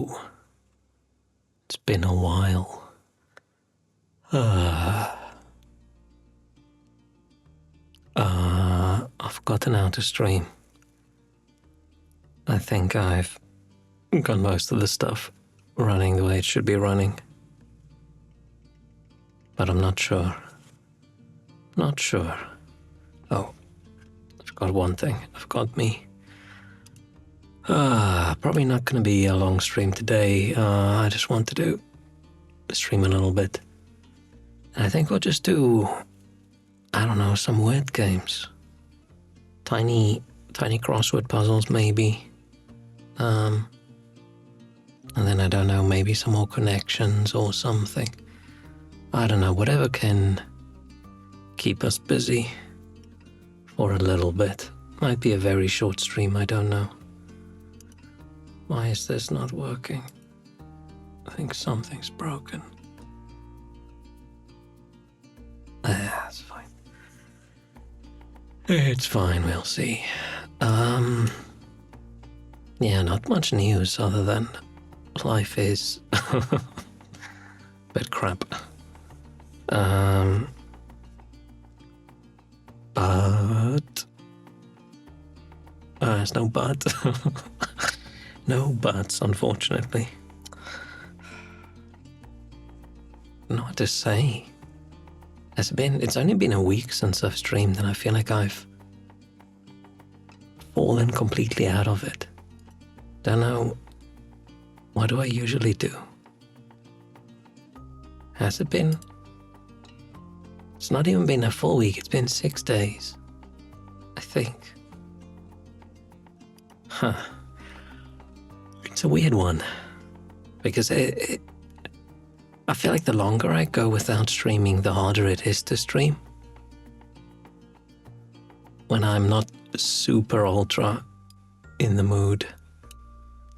show. It's been a while. I've forgotten how to stream. I think I've got most of the stuff running the way it should be running. But I'm not sure. Not sure. Oh, I forgot one thing. I forgot me. Probably not going to be a long stream today. I just want to stream a little bit. And I think we'll just do, I don't know, some word games. Tiny crossword puzzles, maybe. And then I don't know, maybe some more connections or something. I don't know, whatever can keep us busy for a little bit. Might be a very short stream, I don't know. Why is this not working? I think something's broken. That's fine. It's fine, we'll see. Yeah, not much news other than life is a bit crap. But there's no but. No buts, unfortunately. I don't know what to say. It's only been a week since I've streamed, and I feel like I've fallen completely out of it. Don't know. What do I usually do? Has it been? It's not even been a full week. It's been 6 days, I think. Huh. It's a weird one, because I feel like the longer I go without streaming, the harder it is to stream. When I'm not super ultra in the mood,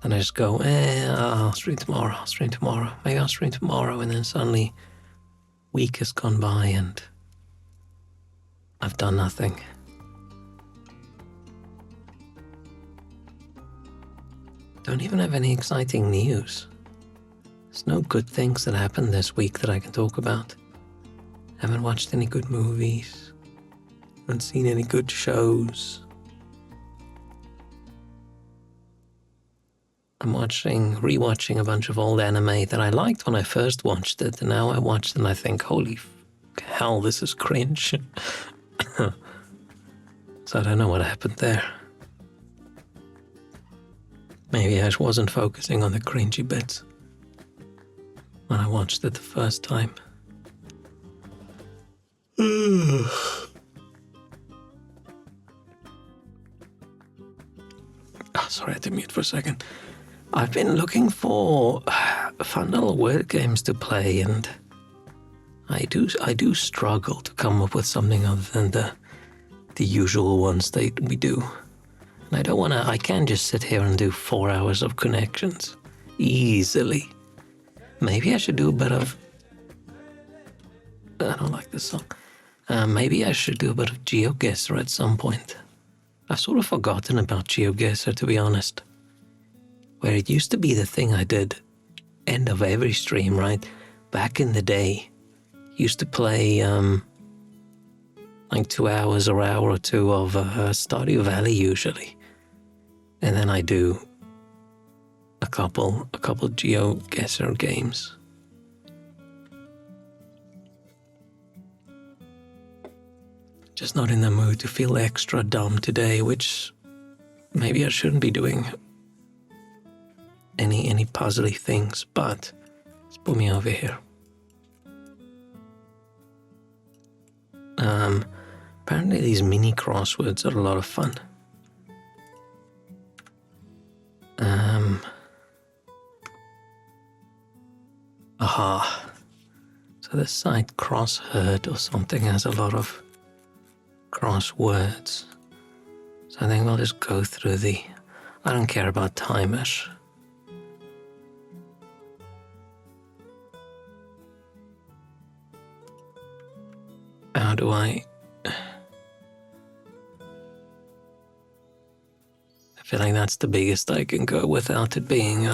then I just go, I'll stream tomorrow, maybe I'll stream tomorrow, and then suddenly week has gone by and I've done nothing. Don't even have any exciting news. There's no good things that happened this week that I can talk about. Haven't watched any good movies. Haven't seen any good shows. I'm rewatching a bunch of old anime that I liked when I first watched it, and now I watch it and I think, holy hell, this is cringe. So I don't know what happened there. Maybe I just wasn't focusing on the cringy bits when I watched it the first time. Sorry, I had to mute for a second. I've been looking for fun little word games to play, and I do struggle to come up with something other than the usual ones that we do. And I can't just sit here and do 4 hours of connections easily. Maybe I should do a bit of, I don't like this song. Maybe I should do a bit of GeoGuessr at some point. I've sort of forgotten about GeoGuessr, to be honest. Where it used to be the thing I did end of every stream, right? Back in the day, used to play like 2 hours or hour or two of Stardew Valley usually. And then I do a couple GeoGuessr games. Just not in the mood to feel extra dumb today, which maybe I shouldn't be doing any puzzly things, but let's put me over here. Apparently these mini crosswords are a lot of fun. So this site Crossherd or something has a lot of crosswords. So I think we'll just go through I don't care about timers. How do I feel like that's the biggest I can go without it being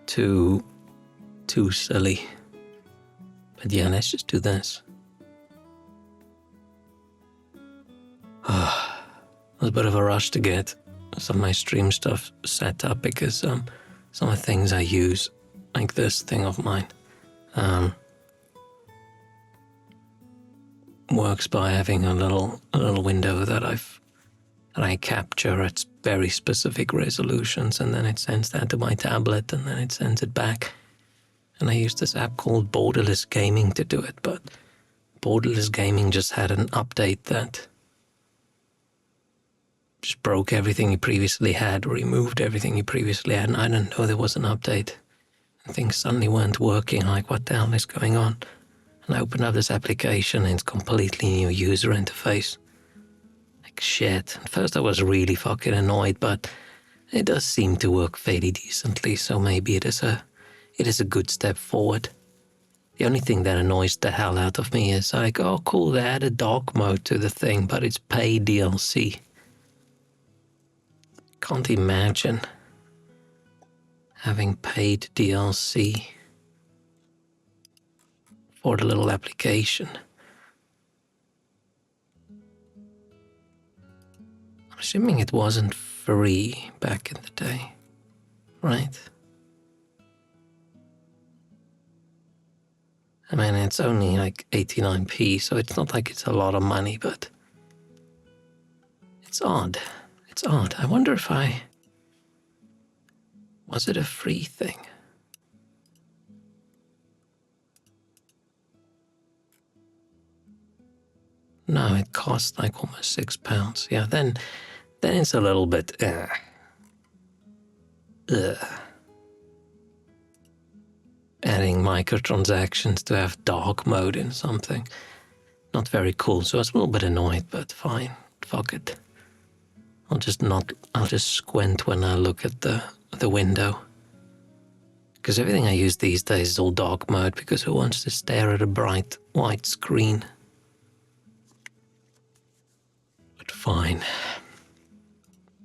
too silly. But yeah, let's just do this. It was a bit of a rush to get some of my stream stuff set up because some of the things I use, like this thing of mine, works by having a little window that I capture at very specific resolutions, and then it sends that to my tablet, and then it sends it back. And I use this app called Borderless Gaming to do it, but Borderless Gaming just had an update that just broke everything you previously had, removed everything you previously had, and I didn't know there was an update. And things suddenly weren't working. Like, what the hell is going on? And I opened up this application, and it's completely new user interface. Like, shit. At first I was really fucking annoyed, but it does seem to work fairly decently, so maybe it is a good step forward. The only thing that annoys the hell out of me is like, oh cool, they added dark mode to the thing, but it's paid DLC. Can't imagine having paid DLC for the little application. I'm assuming it wasn't free back in the day, right? I mean, it's only like 89p, so it's not like it's a lot of money, but it's odd. It's odd. I wonder if was it a free thing? No, it cost like almost £6. Yeah, then it's a little bit, adding microtransactions to have dark mode in something. Not very cool, so I was a little bit annoyed, but fine. Fuck it. I'll just squint when I look at the window. Because everything I use these days is all dark mode, because who wants to stare at a bright white screen? But fine.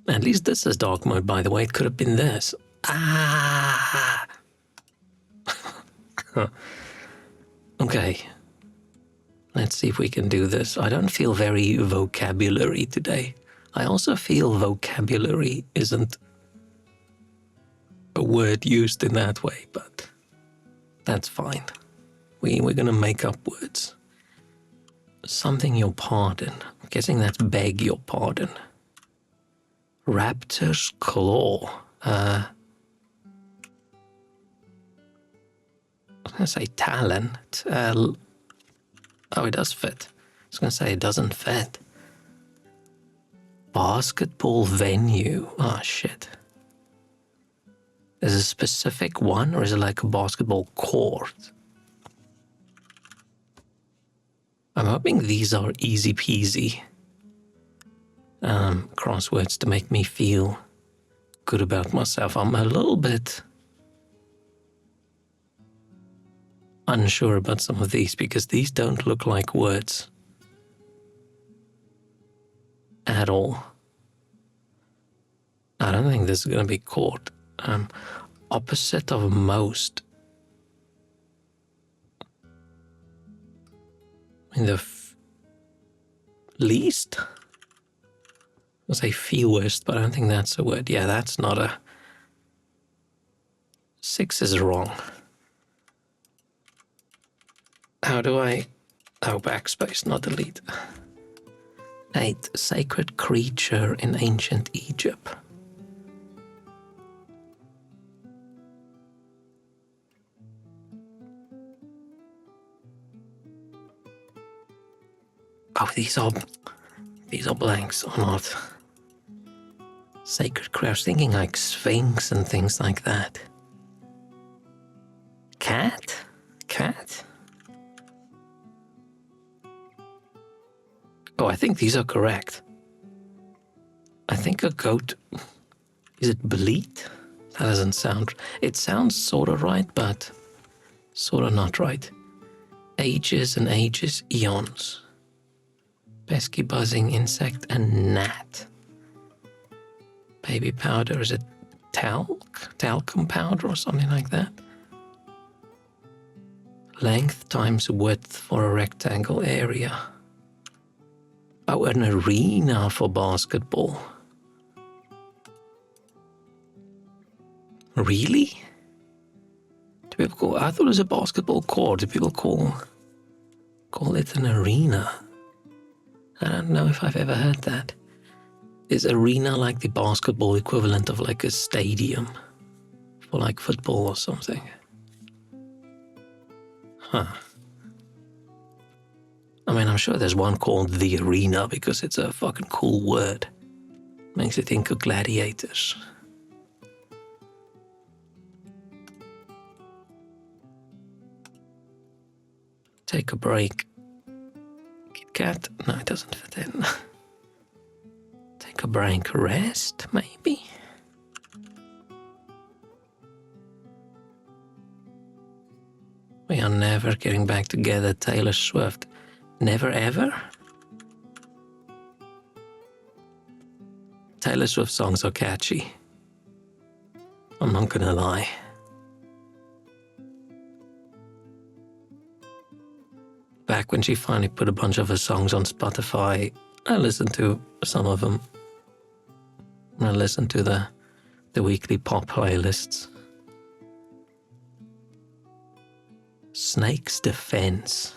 At least this is dark mode, by the way. It could have been this. Ah! Okay. Let's see if we can do this. I don't feel very vocabulary today. I also feel vocabulary isn't a word used in that way, but that's fine. We're gonna make up words. Something your pardon. I'm guessing that's beg your pardon. Raptor's claw. I was gonna say talon. Oh, it does fit. I was gonna say it doesn't fit. Basketball venue. Oh, shit. Is it a specific one, or is it like a basketball court? I'm hoping these are easy peasy crosswords to make me feel good about myself. I'm a little bit unsure about some of these because these don't look like words at all. I don't think this is going to be caught. Opposite of most. In the least? I'll say fewest, but I don't think that's a word. Yeah, that's not a... 6 is wrong. How do I... Oh, backspace, not delete. 8. Sacred creature in ancient Egypt. Oh, these are blanks or not. Sacred creature. I was thinking like sphinx and things like that. Cat? Cat? Oh, I think these are correct. I think a goat... Is it bleat? That doesn't sound... It sounds sort of right, but sort of not right. Ages and ages, eons. Pesky buzzing insect and gnat. Baby powder, is it talcum powder or something like that. Length times width for a rectangle area. Oh, an arena for basketball. Really? Do people call? I thought it was a basketball court. Do people call it an arena? I don't know if I've ever heard that. Is arena like the basketball equivalent of like a stadium for like football or something? Huh. I mean, I'm sure there's one called the arena because it's a fucking cool word. Makes you think of gladiators. Take a break. Kit Kat? No, it doesn't fit in. Take a break. Rest, maybe? We are never getting back together, Taylor Swift. Never ever? Taylor Swift songs are catchy. I'm not gonna lie. Back when she finally put a bunch of her songs on Spotify, I listened to some of them. I listened to the weekly pop playlists. Snake's Defense.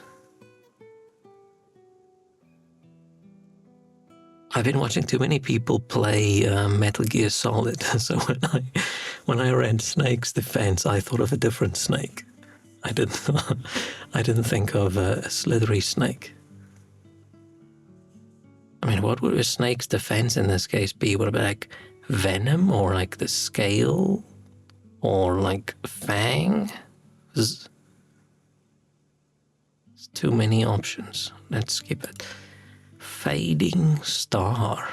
I've been watching too many people play Metal Gear Solid, so when I read Snake's Defense, I thought of a different snake. I didn't think of a slithery snake. I mean, what would a snake's defense in this case be? Would it be like venom or like the scale or like fang? There's too many options. Let's skip it. Fading star.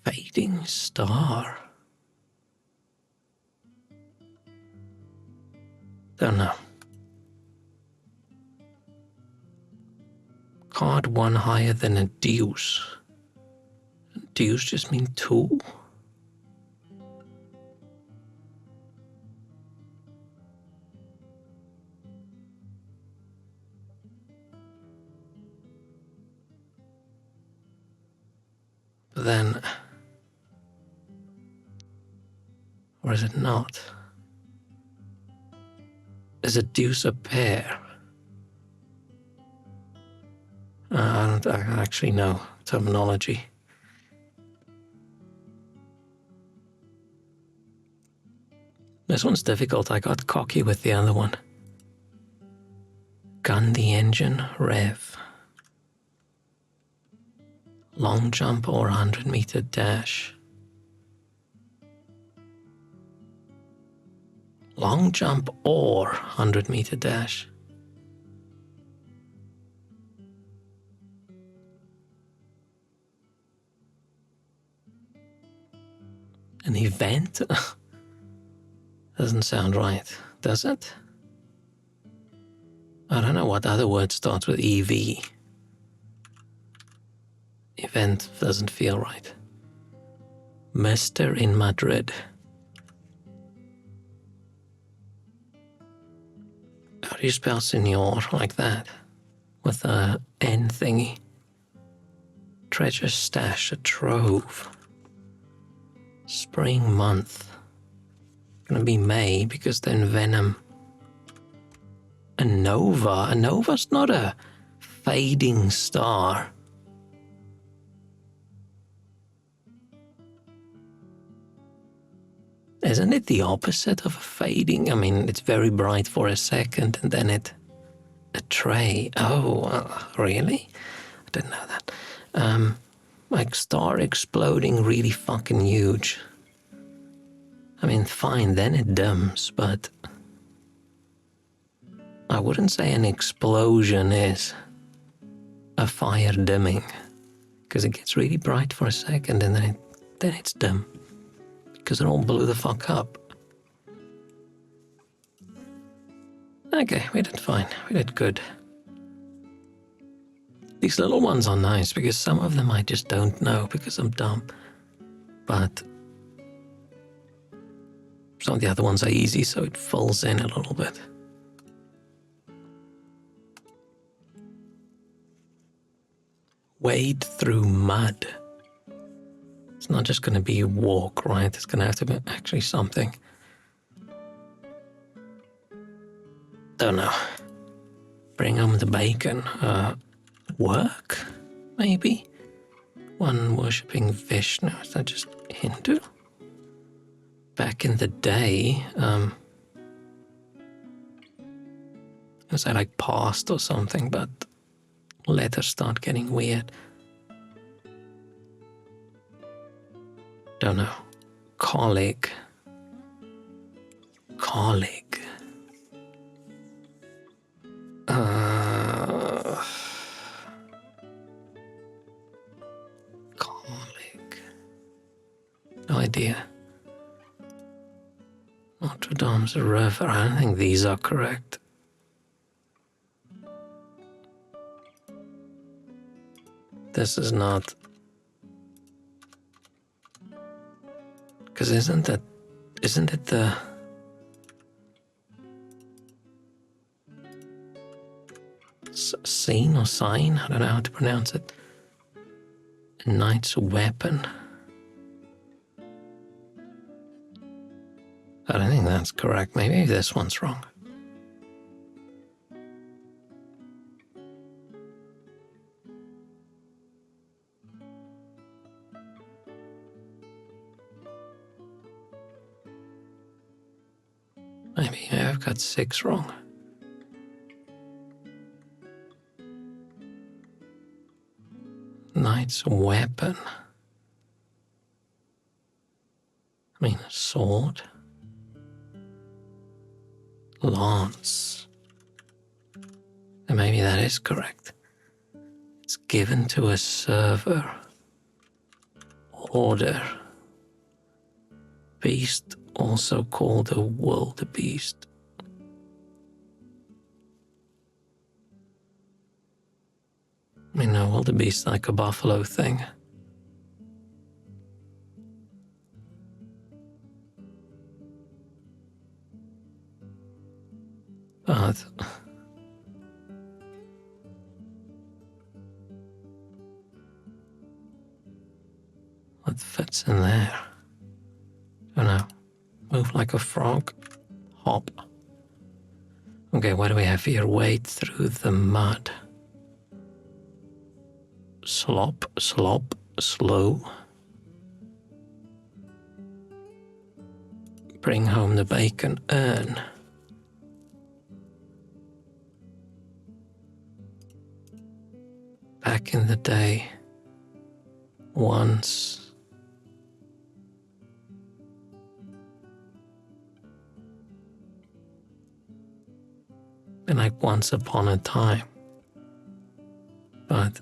Fading star. Don't know. Card one higher than a deuce. Deuce just mean two? But then, or is it not? Is a deuce a pair? I don't actually know terminology. This one's difficult. I got cocky with the other one. Gun the engine, rev. Long jump or 100-meter dash. Long jump or 100-meter dash. An event? Doesn't sound right, does it? I don't know what other word starts with EV. Event doesn't feel right. Mr. in Madrid. How do you spell senor like that? With a N thingy. Treasure stash, a trove. Spring month. Gonna be May because then Venom. A nova. A nova's not a fading star. Isn't it the opposite of a fading? I mean, it's very bright for a second and then it... A tray. Oh, really? I didn't know that. Like star exploding really fucking huge. I mean, fine, then it dims, but... I wouldn't say an explosion is a fire dimming. Because it gets really bright for a second and then it's dim. Because it all blew the fuck up. Okay, we did fine. We did good. These little ones are nice because some of them I just don't know because I'm dumb. But some of the other ones are easy, so it fills in a little bit. Wade through mud. It's not just going to be a walk, right? It's going to have to be actually something. Don't know. Bring home the bacon. Work? Maybe? One worshipping Vishnu. Is that just Hindu? Back in the day, was that like past or something, but letters start getting weird. Don't know. Colleague. Colleague. Colleague. No idea. Notre Dame's River. I don't think these are correct. This is not. Because isn't it the scene or sign? I don't know how to pronounce it. A knight's weapon. I don't think that's correct. Maybe this one's wrong. Maybe I've got 6 wrong. Knight's weapon. I mean, a sword. Lance. And maybe that is correct. It's given to a server. Order. Beast, also called a wildebeest. I mean, a wildebeest like a buffalo thing. But what fits in there? Don't know. Move like a frog. Hop. Okay, what do we have here? Wade through the mud. Slop, slop, slow. Bring home the bacon. Earn. Back in the day. Once. And like once upon a time. But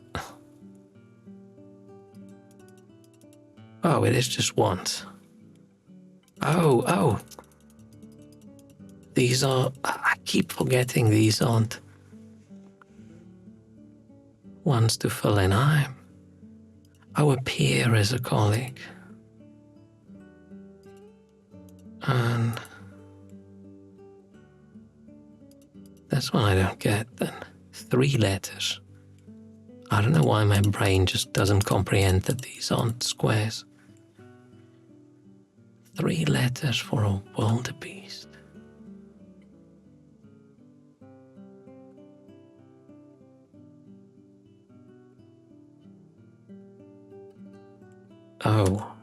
oh, it is just once. Oh. These are, I keep forgetting these aren't ones to fill in. A peer is a colleague. And that's one I don't get then. 3 letters. I don't know why my brain just doesn't comprehend that these aren't squares. 3 letters for a wildebeest. Oh.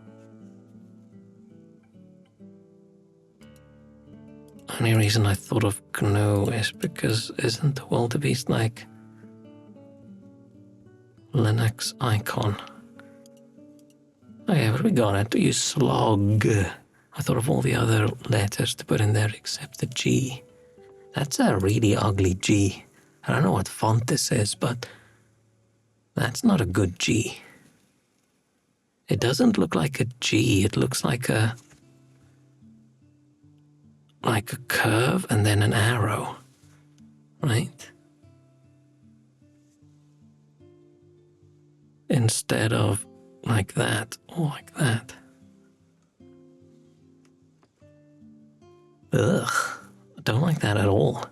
Only reason I thought of GNU is because isn't the wildebeest like Linux icon? Okay, but we got it. You slog. I thought of all the other letters to put in there except the G. That's a really ugly G. I don't know what font this is, but that's not a good G. It doesn't look like a G. It looks like a curve and then an arrow, right? instead of like that or like that. Ugh, I don't like that at all.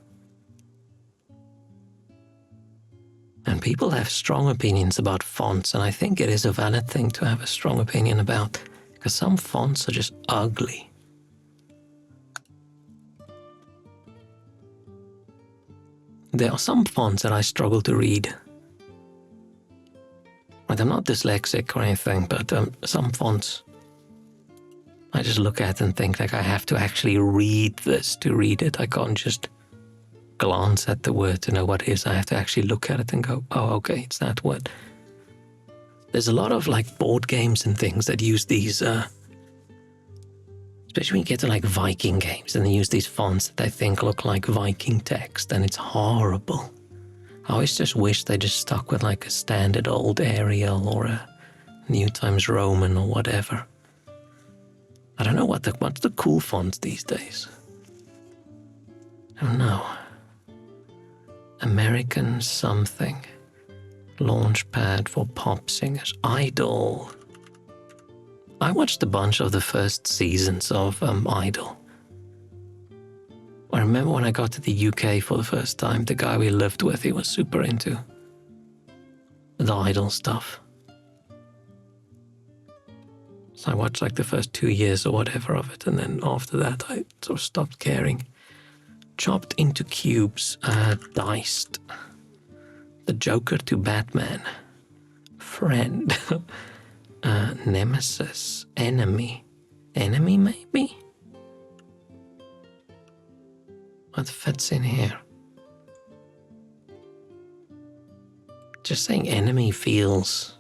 And people have strong opinions about fonts, and I think it is a valid thing to have a strong opinion about, because some fonts are just ugly. There are some fonts that I struggle to read. Like, I'm not dyslexic or anything, but some fonts I just look at and think like I have to actually read this to read it. I can't just glance at the word to know what it is. I have to actually look at it and go, oh, okay, it's that word. There's a lot of like board games and things that use these, especially when you get to like Viking games and they use these fonts that I think look like Viking text, and it's horrible. I always just wish they just stuck with like a standard old Arial or a New Times Roman or whatever. I don't know what's the cool fonts these days. I don't know. American something. Launchpad for pop singers. Idol. I watched a bunch of the first seasons of Idol. I remember when I got to the UK for the first time, the guy we lived with, he was super into the Idol stuff. So I watched like the first 2 years or whatever of it, and then after that I sort of stopped caring. Chopped into cubes, diced. The Joker to Batman. Friend. Nemesis. Enemy. Enemy, maybe? What fits in here? Just saying enemy feels...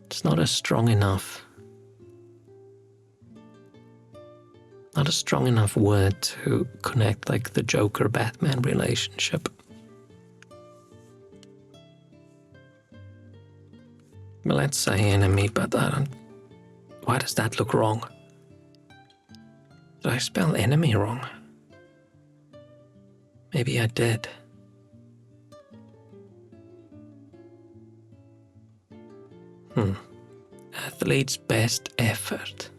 it's not a strong enough... not a strong enough word to connect like the Joker-Batman relationship. Well, let's say enemy, but I don't... why does that look wrong? Did I spell enemy wrong? Maybe I did. Athlete's best effort.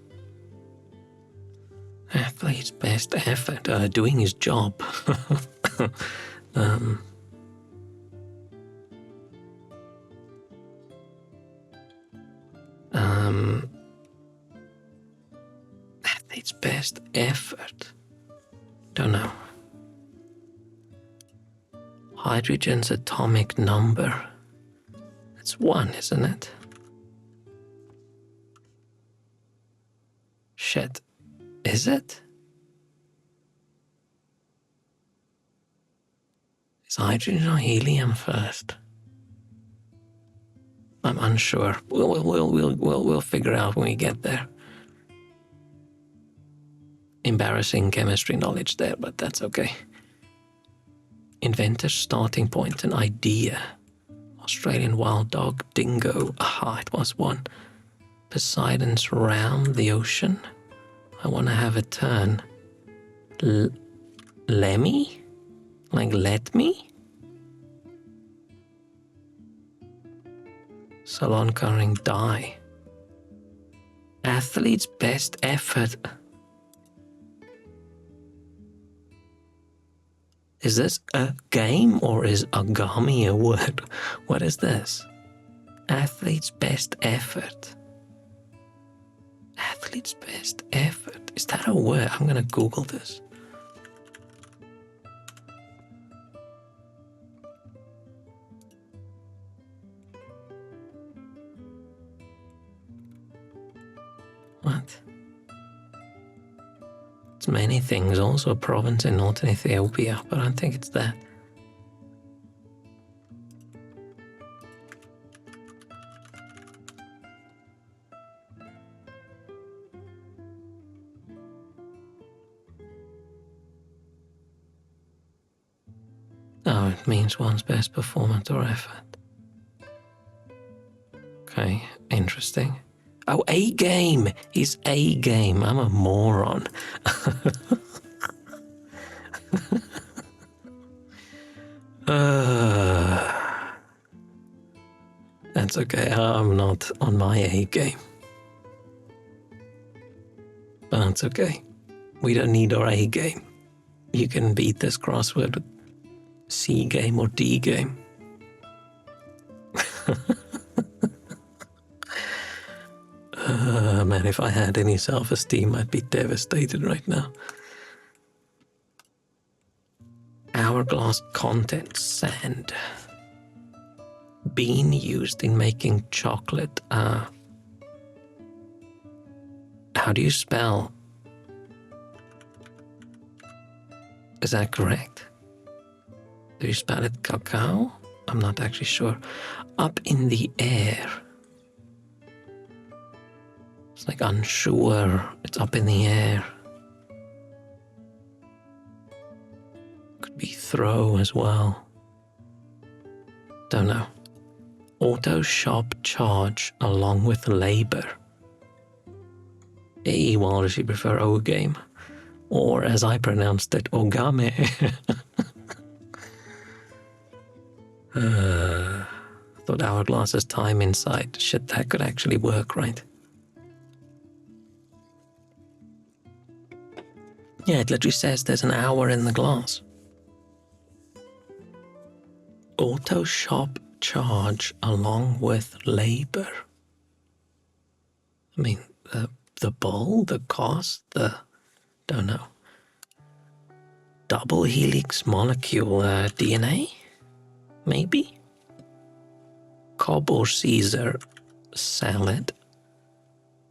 Athlete's best effort. Doing his job. Athlete's best effort. Don't know. Hydrogen's atomic number. It's 1, isn't it? Shit. Is it? Is hydrogen or helium first? I'm unsure. We'll figure out when we get there. Embarrassing chemistry knowledge there, but that's okay. Inventor's starting point, an idea. Australian wild dog, dingo. Aha, it was 1. Poseidon's ram, the ocean. I want to have a turn. Lemmy? Like let me? Salon coloring dye. Athlete's best effort. Is this a game or is agami a word? What is this? Athlete's best effort. Athlete's best effort. Is that a word? I'm gonna Google this. What? It's many things, also a province in northern Ethiopia, but I don't think it's that. Oh, it means one's best performance or effort. Okay, interesting. Oh, A game! He's A game. I'm a moron. That's That's okay. I'm not on my A game. But that's okay. We don't need our A game. You can beat this crossword with C game or D game. Man, if I had any self-esteem, I'd be devastated right now. Hourglass content, sand. Bean used in making chocolate. How do you spell? Is that correct? Do you spell it cacao? I'm not actually sure. Up in the air. It's like unsure. It's up in the air. Could be throw as well. Don't know. Auto shop charge along with labor. Hey, well, does she prefer O game? Or as I pronounced it, Ogame. Thought Hourglass's time inside. Shit, that could actually work, right? Yeah, it literally says there's an hour in the glass. Auto shop charge along with labor. I mean, the bowl, the cost, don't know. Double helix molecule DNA? Maybe? Cobb or Caesar salad.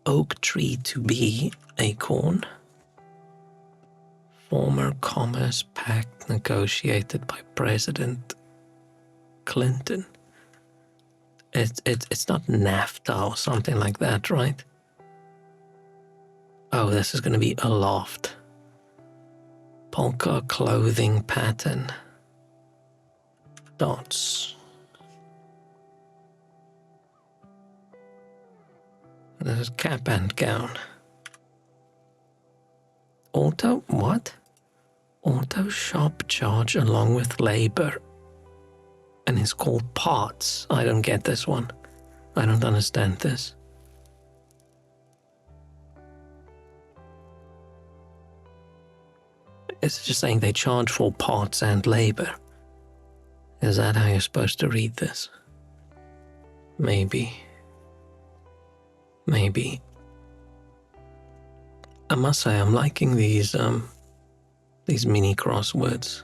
Oak tree to be acorn. Former Commerce Pact negotiated by President Clinton. It's not NAFTA or something like that, right? Oh, this is going to be a loft. Polka clothing pattern. Dots. This is cap and gown. Auto what? Auto shop charge along with labor. And it's called parts. I don't get this one. I don't understand this. It's just saying they charge for parts and labor. Is that how you're supposed to read this? Maybe. Maybe. I must say, I'm liking these mini crosswords.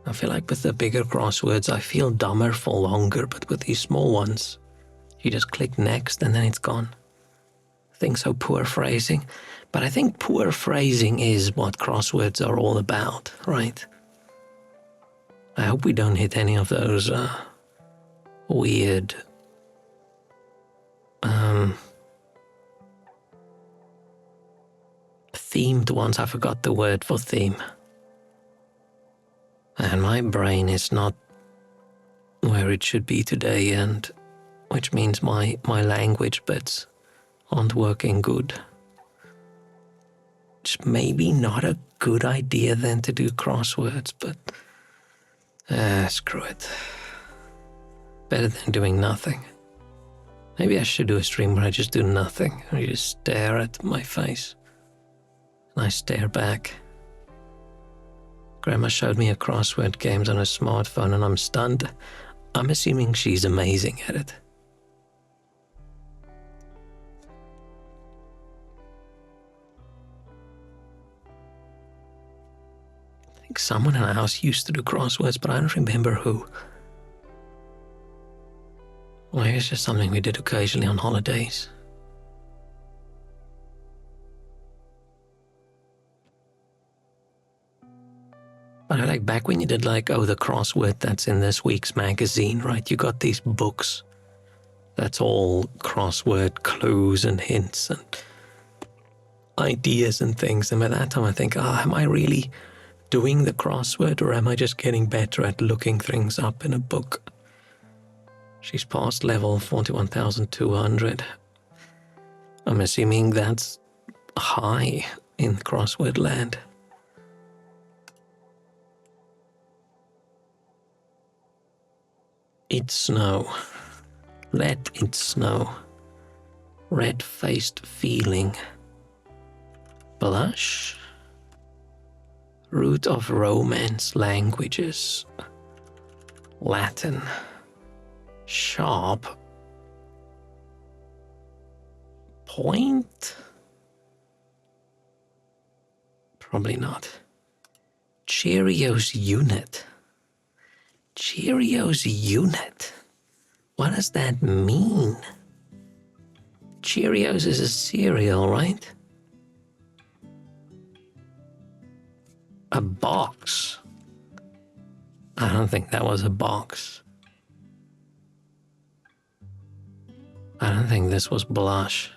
I feel like with the bigger crosswords, I feel dumber for longer, but with these small ones, you just click next and then it's gone. I think so, poor phrasing. But I think poor phrasing is what crosswords are all about, right? I hope we don't hit any of those weird themed ones. I forgot the word for theme. And my brain is not where it should be today, and which means my language bits aren't working good. It's maybe not a good idea then to do crosswords, but screw it. Better than doing nothing. Maybe I should do a stream where I just do nothing. I just stare at my face. And I stare back. Grandma showed me a crossword games on a smartphone and I'm stunned. I'm assuming she's amazing at it. I think someone in our house used to do crosswords, but I don't remember who. Well, it's just something we did occasionally on holidays. But I like back when you did like, oh, the crossword that's in this week's magazine, right? You got these books that's all crossword clues and hints and ideas and things. And by that time I think, am I really doing the crossword or am I just getting better at looking things up in a book? She's past level 41,200. I'm assuming that's high in crossword land. It's snow. Let it snow. Red-faced feeling. Blush. Root of romance languages. Latin. Sharp. Point? Probably not. Cheerios unit. Cheerios unit? What does that mean? Cheerios is a cereal, right? A box. I don't think that was a box. I don't think this was blush.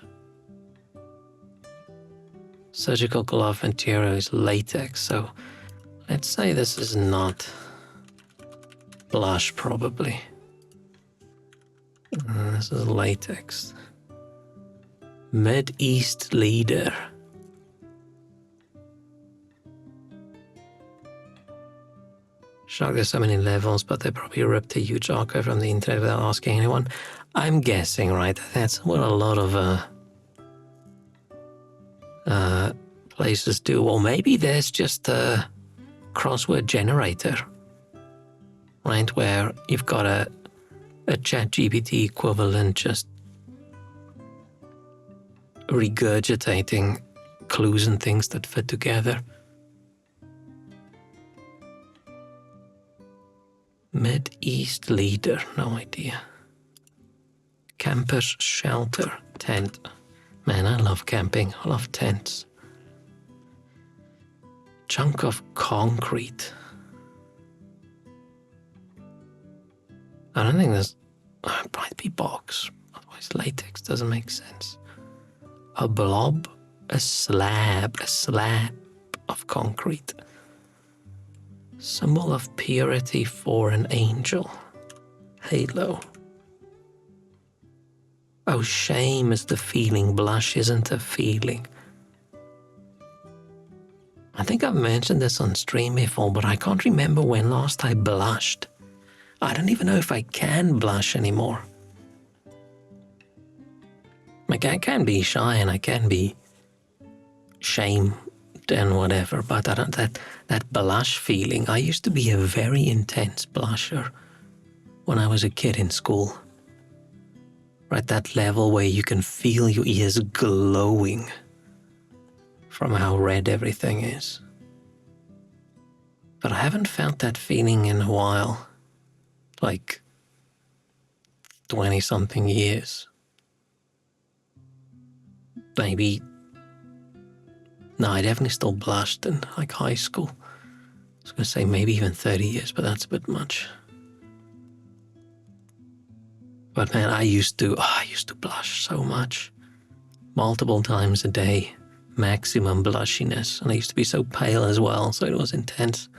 Surgical glove material is latex, so let's say this is not blush, probably. This is latex. Mid-East leader. Shock, there's so many levels, but they probably ripped a huge archive from the internet without asking anyone. I'm guessing, right? That's what a lot of places do. Or maybe there's just a crossword generator, right? Where you've got a ChatGPT equivalent just regurgitating clues and things that fit together. Mid-East leader, no idea. Camper's shelter, tent. Man, I love camping, I love tents. Chunk of concrete. I don't think there's... It might be box, otherwise latex doesn't make sense. A blob, a slab of concrete. Symbol of purity for an angel. Halo. Oh, shame is the feeling. Blush isn't a feeling. I think I've mentioned this on stream before, but I can't remember when last I blushed. I don't even know if I can blush anymore. Like, I can be shy and I can be shamed and whatever, but I don't, that blush feeling. I used to be a very intense blusher when I was a kid in school. Right, that level where you can feel your ears glowing from how red everything is. But I haven't felt that feeling in a while, like 20-something years. Maybe, no, I definitely still blushed in like high school. I was going to say maybe even 30 years, but that's a bit much. But man, I used to blush so much. Multiple times a day, maximum blushiness. And I used to be so pale as well, so it was intense.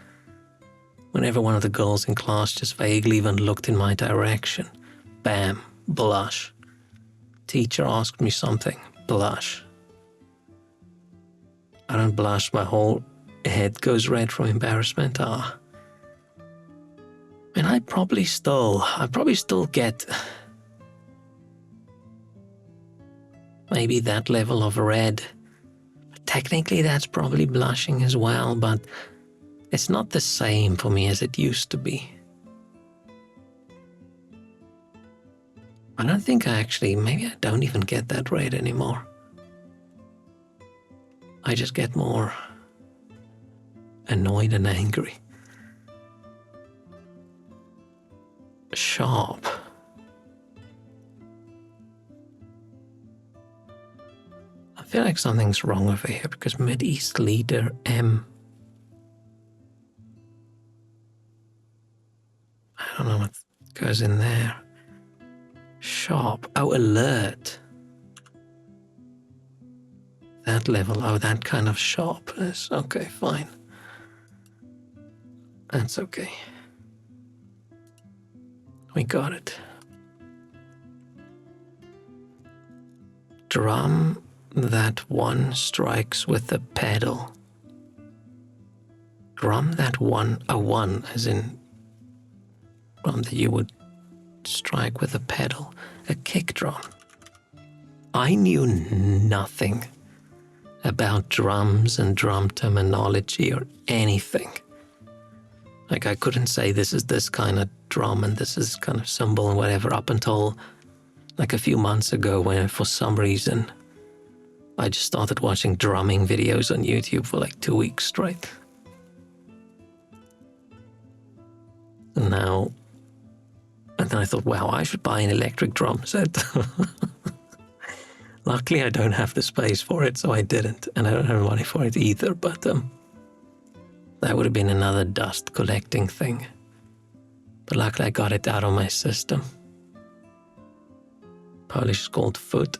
Whenever one of the girls in class just vaguely even looked in my direction, bam, blush. Teacher asked me something, blush. I don't blush, my whole head goes red from embarrassment. And I probably still get maybe that level of red. Technically that's probably blushing as well, but it's not the same for me as it used to be. I don't think maybe I don't even get that red anymore. I just get more annoyed and angry. Sharp. I feel like something's wrong over here because Mid-East leader M. I don't know what goes in there. Sharp. Oh, alert. That level. Oh, that kind of sharpness. Okay, fine. That's okay. We got it. Drum that one strikes with the pedal. Drum that one, a one as in drum that you would strike with a pedal, a kick drum. I knew nothing about drums and drum terminology or anything. Like, I couldn't say this is this kind of drum and this is kind of cymbal and whatever up until like a few months ago when for some reason I just started watching drumming videos on YouTube for like 2 weeks straight. And now, and then I thought, wow, I should buy an electric drum set. Luckily, I don't have the space for it, so I didn't. And I don't have money for it either, but that would have been another dust collecting thing. But luckily, I got it out of my system. Polish is called foot.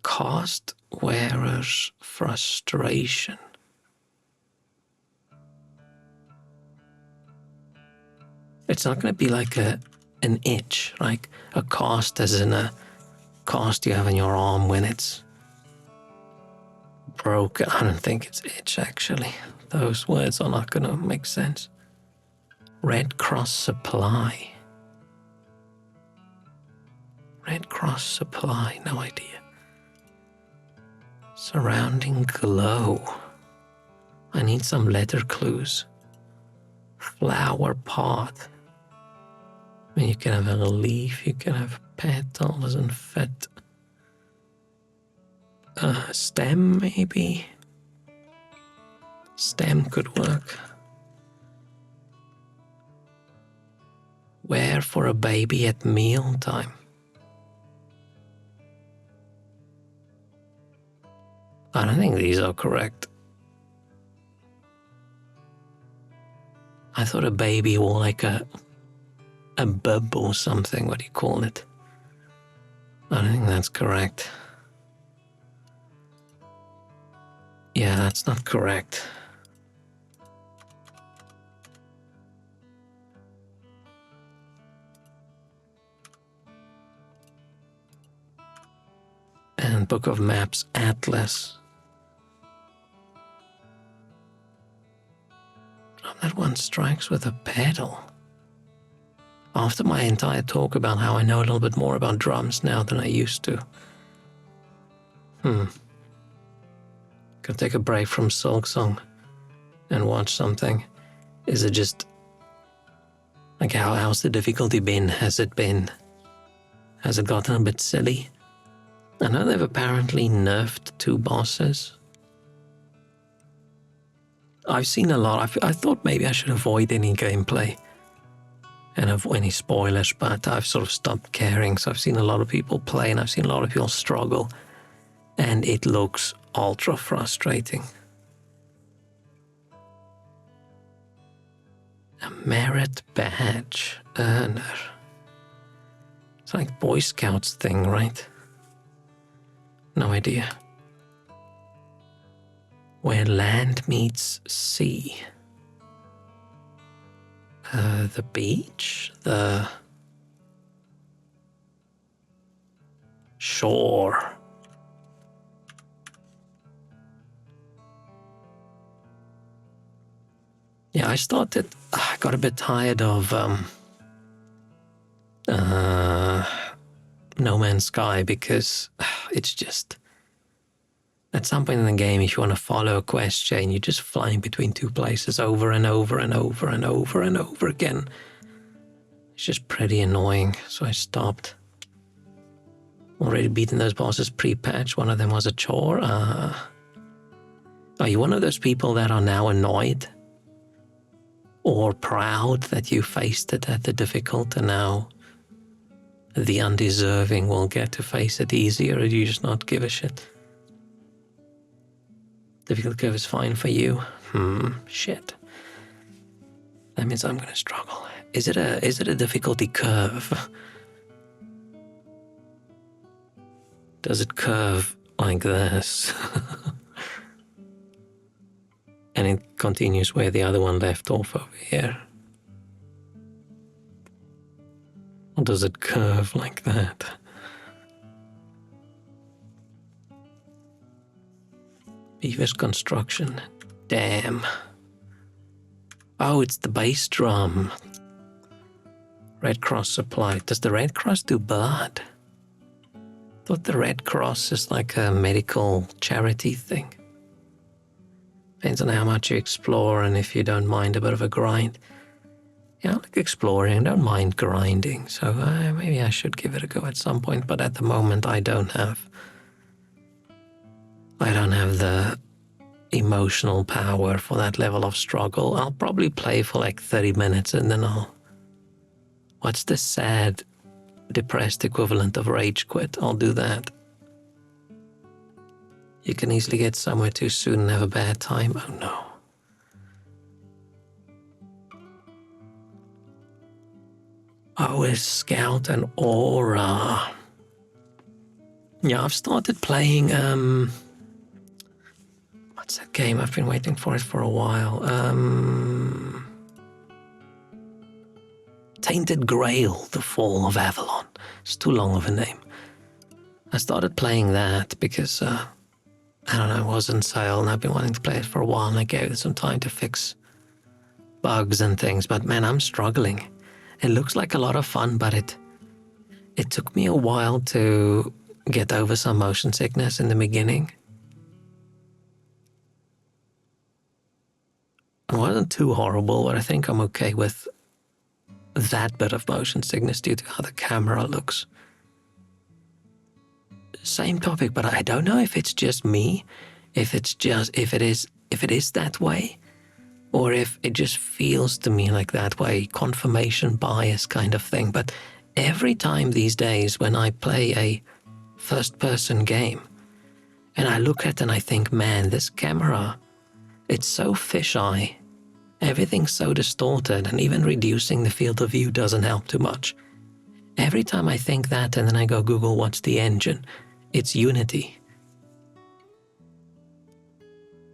Cost wearer's frustration. It's not going to be like an itch, like a cast as in a cast you have in your arm when it's broken. I don't think it's itch, actually. Those words are not going to make sense. Red Cross Supply. Red Cross Supply, no idea. Surrounding glow. I need some letter clues. Flower pot. I mean, you can have a leaf, you can have petal, doesn't fit. Stem, maybe? Stem could work. Wear for a baby at mealtime. I don't think these are correct. I thought a baby wore like a bib or something. What do you call it? I don't think that's correct. Yeah, that's not correct. And Book of Maps Atlas. That one strikes with a pedal. After my entire talk about how I know a little bit more about drums now than I used to. Could take a break from Silksong and watch something. Is it just like how's the difficulty been? Has it gotten a bit silly? I know they've apparently nerfed 2 bosses. I've seen a lot. I thought maybe I should avoid any gameplay and avoid any spoilers, but I've sort of stopped caring. So I've seen a lot of people play and I've seen a lot of people struggle, and it looks ultra frustrating. A merit badge earner. It's like Boy Scouts thing, right? No idea. Where land meets sea. The beach? The shore. Yeah, I got a bit tired of No Man's Sky because it's just, at some point in the game, if you want to follow a quest chain, you're just flying between 2 places over and over and over and over and over again. It's just pretty annoying, so I stopped. Already beaten those bosses pre-patch. One of them was a chore. Are you one of those people that are now annoyed or proud that you faced it at the difficult and now the undeserving will get to face it easier, or do you just not give a shit? Difficult curve is fine for you. Shit. That means I'm gonna struggle. Is it a difficulty curve? Does it curve like this? And it continues where the other one left off over here? Or does it curve like that? Beaver's construction. Damn. Oh, it's the bass drum. Red Cross supply. Does the Red Cross do blood? Thought the Red Cross is like a medical charity thing. Depends on how much you explore and if you don't mind a bit of a grind. Yeah, I like exploring, I don't mind grinding, so maybe I should give it a go at some point, but at the moment I don't have the emotional power for that level of struggle. I'll probably play for like 30 minutes and then what's the sad, depressed equivalent of rage quit? I'll do that. You can easily get somewhere too soon and have a bad time. Oh no. Oh, it's Scout and Aura. Yeah, I've started playing, what's that game? I've been waiting for it for a while. Tainted Grail, The Fall of Avalon. It's too long of a name. I started playing that because, I don't know, it was on sale and I've been wanting to play it for a while and I gave it some time to fix bugs and things, but man, I'm struggling. It looks like a lot of fun, but it took me a while to get over some motion sickness in the beginning. It wasn't too horrible, but I think I'm okay with that bit of motion sickness due to how the camera looks. Same topic, but I don't know if it's just me, if it is that way, or if it just feels to me like that way, confirmation bias kind of thing. But every time these days when I play a first-person game and I look at it and I think, man, this camera, it's so fisheye, everything's so distorted, and even reducing the field of view doesn't help too much. Every time I think that and then I go Google what's the engine, it's Unity.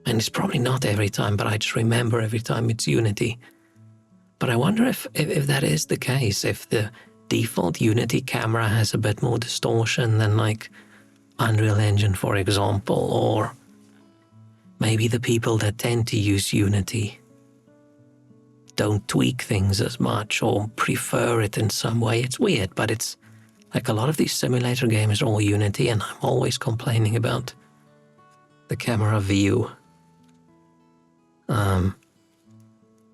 And it's probably not every time, but I just remember every time it's Unity. But I wonder if that is the case, if the default Unity camera has a bit more distortion than like Unreal Engine, for example, or maybe the people that tend to use Unity don't tweak things as much or prefer it in some way. It's weird, but it's like a lot of these simulator games are all Unity, and I'm always complaining about the camera view.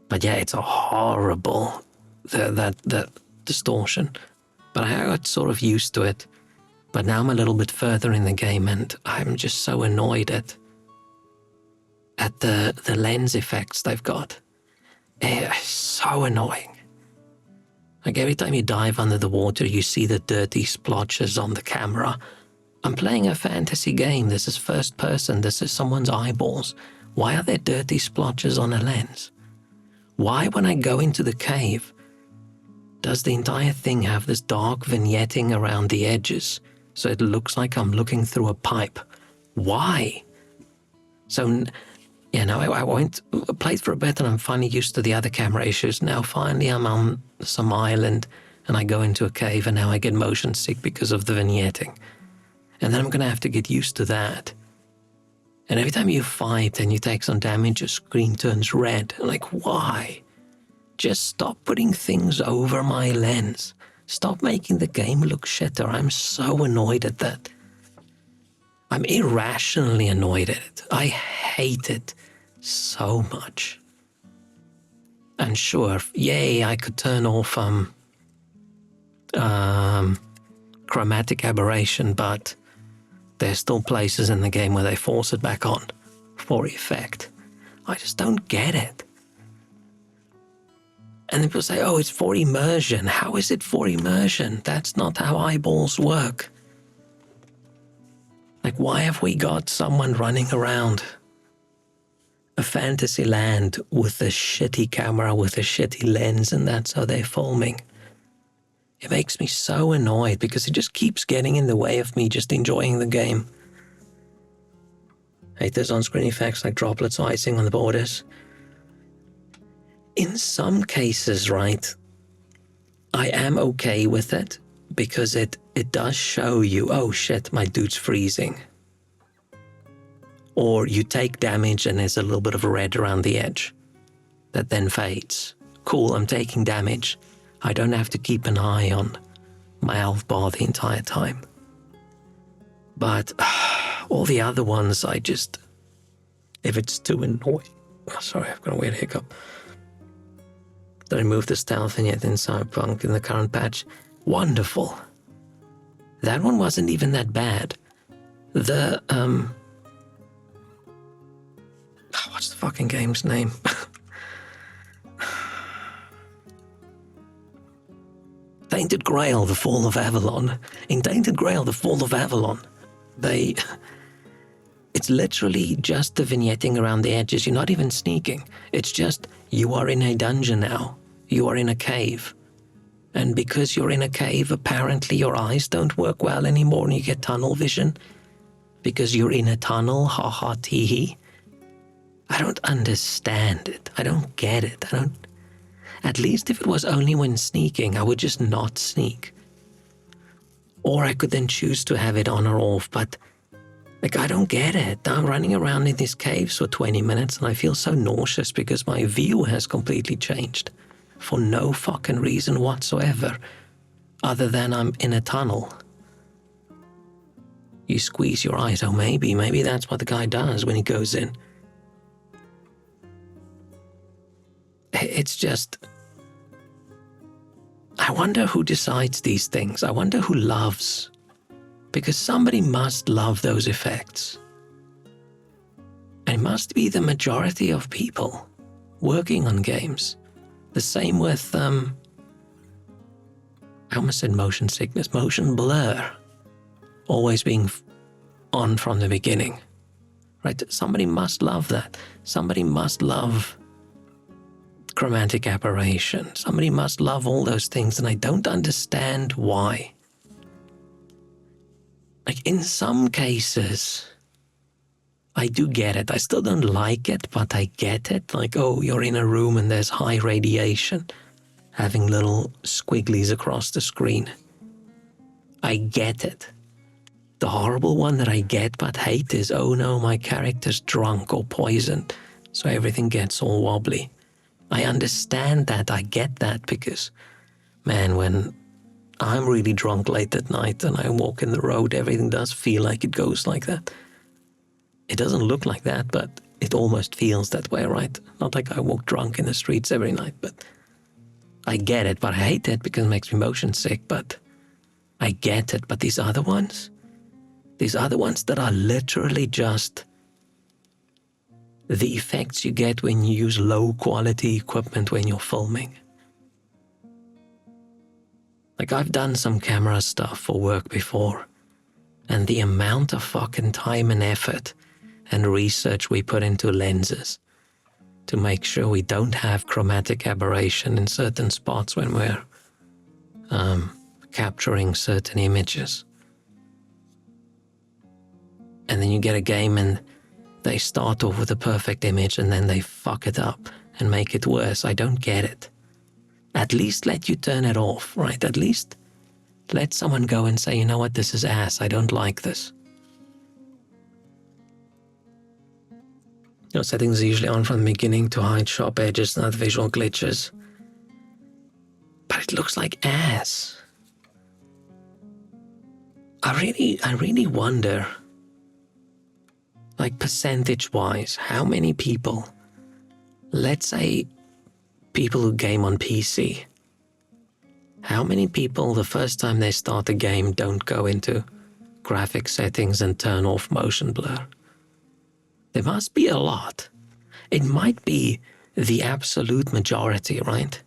But yeah, it's a horrible, that distortion. But I got sort of used to it. But now I'm a little bit further in the game and I'm just so annoyed at the lens effects they've got. It's so annoying. Like every time you dive under the water, you see the dirty splotches on the camera. I'm playing a fantasy game. This is first person. This is someone's eyeballs. Why are there dirty splotches on a lens? Why, when I go into the cave, does the entire thing have this dark vignetting around the edges so it looks like I'm looking through a pipe? Why? So, yeah, no, I played for a bit and I'm finally used to the other camera issues. Now finally I'm on some island and I go into a cave and now I get motion sick because of the vignetting. And then I'm going to have to get used to that. And every time you fight and you take some damage, your screen turns red. Like, why? Just stop putting things over my lens. Stop making the game look shitter. I'm so annoyed at that. I'm irrationally annoyed at it. I hate it so much. And sure, yay, I could turn off chromatic aberration, but there's still places in the game where they force it back on for effect. I just don't get it. And people say, oh, it's for immersion. How is it for immersion? That's not how eyeballs work. Like, why have we got someone running around a fantasy land with a shitty camera, with a shitty lens, and that's how they're filming? It makes me so annoyed because it just keeps getting in the way of me just enjoying the game. Hate those on-screen effects like droplets or icing on the borders. In some cases, right, I am okay with it because it does show you, oh shit, my dude's freezing. Or you take damage and there's a little bit of red around the edge. that then fades. Cool, I'm taking damage. I don't have to keep an eye on my health bar the entire time. But all the other ones, I just... If it's too annoying... Oh, sorry, I've got a weird hiccup. They removed the stealth and yet in Cyberpunk in the current patch. Wonderful. That one wasn't even that bad. The, what's the fucking game's name? Tainted Grail, The Fall of Avalon. In Tainted Grail, The Fall of Avalon, it's literally just the vignetting around the edges. You're not even sneaking. It's just, you are in a dungeon now. You are in a cave. And because you're in a cave, apparently your eyes don't work well anymore and you get tunnel vision. Because you're in a tunnel, ha ha tee hee. I don't understand it. I don't get it. At least if it was only when sneaking, I would just not sneak. Or I could then choose to have it on or off, but I don't get it. I'm running around in these caves for 20 minutes and I feel so nauseous because my view has completely changed. For no fucking reason whatsoever, other than I'm in a tunnel. You squeeze your eyes. Oh, maybe that's what the guy does when he goes in. It's just... I wonder who decides these things. I wonder who loves. Because somebody must love those effects. And it must be the majority of people working on games. The same with, I almost said motion sickness, motion blur. Always being on from the beginning, right? Somebody must love that. Somebody must love chromatic aberration. Somebody must love all those things, and I don't understand why. In some cases, I do get it. I still don't like it, but I get it. Oh, you're in a room and there's high radiation, having little squigglies across the screen. I get it. The horrible one that I get but hate is, oh no, my character's drunk or poisoned, so everything gets all wobbly. I understand that. I get that because, man, when I'm really drunk late at night and I walk in the road, everything does feel like it goes like that. It doesn't look like that, but it almost feels that way, right? Not like I walk drunk in the streets every night, but I get it, but I hate it because it makes me motion sick, but I get it. But these other ones that are literally just the effects you get when you use low quality equipment when you're filming. I've done some camera stuff for work before, and the amount of fucking time and effort and research we put into lenses to make sure we don't have chromatic aberration in certain spots when we're capturing certain images. And then you get a game and they start off with a perfect image and then they fuck it up and make it worse. I don't get it. At least let you turn it off, right? At least let someone go and say, you know what, this is ass. I don't like this. Settings are usually on from the beginning to hide sharp edges, not visual glitches. But it looks like ass. I really wonder, percentage-wise, how many people, let's say people who game on PC, how many people the first time they start a game don't go into graphic settings and turn off motion blur? There must be a lot. It might be the absolute majority, right?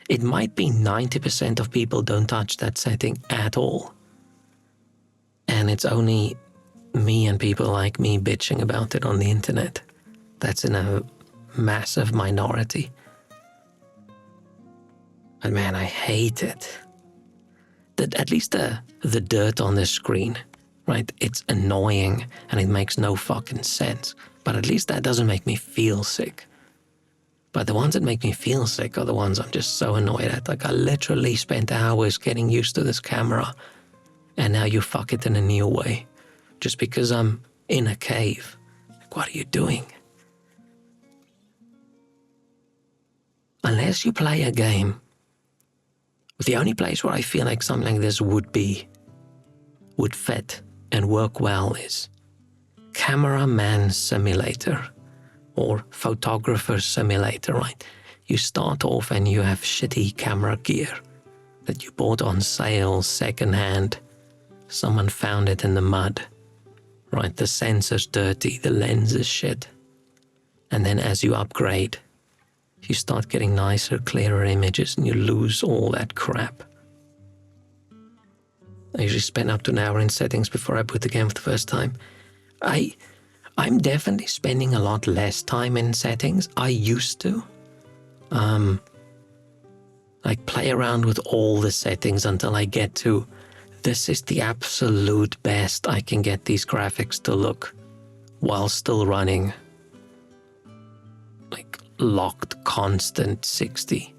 It might be 90% of people don't touch that setting at all. And it's only me and people like me bitching about it on the internet. That's in a massive minority. But man, I hate it. At least the dirt on the screen, right? It's annoying and it makes no fucking sense. But at least that doesn't make me feel sick. But the ones that make me feel sick are the ones I'm just so annoyed at. I literally spent hours getting used to this camera, and now you fuck it in a new way. Just because I'm in a cave. What are you doing? unless you play a game, the only place where I feel like something like this would fit and work well is cameraman simulator or photographer simulator, right? You start off and you have shitty camera gear that you bought on sale secondhand. Someone found it in the mud, right? The sensor's dirty, the lens is shit. And then as you upgrade, you start getting nicer, clearer images and you lose all that crap. I usually spend up to an hour in settings before I put the game for the first time. I'm definitely spending a lot less time in settings. I used to. Like play around with all the settings until I get to, this is the absolute best I can get these graphics to look while still running like locked constant 60,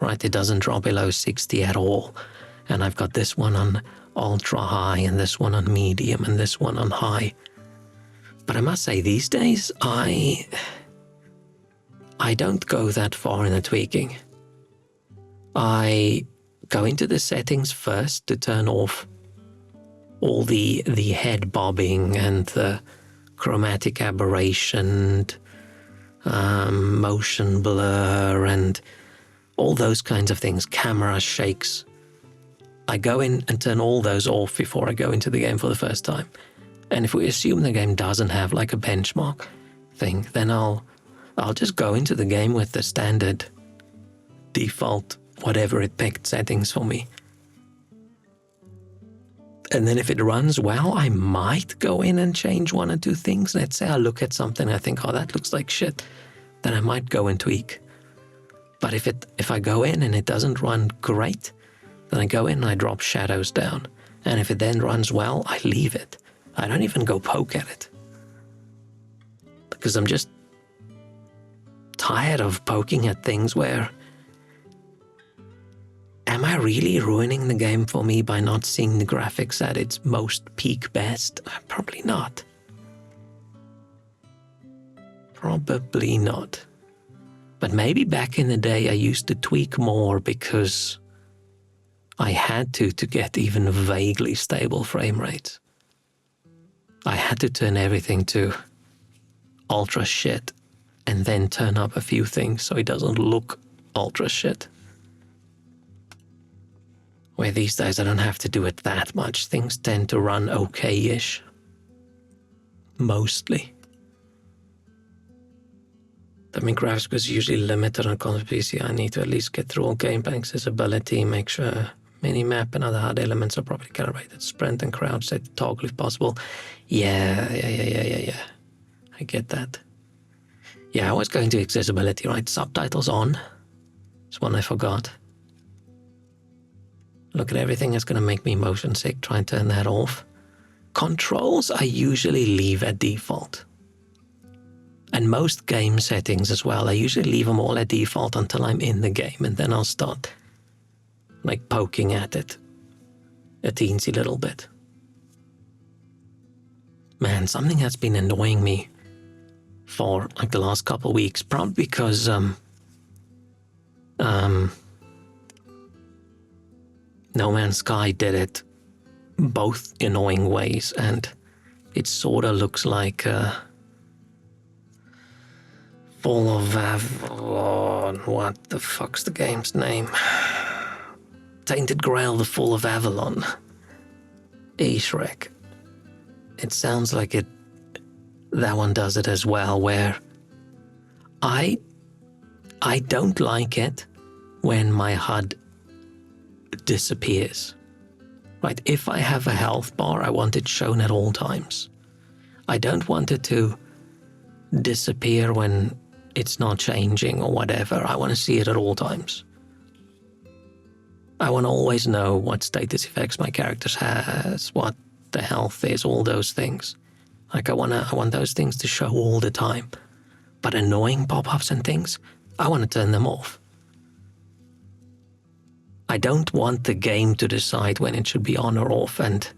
right? It doesn't drop below 60 at all. And I've got this one on ultra high and this one on medium and this one on high. But I must say these days, I don't go that far in the tweaking. I go into the settings first to turn off all the head bobbing and the chromatic aberration, motion blur and all those kinds of things, camera shakes. I go in and turn all those off before I go into the game for the first time. And if we assume the game doesn't have like a benchmark thing, then I'll just go into the game with the standard default, whatever it picked settings for me. And then if it runs well, I might go in and change one or two things. Let's say I look at something and I think, oh, that looks like shit. Then I might go and tweak. But if I go in and it doesn't run great, then I go in and I drop shadows down. And if it then runs well, I leave it. I don't even go poke at it. Because I'm just tired of poking at things where, am I really ruining the game for me by not seeing the graphics at its most peak best? Probably not. Probably not. But maybe back in the day I used to tweak more because I had to get even vaguely stable frame rates. I had to turn everything to ultra shit and then turn up a few things so it doesn't look ultra shit. Where these days I don't have to do it that much. Things tend to run okay-ish. Mostly. I mean, graphics was usually limited on console PC. I need to at least get through all gameplay accessibility, make sure minimap and other hard elements are properly calibrated. Sprint and crowd set to toggle if possible. Yeah. I get that. Yeah, I was going to accessibility, right? Subtitles on. It's one I forgot. Look at everything that's going to make me motion sick. Try and turn that off. Controls I usually leave at default. And most game settings as well, I usually leave them all at default until I'm in the game, and then I'll start like poking at it a teensy little bit. Man, something that's been annoying me for like the last couple of weeks, probably because No Man's Sky did it both annoying ways, and it sort of looks like Fall of Avalon. What the fuck's the game's name? Tainted Grail, the Fall of Avalon. Shrek. It sounds like it. That one does it as well, where I don't like it when my HUD disappears. Right? If I have a health bar, I want it shown at all times. I don't want it to disappear when it's not changing or whatever. I want to see it at all times. I want to always know what status effects my character has, what the health is, all those things. Like I want those things to show all the time. But annoying pop-ups and things, I want to turn them off. I don't want the game to decide when it should be on or off, and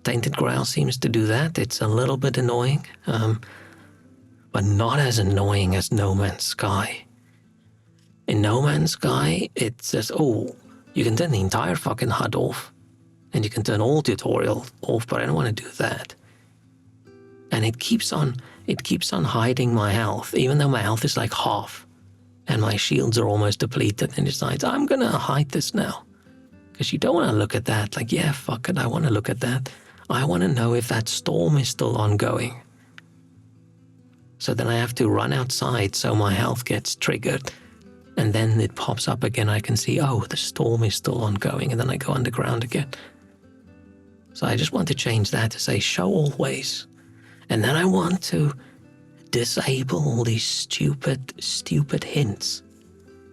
Tainted Grail seems to do that. It's a little bit annoying, but not as annoying as No Man's Sky. In No Man's Sky, it says, oh, you can turn the entire fucking HUD off, and you can turn all tutorial off, but I don't want to do that. And it keeps on hiding my health, even though my health is like half, and my shields are almost depleted, and it decides, I'm gonna hide this now. Because you don't want to look at that, like, yeah, fuck it, I want to look at that. I want to know if that storm is still ongoing. So then I have to run outside so my health gets triggered, and then it pops up again. I can see, oh, the storm is still ongoing, and then I go underground again. So I just want to change that to say show always. And then I want to disable all these stupid hints.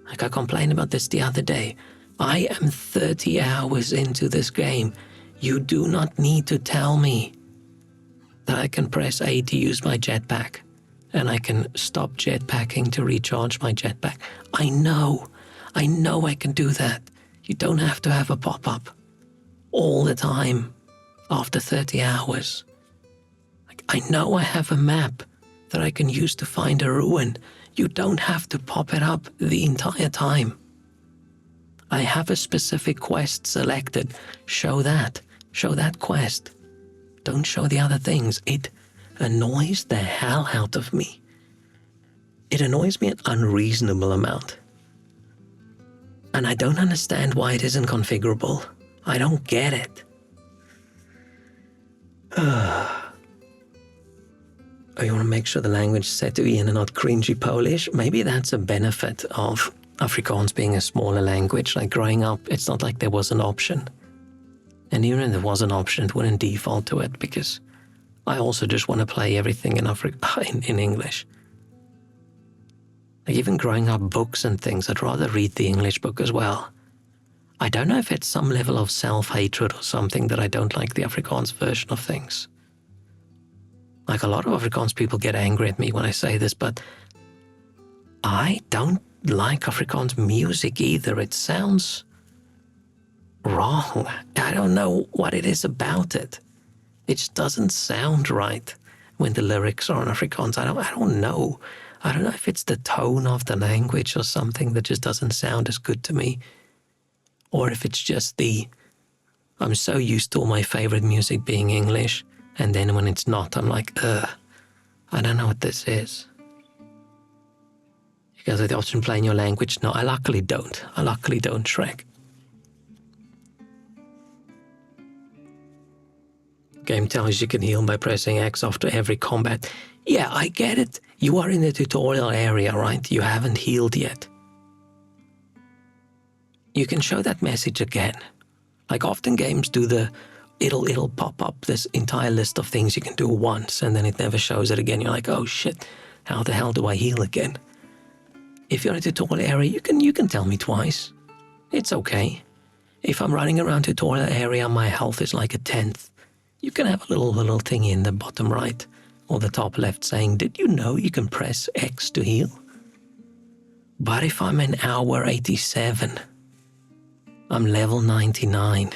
Like I complained about this the other day. I am 30 hours into this game. You do not need to tell me that I can press A to use my jetpack, and I can stop jetpacking to recharge my jetpack. I know I can do that. You don't have to have a pop-up all the time after 30 hours. Like, I know I have a map that I can use to find a ruin. You don't have to pop it up the entire time. I have a specific quest selected. Show that quest. Don't show the other things. It annoys the hell out of me. It annoys me an unreasonable amount. And I don't understand why it isn't configurable. I don't get it. You want to make sure the language is set to Ian and not cringy Polish? Maybe that's a benefit of Afrikaans being a smaller language. Like growing up, it's not like there was an option. And even if there was an option, it wouldn't default to it because I also just want to play everything in English. Like even growing up, books and things, I'd rather read the English book as well. I don't know if it's some level of self-hatred or something that I don't like the Afrikaans version of things. Like a lot of Afrikaans people get angry at me when I say this, but I don't like Afrikaans music either. It sounds wrong. I don't know what it is about it. It just doesn't sound right when the lyrics are in Afrikaans. I don't know. I don't know if it's the tone of the language or something that just doesn't sound as good to me. Or if it's just I'm so used to all my favorite music being English, and then when it's not, I'm like, I don't know what this is. You guys have the option to play in your language? No, I luckily don't, Shrek. Game tells you can heal by pressing X after every combat. Yeah, I get it. You are in the tutorial area, right? You haven't healed yet. You can show that message again. Like often games do it'll pop up this entire list of things you can do once and then it never shows it again. You're like, oh shit, how the hell do I heal again? If you're in a tutorial area, you can tell me twice. It's okay. If I'm running around tutorial area, my health is like a 10th. You can have a little thing in the bottom right or the top left saying, did you know you can press X to heal? But if I'm in hour 87, I'm level 99,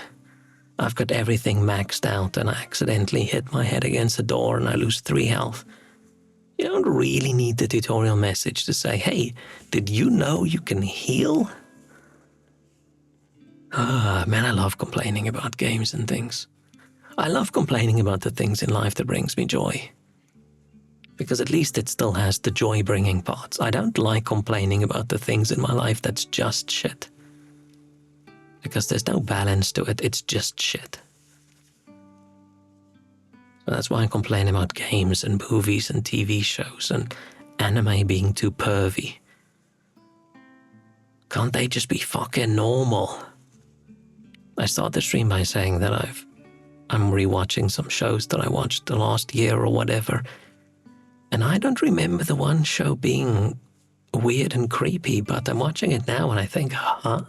I've got everything maxed out and I accidentally hit my head against the door and I lose 3 health. You don't really need the tutorial message to say, hey, did you know you can heal? Man, I love complaining about games and things. I love complaining about the things in life that brings me joy. Because at least it still has the joy-bringing parts. I don't like complaining about the things in my life that's just shit. Because there's no balance to it, it's just shit. So that's why I complain about games and movies and TV shows and anime being too pervy. Can't they just be fucking normal? I start the stream by saying that I'm rewatching some shows that I watched the last year or whatever, and I don't remember the one show being weird and creepy, but I'm watching it now and I think, a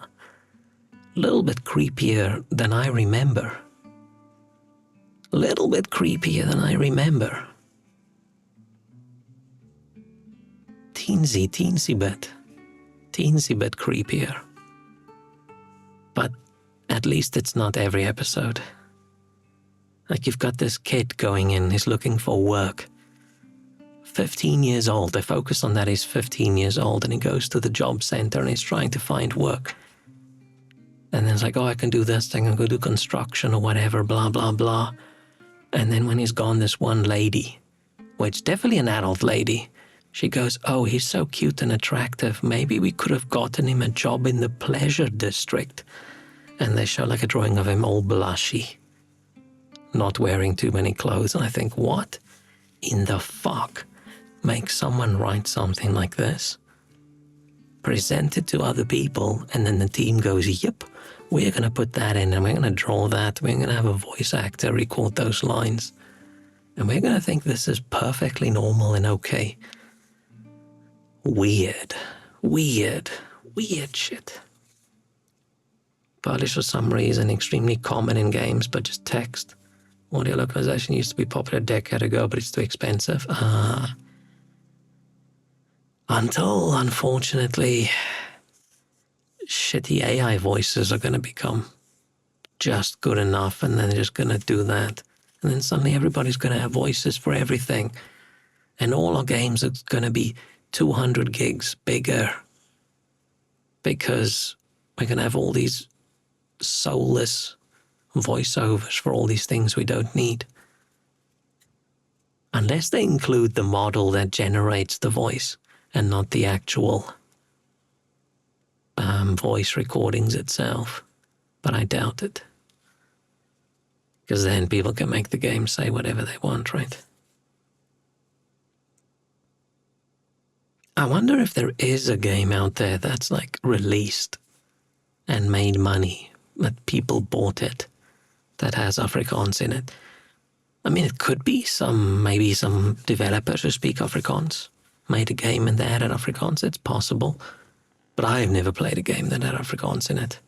little bit creepier than I remember. A little bit creepier than I remember. Teensy bit creepier. But at least it's not every episode. Like you've got this kid going in, he's looking for work. 15 years old. They focus on that he's 15 years old and he goes to the job center and he's trying to find work. And then it's like, oh, I can do this thing, I can go do construction or whatever, blah, blah, blah. And then when he's gone, this one lady, which definitely an adult lady, she goes, oh, he's so cute and attractive. Maybe we could have gotten him a job in the pleasure district. And they show like a drawing of him all blushy, not wearing too many clothes. And I think, what in the fuck makes someone write something like this, present it to other people, and then the team goes, yep, we're going to put that in and we're going to draw that. We're going to have a voice actor record those lines. And we're going to think this is perfectly normal and okay. Weird shit. Polish for some reason, extremely common in games, but just text. Audio localization used to be popular a decade ago, but it's too expensive. Until, unfortunately, shitty AI voices are going to become just good enough, and then they're just going to do that. And then suddenly everybody's going to have voices for everything. And all our games are going to be 200 gigs bigger because we're going to have all these soulless voiceovers for all these things we don't need. Unless they include the model that generates the voice and not the actual voice recordings itself. But I doubt it. Because then people can make the game say whatever they want, right? I wonder if there is a game out there that's like released and made money, that people bought it, that has Afrikaans in it. I mean, it could be maybe some developers who speak Afrikaans made a game and they added Afrikaans. It's possible. But I have never played a game that had Afrikaans in it.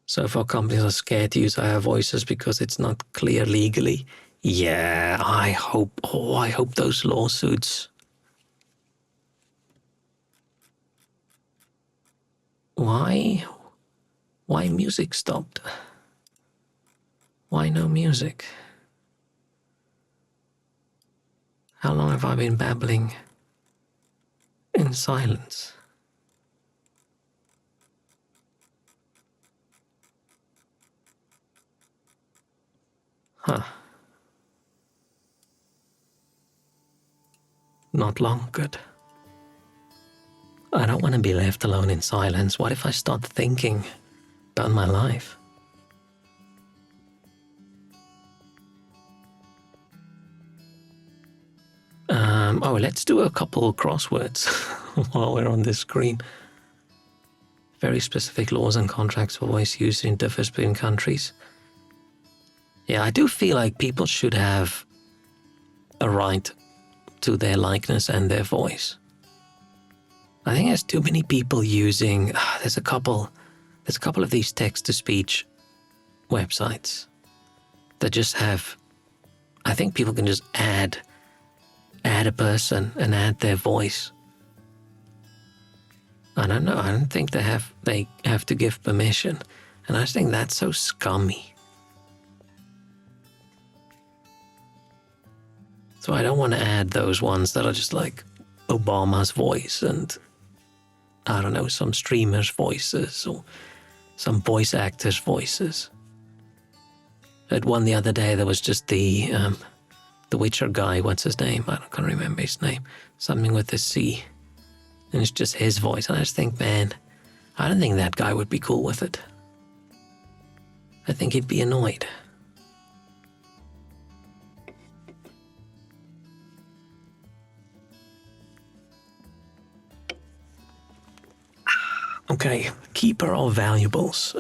So far, companies are scared to use AI voices because it's not clear legally. Yeah, I hope those lawsuits. Why music stopped? Why no music? How long have I been babbling in silence? Huh. Not long, good. I don't want to be left alone in silence. What if I start thinking about my life? Let's do a couple crosswords while we're on this screen. Very specific laws and contracts for voice use in differs between countries. Yeah, I do feel like people should have a right to their likeness and their voice. I think there's too many people using. There's a couple of these text-to-speech websites that just have. I think people can just add a person and add their voice. I don't know. I don't think they have to give permission, and I just think that's so scummy. So I don't want to add those ones that are just like Obama's voice and I don't know, some streamers' voices or some voice actors' voices. At one the other day, there was just the Witcher guy. What's his name? I can't remember his name. Something with a C. And it's just his voice. And I just think, man, I don't think that guy would be cool with it. I think he'd be annoyed. Okay, keeper of valuables.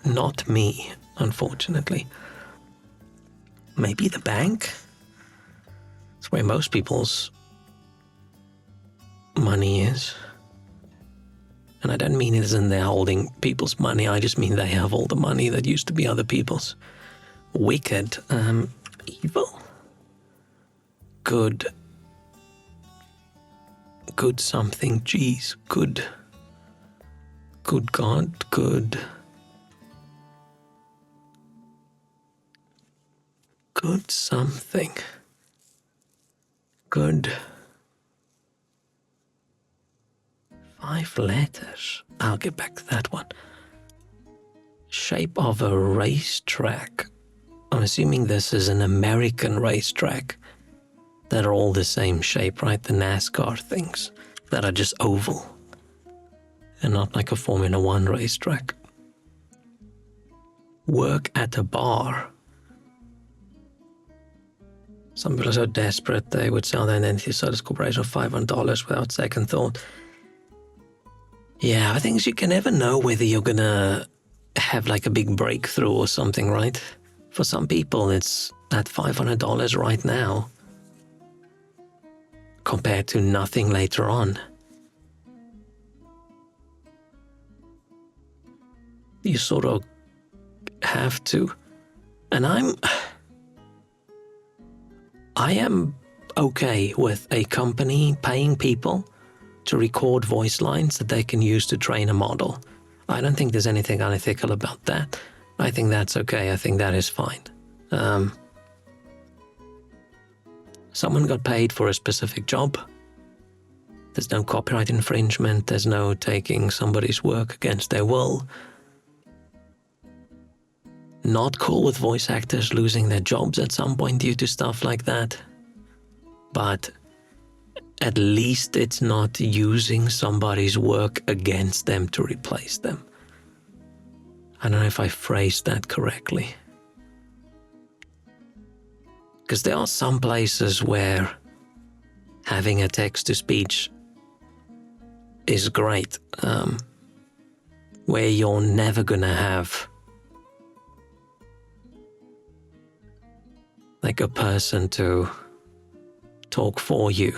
Not me, unfortunately. Maybe the bank? It's where most people's money is. And I don't mean it as in they're holding people's money, I just mean they have all the money that used to be other people's. Wicked, evil. Good something, geez, good God, good Good something. Good. 5 letters. I'll get back to that one. Shape of a racetrack. I'm assuming this is an American racetrack that are all the same shape, right? The NASCAR things that are just oval and not like a Formula One racetrack. Work at a bar. Some people are so desperate they would sell their identity to this corporation for $500 without second thought. Yeah, I think you can never know whether you're gonna have like a big breakthrough or something, right? For some people, it's that $500 right now compared to nothing later on. You sort of have to. And I am okay with a company paying people to record voice lines that they can use to train a model. I don't think there's anything unethical about that. I think that's okay. I think that is fine. Someone got paid for a specific job. There's no copyright infringement. There's no taking somebody's work against their will. Not cool with voice actors losing their jobs at some point due to stuff like that. But at least it's not using somebody's work against them to replace them. I don't know if I phrased that correctly. Because there are some places where having a text-to-speech is great, where you're never gonna have like a person to talk for you.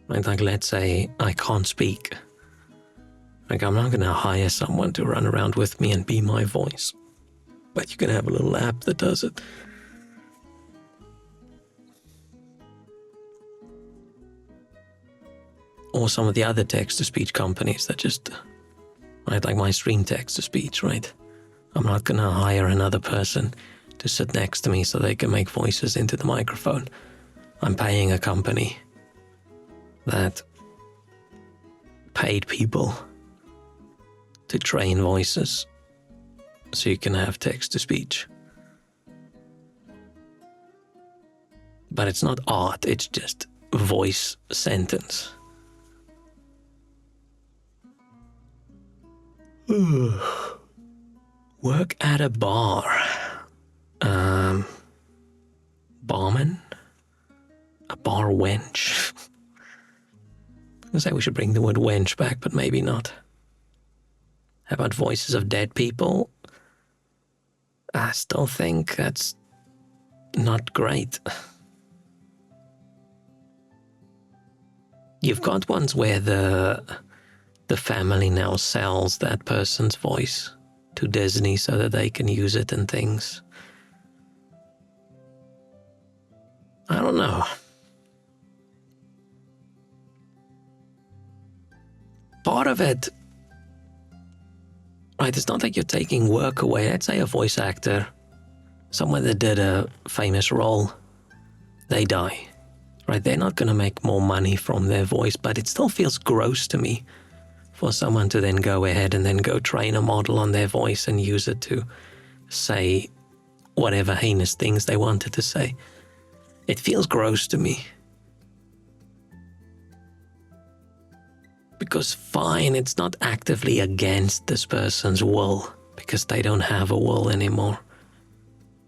Like let's say I can't speak. Like I'm not gonna hire someone to run around with me and be my voice. But you can have a little app that does it. Or some of the other text-to-speech companies that just, right, like my stream text-to-speech, right? I'm not gonna hire another person to sit next to me so they can make voices into the microphone. I'm paying a company that paid people to train voices so you can have text-to-speech. But it's not art, it's just voice sentence. Work at a bar. Barman? A bar wench? I say we should bring the word wench back, but maybe not. How about voices of dead people? I still think that's not great. You've got ones where the family now sells that person's voice to Disney so that they can use it in things. I don't know. Part of it, right, it's not like you're taking work away. Let's say a voice actor, someone that did a famous role, they die, right? They're not going to make more money from their voice, but it still feels gross to me for someone to then go ahead and then go train a model on their voice and use it to say whatever heinous things they wanted to say. It feels gross to me. Because fine, it's not actively against this person's will, because they don't have a will anymore.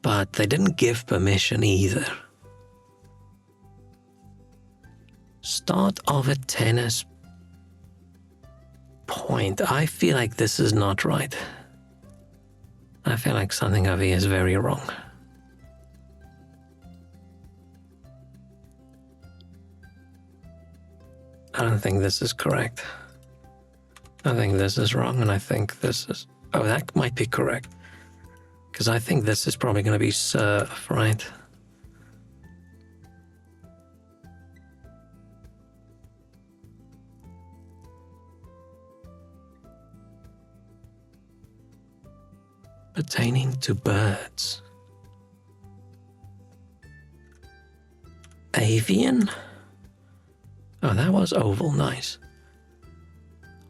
But they didn't give permission either. Start of a tennis point. I feel like this is not right. I feel like something over here is very wrong. I don't think this is correct. I think this is wrong, and I think this is... Oh, that might be correct. Because I think this is probably going to be surf, right? Pertaining to birds. Avian? Oh, that was oval, nice.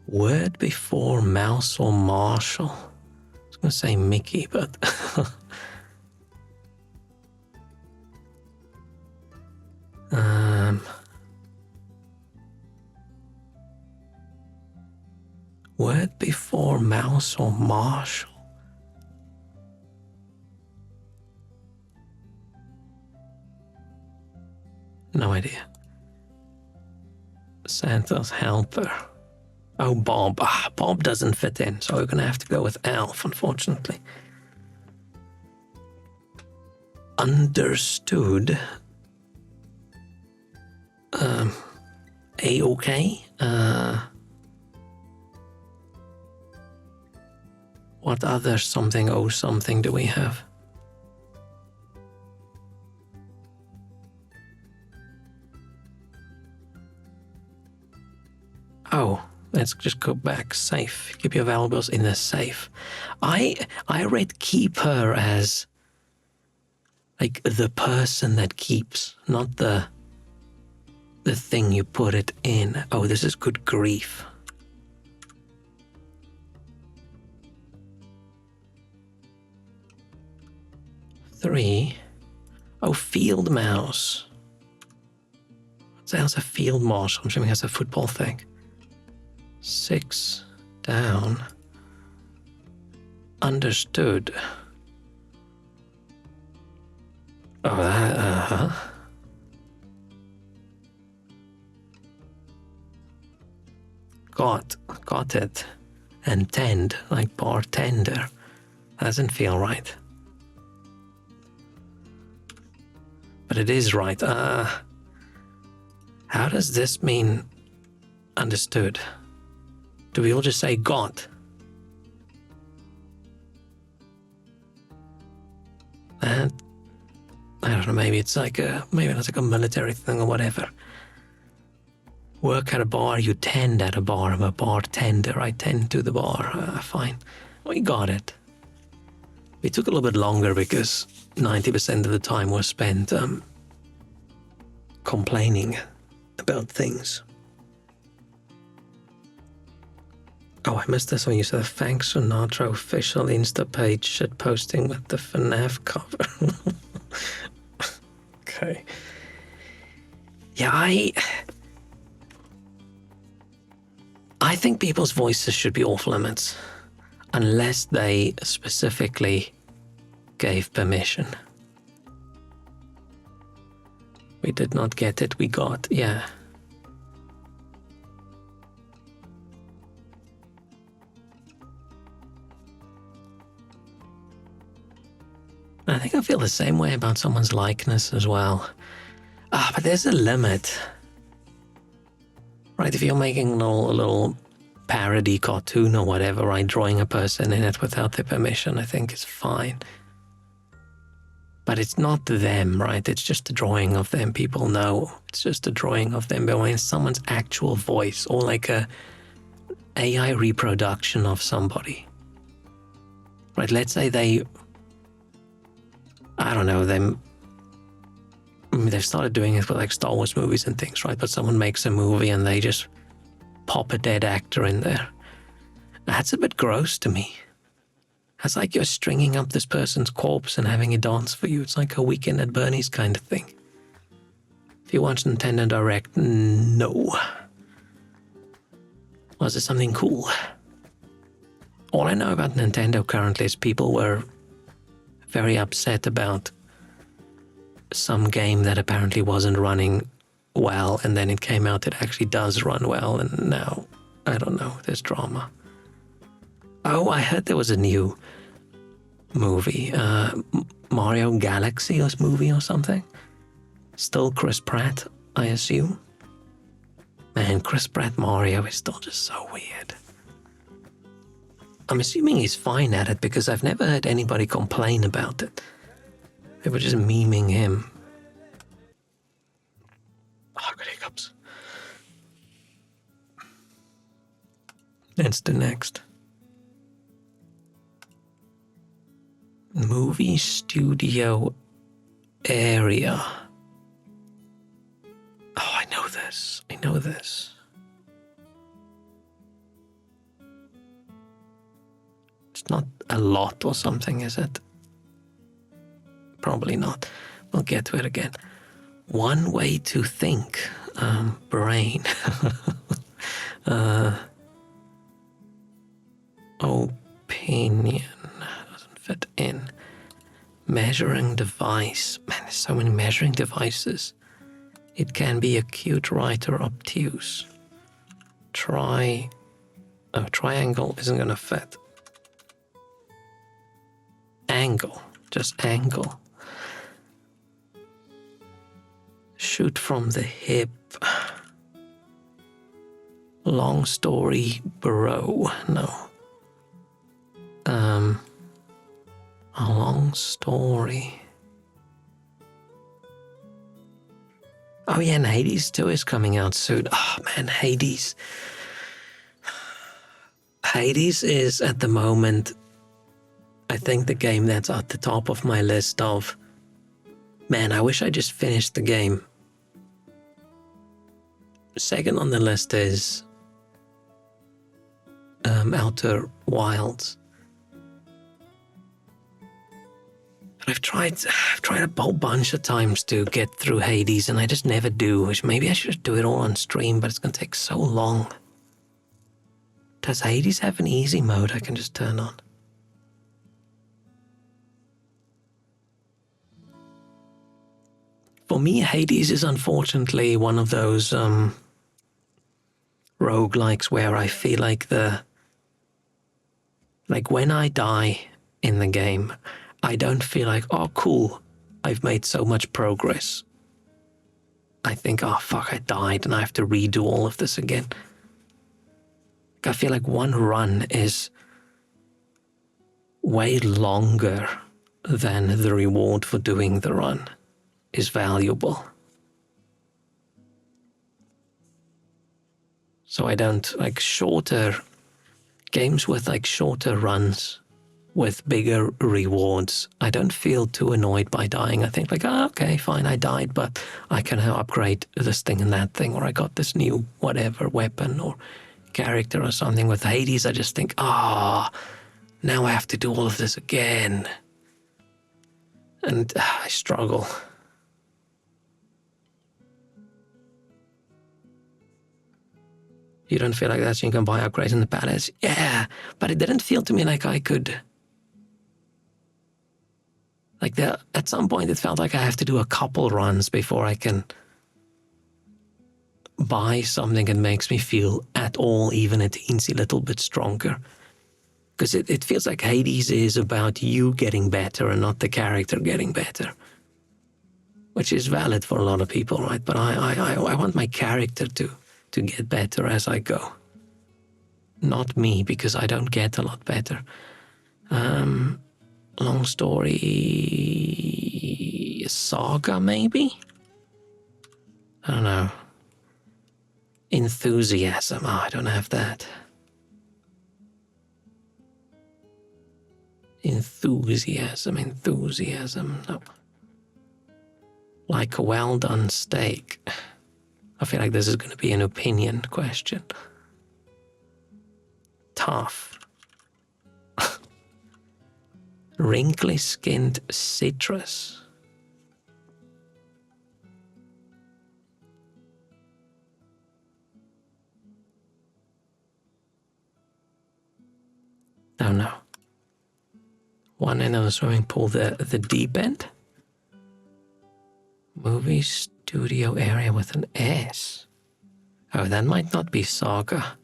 Word before mouse or Marshall. I was gonna say Mickey, but... Word before mouse or Marshall. No idea. Santa's helper. Oh, Bob. Bob doesn't fit in, so we're gonna have to go with Elf, unfortunately. Understood. A-okay. What other something oh something do we have? Oh, let's just go back. Safe. Keep your valuables in the safe. I read keep her as like the person that keeps, not the thing you put it in. Oh, this is good grief. Three. Oh, field mouse. What else? A field marshal. I'm assuming that's a football thing. 6 down. Understood. Oh, that, Got it. And tend, like bartender. Doesn't feel right. But it is right. How does this mean understood? Do we all just say got? And I don't know, maybe it's like maybe that's like a military thing or whatever. Work at a bar, you tend at a bar. I'm a bartender. I tend to the bar. Fine. We got it. We took a little bit longer because 90% of the time was spent complaining about things. Oh, I missed this when you said thanks Sinatra official Insta page shit posting with the FNAF cover. Okay. Yeah, I think people's voices should be off limits unless they specifically gave permission. We did not get it, we got, yeah. I think I feel the same way about someone's likeness as well. But there's a limit. Right, if you're making a little parody cartoon or whatever, right, drawing a person in it without their permission, I think is fine. But it's not them, right? It's just a drawing of them. People know it's just a drawing of them. But when it's someone's actual voice or like a AI reproduction of somebody, right? Let's say they, I don't know, they've started doing it with like Star Wars movies and things, right? But someone makes a movie and they just pop a dead actor in there. That's a bit gross to me. That's like you're stringing up this person's corpse and having a dance for you. It's like a Weekend at Bernie's kind of thing. If you watch Nintendo Direct, no. Was it something cool? All I know about Nintendo currently is people were very upset about some game that apparently wasn't running well, and then it came out it actually does run well, and now, I don't know, there's drama. Oh, I heard there was a new movie, Mario Galaxy or movie or something. Still Chris Pratt, I assume. Man, Chris Pratt Mario is still just so weird. I'm assuming he's fine at it because I've never heard anybody complain about it. They were just memeing him. Oh, I got hiccups. Let's do next. Movie studio area. this. I know this. It's not a lot or something, is it? Probably not. We'll get to it again. One way to think. Brain. Opinion. Doesn't fit in. Measuring device. Man, there's so many measuring devices. It can be acute, right, or obtuse. Triangle isn't going to fit. Angle. Just angle. Shoot from the hip. Long story, bro. No. A long story. Oh yeah, and Hades 2 is coming out soon. Oh man, Hades. Hades is at the moment, I think, the game that's at the top of my list of, man, I wish I just finished the game. Second on the list is Outer Wilds. But I've tried a whole bunch of times to get through Hades, and I just never do. Which maybe I should do it all on stream, but it's gonna take so long. Does Hades have an easy mode I can just turn on? For me, Hades is unfortunately one of those roguelikes where I feel like when I die in the game, I don't feel like, oh cool, I've made so much progress. I think, oh fuck, I died and I have to redo all of this again. I feel like one run is way longer than the reward for doing the run is valuable. So I don't like shorter games with like shorter runs with bigger rewards. I don't feel too annoyed by dying. I think like, oh, okay, fine, I died, but I can now upgrade this thing and that thing, or I got this new whatever weapon or character or something. With Hades, I just think, now I have to do all of this again. And I struggle. You don't feel like that, so you can buy upgrades in the palace? Yeah, but it didn't feel to me like I could... at some point it felt like I have to do a couple runs before I can buy something that makes me feel at all even a teensy little bit stronger. Because it feels like Hades is about you getting better and not the character getting better. Which is valid for a lot of people, right? But I want my character to get better as I go. Not me, because I don't get a lot better. Long story... Saga, maybe? I don't know. Enthusiasm. Oh, I don't have that. Enthusiasm. No. Like a well-done steak. I feel like this is going to be an opinion question. Tough. Wrinkly-skinned citrus. Oh no. One end of the swimming pool, the deep end? Movie studio area with an S. Oh, that might not be Saga.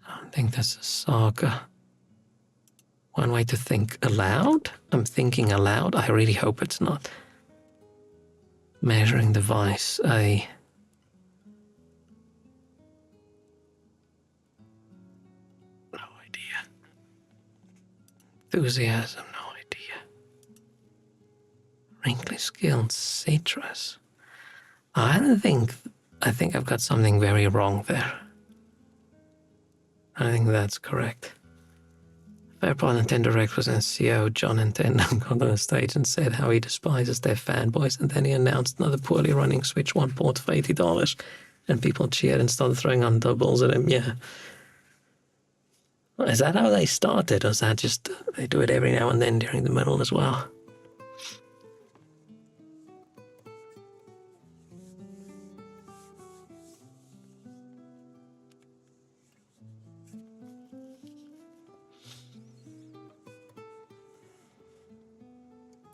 I don't think that's a Saga. One way to think aloud? I'm thinking aloud. I really hope it's not. Measuring device. No idea. Enthusiasm. No idea. Wrinkly skilled citrus. I think I've got something very wrong there. I think that's correct. Whereupon Nintendo Direct was CEO John Nintendo got on the stage and said how he despises their fanboys, and then he announced another poorly running Switch 1 port for $80, and people cheered and started throwing on doubles at him. Yeah. Is that how they started, or is that just they do it every now and then during the middle as well?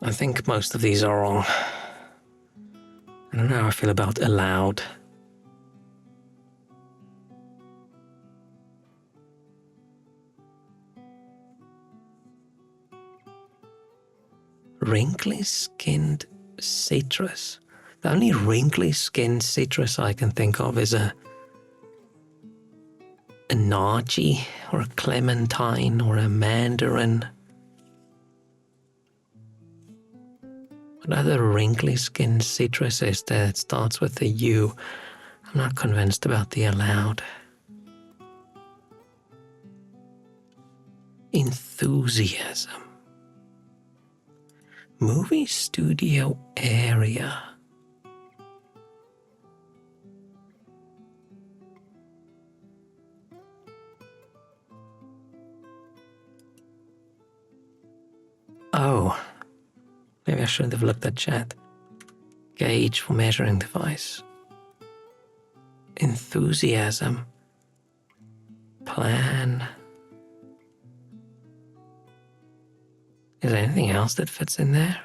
I think most of these are wrong. I don't know how I feel about allowed. Wrinkly skinned citrus. The only wrinkly skinned citrus I can think of is a nachi or a clementine or a mandarin. What other wrinkly skinned citrus is there that starts with a U? I'm not convinced about the allowed. Enthusiasm. Movie studio area. Oh, maybe I should have looked at chat. Gauge for measuring device. Enthusiasm. Plan. Is there anything else that fits in there?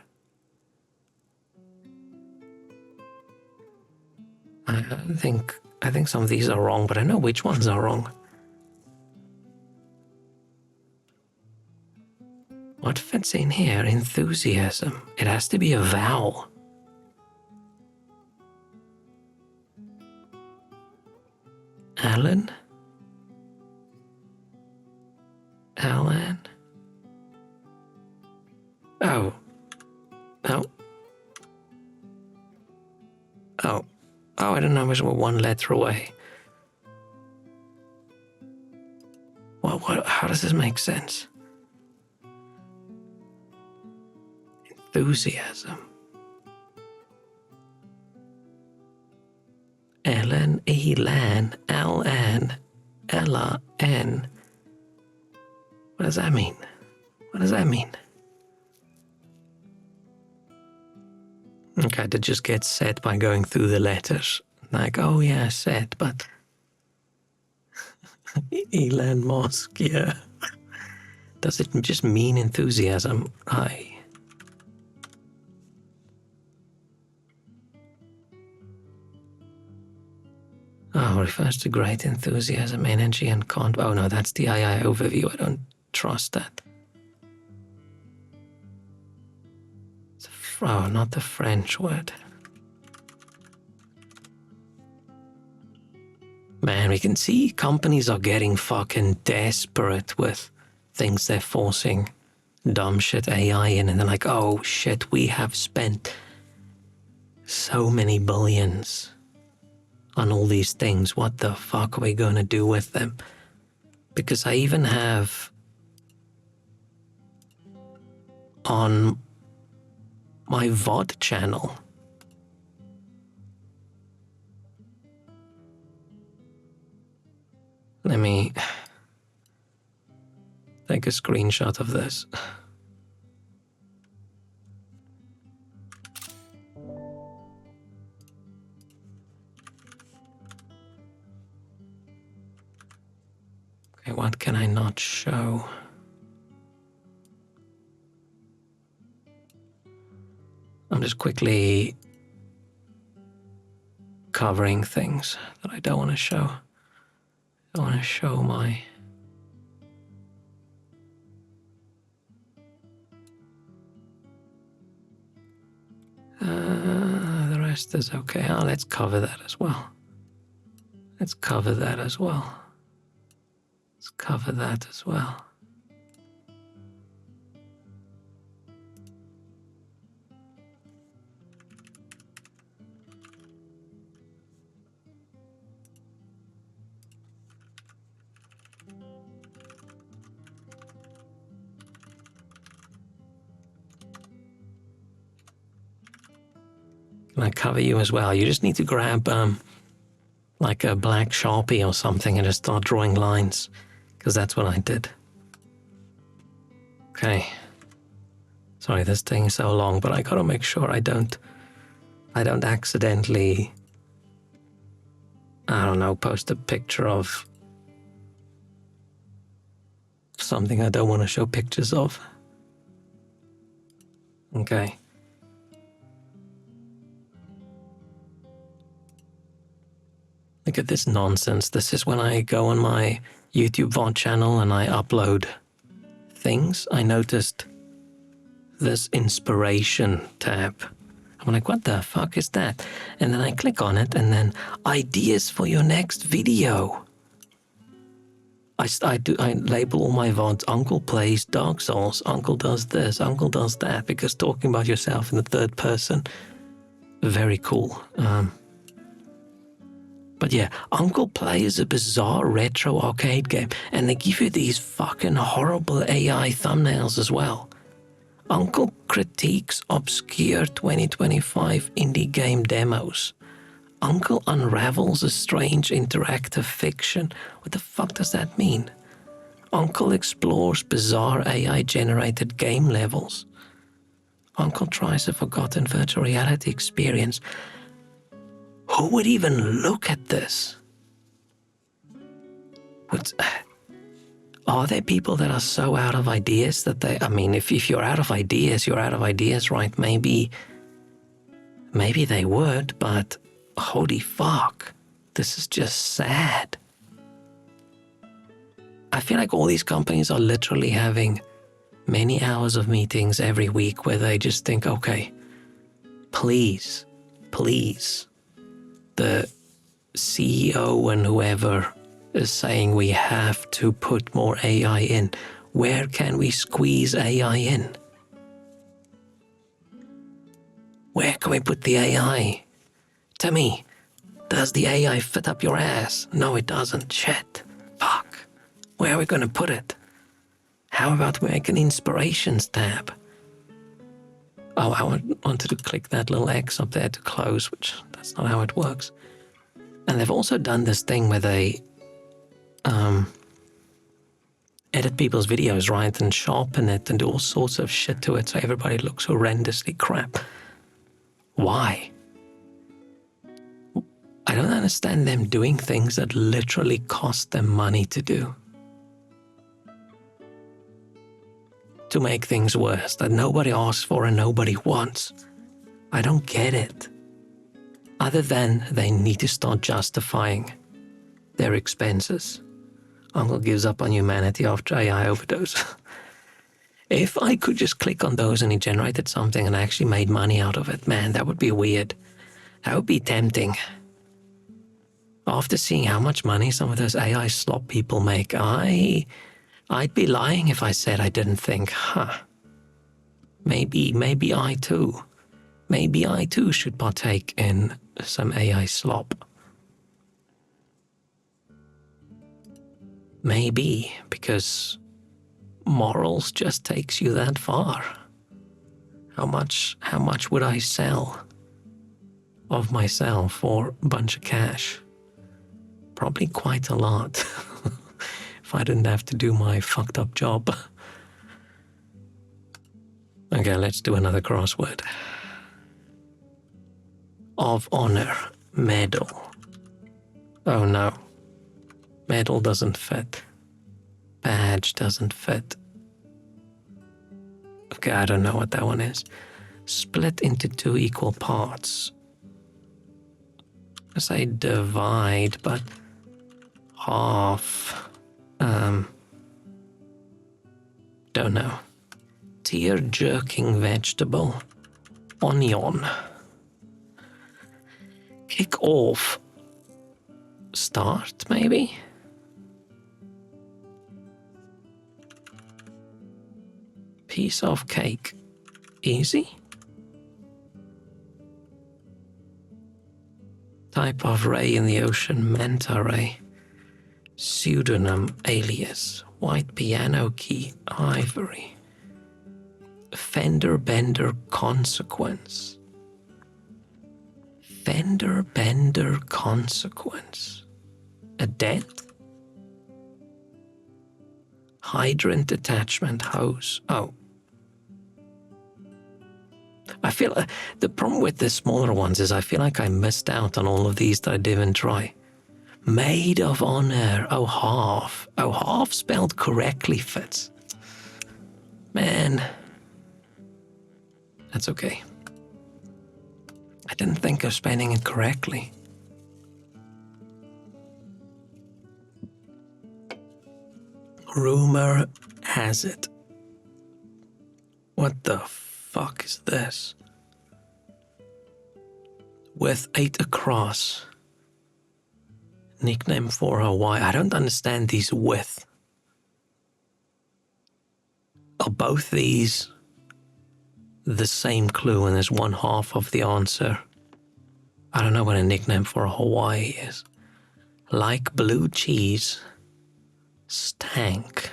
I think some of these are wrong, but I know which ones are wrong. What fits in here? Enthusiasm. It has to be a vowel. Alan? Alan? Oh. Oh. Oh. Oh, I don't know, we're one letter away. What, how does this make sense? Enthusiasm. Ellen, Elan, L-N, Ella, N. What does that mean? What does that mean? Okay, I did just get set by going through the letters. Like, oh yeah, set, but Elon Musk, yeah. Does it just mean enthusiasm? Oh, refers to great enthusiasm, energy, and oh no, that's the II overview. I don't trust that. Oh, not the French word. Man, we can see companies are getting fucking desperate with things they're forcing dumb shit AI in, and they're like, oh shit, we have spent so many billions on all these things. What the fuck are we gonna do with them? Because I even have on my VOD channel, let me take a screenshot of this. Okay, what can I not show? I'm just quickly covering things that I don't want to show. I want to show my... the rest is okay. Oh, let's cover that as well. Let's cover that as well. Let's cover that as well. Can I cover you as well? You just need to grab like a black Sharpie or something and just start drawing lines, because that's what I did. Okay. Sorry, this thing is so long, but I gotta make sure I don't accidentally, I don't know, post a picture of something I don't want to show pictures of. Okay. Look at this nonsense. This is when I go on my YouTube VOD channel and I upload things. I noticed this inspiration tab. I'm like, what the fuck is that? And then I click on it, and then ideas for your next video. I label all my VODs. Uncle plays Dark Souls. Uncle does this. Uncle does that. Because talking about yourself in the third person, very cool. But yeah, Uncle plays a bizarre retro arcade game, and they give you these fucking horrible AI thumbnails as well. Uncle critiques obscure 2025 indie game demos. Uncle unravels a strange interactive fiction. What the fuck does that mean? Uncle explores bizarre AI-generated game levels. Uncle tries a forgotten virtual reality experience. Who would even look at this? Are there people that are so out of ideas that they... I mean, if you're out of ideas, you're out of ideas, right? Maybe they would, but holy fuck, this is just sad. I feel like all these companies are literally having many hours of meetings every week where they just think, okay, please, the CEO and whoever is saying we have to put more AI in. Where can we squeeze AI in? Where can we put the AI? Timmy, does the AI fit up your ass? No, it doesn't. Shit. Fuck. Where are we going to put it? How about we make an inspirations tab? Oh, I wanted to click that little X up there to close, which that's not how it works. And they've also done this thing where they edit people's videos, right, and sharpen it and do all sorts of shit to it so everybody looks horrendously crap. Why? I don't understand them doing things that literally cost them money to do. To make things worse, that nobody asks for and nobody wants. I don't get it. Other than they need to start justifying their expenses. Uncle gives up on humanity after AI overdose. If I could just click on those and he generated something and actually made money out of it, man, that would be weird. That would be tempting. After seeing how much money some of those AI slop people make, I'd be lying if I said I didn't think, maybe I too should partake in some AI slop. Maybe, because morals just takes you that far. How much would I sell of myself for a bunch of cash? Probably quite a lot. If I didn't have to do my fucked up job. Okay, let's do another crossword. Of honor, medal. Oh no. Medal doesn't fit. Badge doesn't fit. Okay, I don't know what that one is. Split into 2 equal parts. I say divide, but half. Don't know. Tear-jerking vegetable. Onion. Kick off. Start, maybe? Piece of cake. Easy? Type of ray in the ocean, manta ray. Pseudonym, alias. White piano key, ivory. Fender bender consequence. fender bender consequence. A dent? Hydrant attachment hose. Oh. I feel the problem with the smaller ones is I feel like I missed out on all of these that I didn't try. Maid of honor. Oh, half. Oh, half spelled correctly fits. Man. That's okay. I didn't think of spelling it correctly. Rumor has it. What the fuck is this? With 8 across. Nickname for Hawaii. I don't understand these with. Are both these the same clue and there's one half of the answer? I don't know what a nickname for Hawaii is. Like blue cheese. Stank.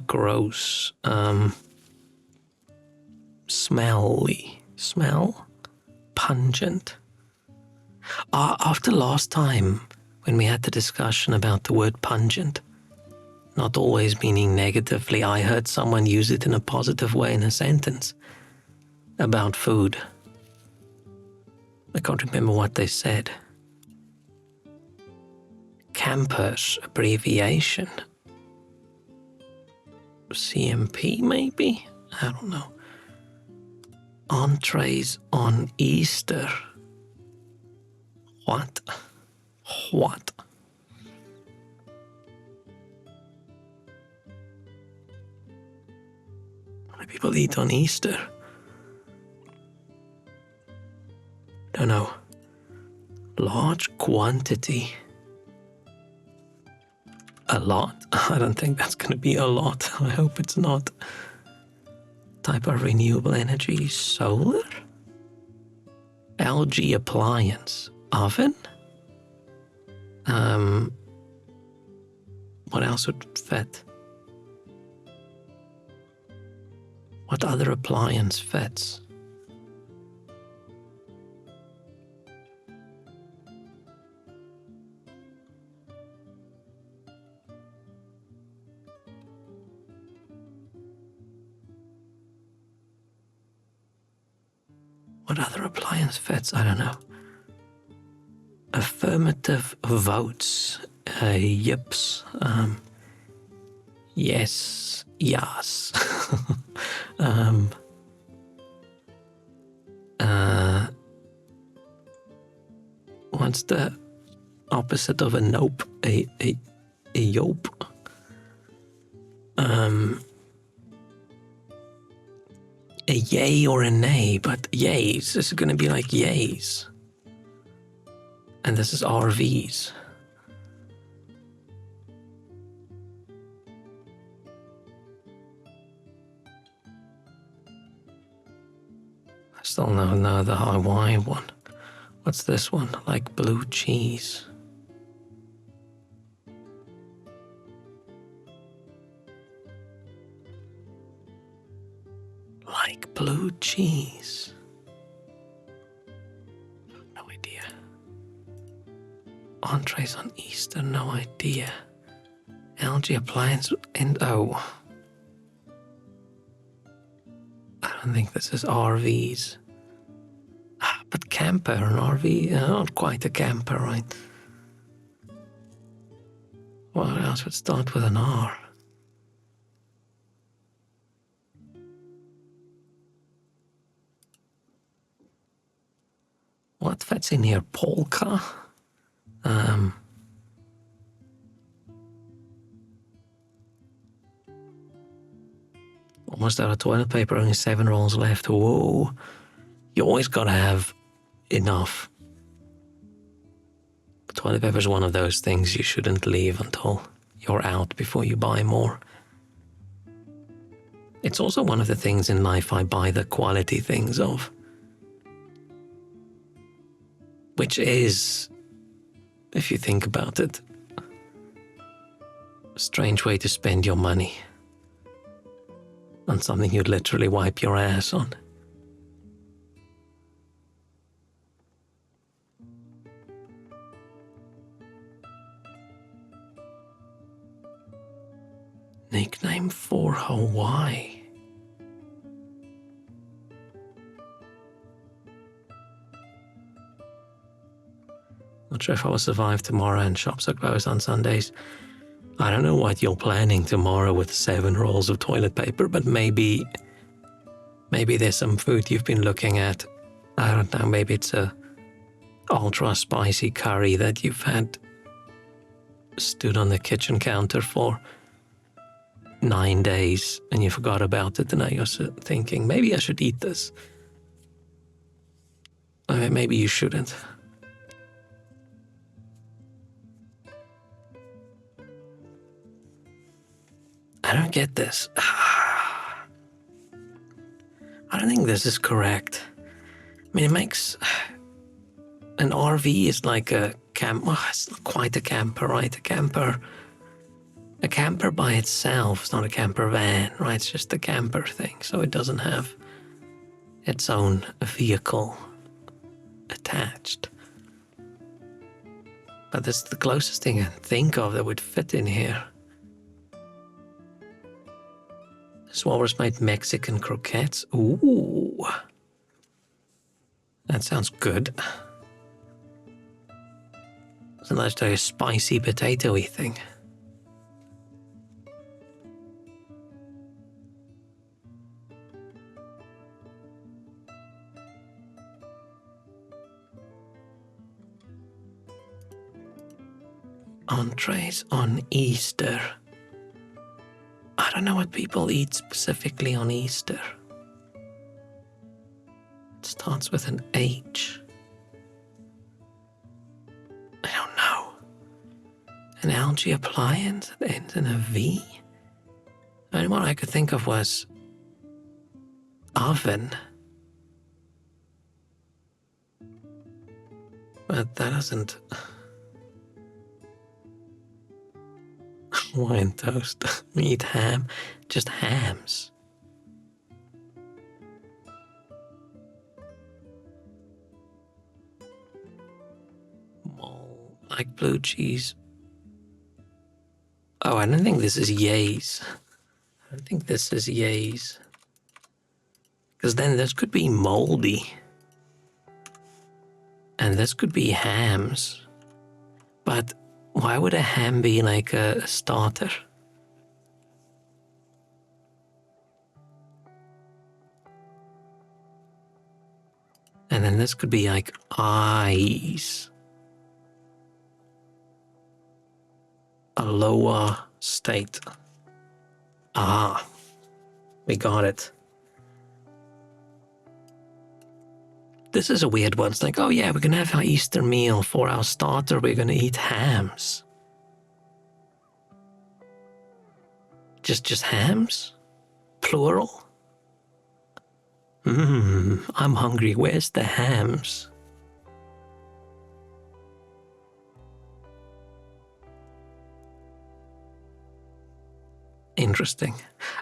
Gross. Smelly. Smell? Pungent. After last time, when we had the discussion about the word pungent, not always meaning negatively, I heard someone use it in a positive way in a sentence about food. I can't remember what they said. Campers abbreviation. CMP maybe? I don't know. Entrees on Easter. What? What? What do people eat on Easter? Don't know. Large quantity. A lot? I don't think that's going to be a lot. I hope it's not. Type of renewable energy. Solar? LG appliance. Oven? What else would fit? What other appliance fits? What other appliance fits? I don't know. Affirmative votes. Yips. Yes. Yes. What's the opposite of a nope? A yope? A yay or a nay, but yays. This is going to be like yays. And this is RVs. I still don't know the Hawaii one. What's this one? Like blue cheese. Like blue cheese. No idea. Entrees on Easter, no idea. LG appliance and oh. I don't think this is RVs. But camper and RV, not quite a camper, right? What else would start with an R? What fits in here? Polka? Almost out of toilet paper, only 7 rolls left. Whoa. You always gotta have enough. But toilet paper is one of those things you shouldn't leave until you're out before you buy more. It's also one of the things in life I buy the quality things of. Which is, if you think about it, a strange way to spend your money on something you'd literally wipe your ass on. Nickname for Hawaii. Not sure if I will survive tomorrow and shops are closed on Sundays. I don't know what you're planning tomorrow with 7 rolls of toilet paper, but maybe there's some food you've been looking at. I don't know, maybe it's a ultra spicy curry that you've had stood on the kitchen counter for 9 days and you forgot about it, and now you're thinking, maybe I should eat this. Maybe you shouldn't. I don't get this. I don't think this is correct. I mean, it makes... An RV is like a camp... Well, it's not quite a camper, right? A camper by itself is not a camper van, right? It's just a camper thing, so it doesn't have its own vehicle attached. But that's the closest thing I can think of that would fit in here. This walrus made Mexican croquettes. Ooh. That sounds good. Isn't that like a spicy potato-y thing? Entrees on Easter. I don't know what people eat specifically on Easter. It starts with an H. I don't know. An algae appliance that ends in a V? The only one I could think of was oven. But that doesn't... Wine toast. We eat ham. Just hams. Mole. Like blue cheese. Oh, I don't think this is yays. I don't think this is yays. Because then this could be moldy. And this could be hams. But why would a ham be like a starter? And then this could be like eyes. Aloha state. Ah, we got it. This is a weird one. It's like, oh yeah, we're gonna have our Easter meal. For our starter, we're gonna eat hams. Just hams? Plural? I'm hungry. Where's the hams? Interesting.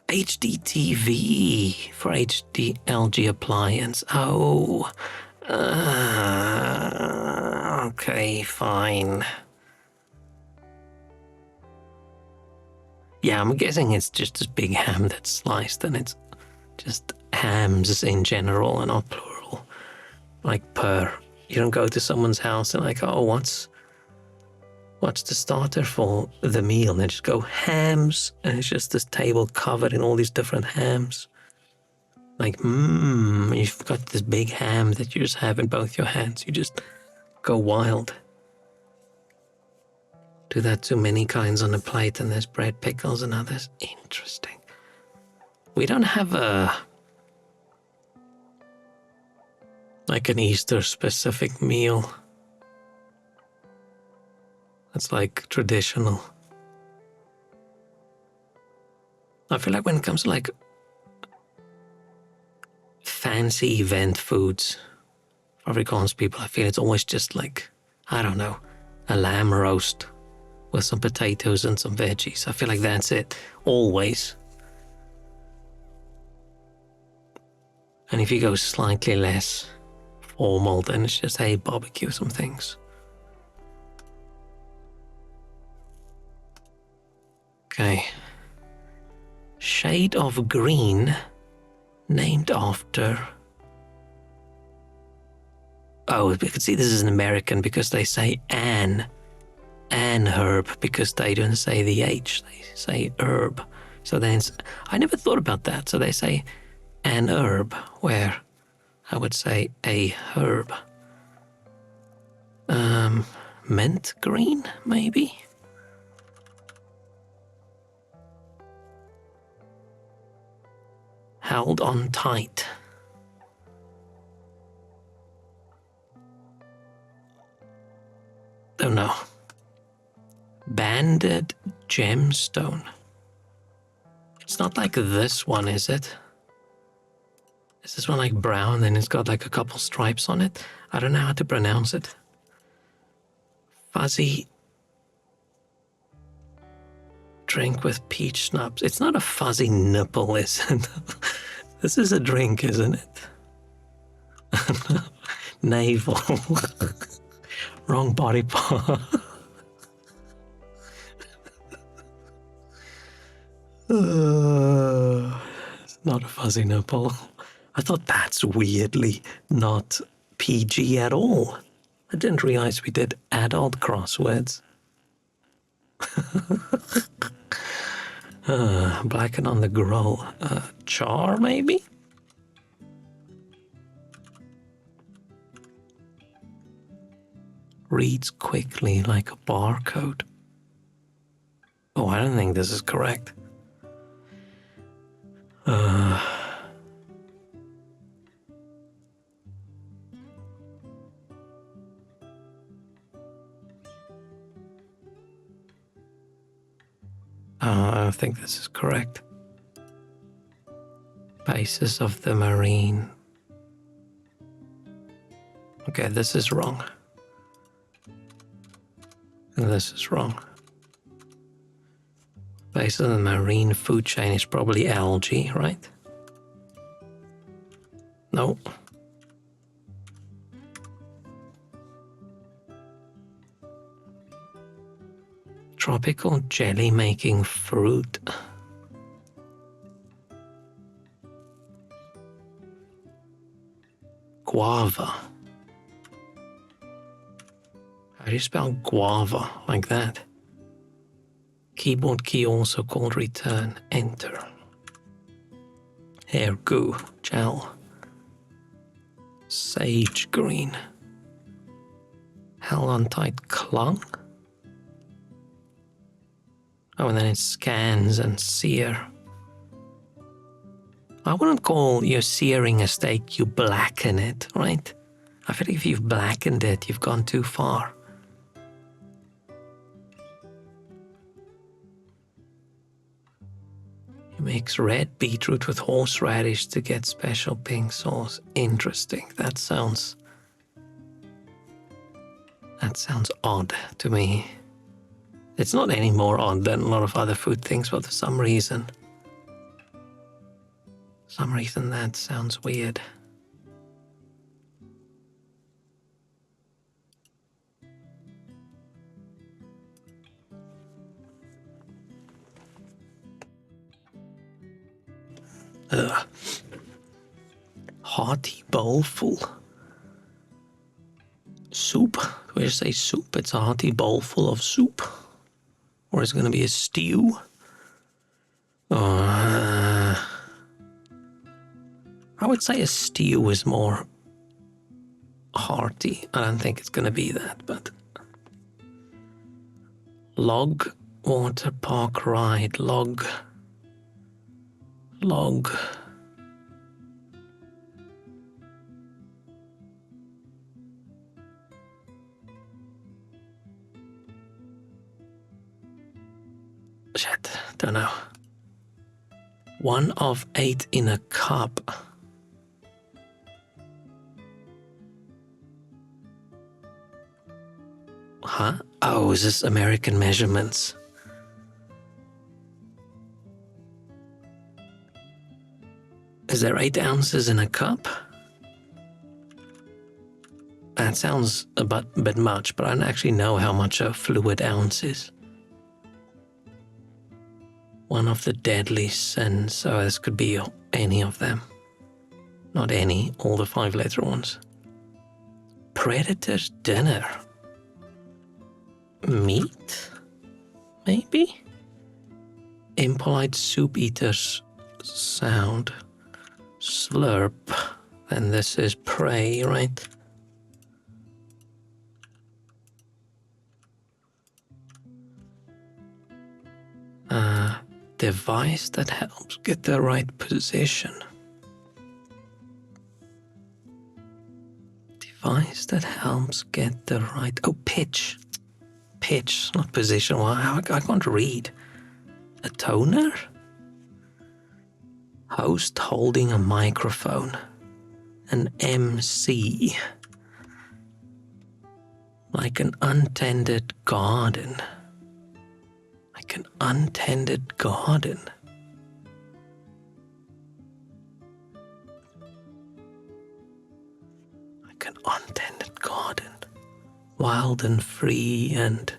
HDTV for HD LG appliance. Oh. Okay, fine. Yeah, I'm guessing it's just this big ham that's sliced, and it's just hams in general and not plural. Like per. You don't go to someone's house and like, oh, what's the starter for the meal? And they just go hams, and it's just this table covered in all these different hams. Like, you've got this big ham that you just have in both your hands. You just go wild. Do that to many kinds on a plate, and there's bread, pickles, and others. Interesting. We don't have like an Easter specific meal. That's like traditional. I feel like when it comes to like fancy event foods for Afrikaans people, I feel it's always just like, I don't know, a lamb roast with some potatoes and some veggies. I feel like that's it, always. And if you go slightly less formal, then it's just, hey, barbecue some things. Okay. shade of green named after... Oh, you can see this is an American because they say an herb, because they don't say the H, they say herb. So then I never thought about that. So they say an herb, where I would say a herb. Mint green, maybe? Held on tight. Don't know. Banded gemstone. It's not like this one, is it? Is this one like brown and it's got like a couple stripes on it? I don't know how to pronounce it. Fuzzy drink with peach schnapps. It's not a fuzzy nipple, is it? This is a drink, isn't it? Navel. Wrong body part. It's not a fuzzy nipple. I thought that's weirdly not PG at all. I didn't realize we did adult crosswords. Blacken on the grow. Char, maybe? Reads quickly like a barcode. Oh, I don't think this is correct. I don't think this is correct. Basis of the marine. Okay, this is wrong. And this is wrong. Base of the marine food chain is probably algae, right? No. Tropical jelly making fruit. Guava. How do you spell guava like that? Keyboard key also called return, enter. Hair goo, gel. Sage green. Held on tight clung. Oh, and then it scans and sear. I wouldn't call you searing a steak, you blacken it, right? I feel like if you've blackened it, you've gone too far. He makes red beetroot with horseradish to get special pink sauce. Interesting. That sounds odd to me. It's not any more odd than a lot of other food things, but for some reason that sounds weird. Hearty bowlful. Soup. Do I just say soup? It's a hearty bowl full of soup. Or is it going to be a stew? I would say a stew is more hearty. I don't think it's going to be that, but... Log water park ride. Log. Shit, don't know. 1 of 8 in a cup. Huh? Oh, is this American measurements? Is there 8 ounces in a cup? That sounds a bit much, but I don't actually know how much a fluid ounce is. One of the deadly sins. So this could be any of them. Not any, all the 5-letter ones. Predator's dinner. Meat? Maybe? Impolite soup eater's sound. Slurp. Then this is prey, right? Device that helps get the right position. Device that helps get the right... Oh, pitch. Pitch, not position. Well, I can't read. A toner? Host holding a microphone. An MC. Like an untended garden. Like an untended garden. Like an untended garden. Wild and free and...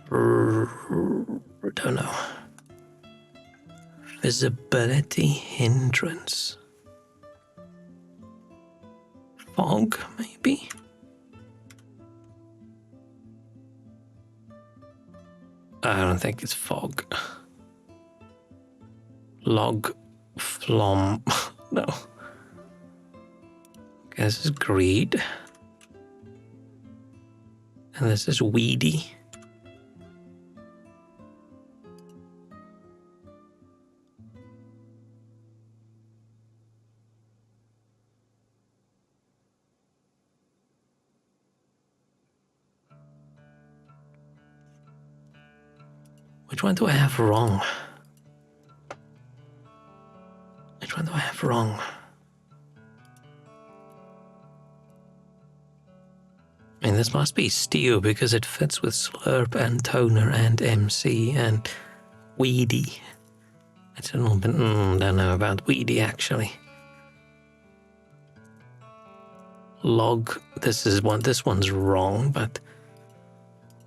don't know. Visibility hindrance. Fog, maybe? I don't think it's fog. Log flom. No. Okay, this is greed. And this is weedy. Which one do I have wrong? Which one do I have wrong? I mean, this must be stew because it fits with slurp and toner and MC and weedy. I don't know about weedy actually. Log, this one's wrong, but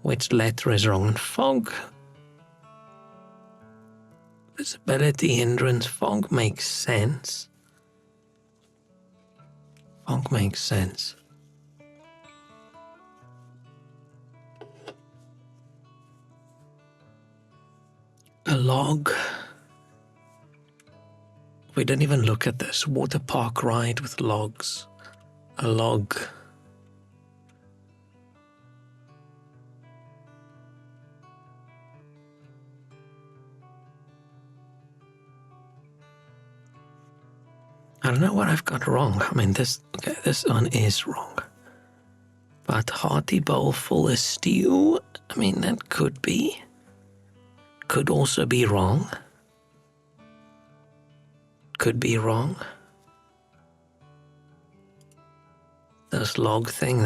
which letter is wrong? And fog. Visibility hindrance. Fog makes sense. Fog makes sense. A log. We didn't even look at this. Water park ride with logs. A log. I don't know what I've got wrong. I mean, this one is wrong. But hearty bowl full of stew, I mean, that could be. Could also be wrong. Could be wrong. This log thing,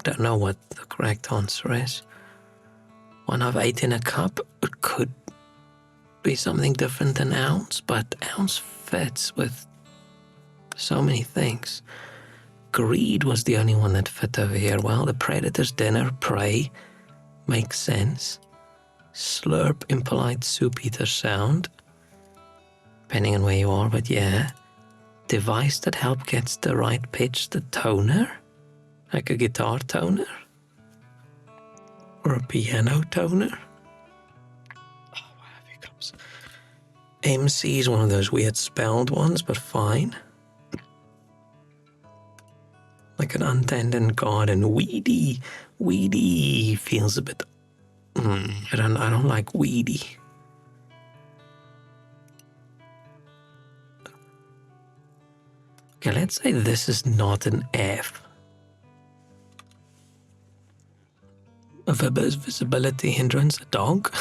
don't know what the correct answer is. 1 of 8 in a cup, it could be something different than ounce, but ounce fits with so many things. Greed was the only one that fit over here. Well, the predator's dinner, prey, makes sense. Slurp, impolite soup eater sound, depending on where you are, but yeah. Device that help gets the right pitch, the toner, like a guitar toner, or a piano toner. Oh, I have hiccups. MC is one of those weird spelled ones, but fine. Like an untended garden. Weedy feels a bit. I don't like weedy. Okay, let's say this is not an F. A visibility hindrance, a dog.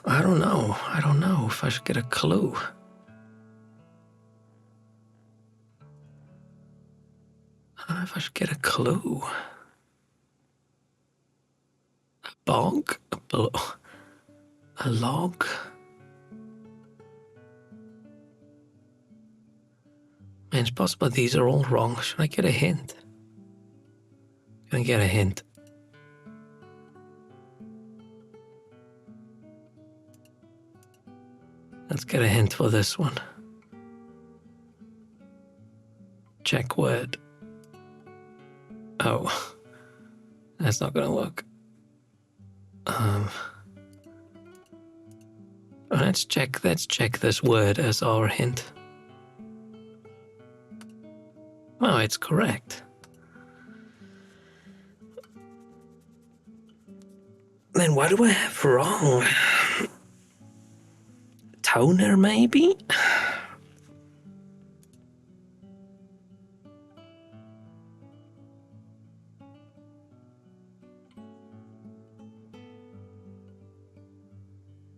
I don't know if I should get a clue. I don't know if I should get a clue. A bog? A log? And it's possible these are all wrong. Should I get a hint? Can I get a hint? Let's get a hint for this one. Check word. Oh, that's not gonna work. Let's check this word as our hint. Oh, it's correct. Then what do I have wrong? Toner, maybe?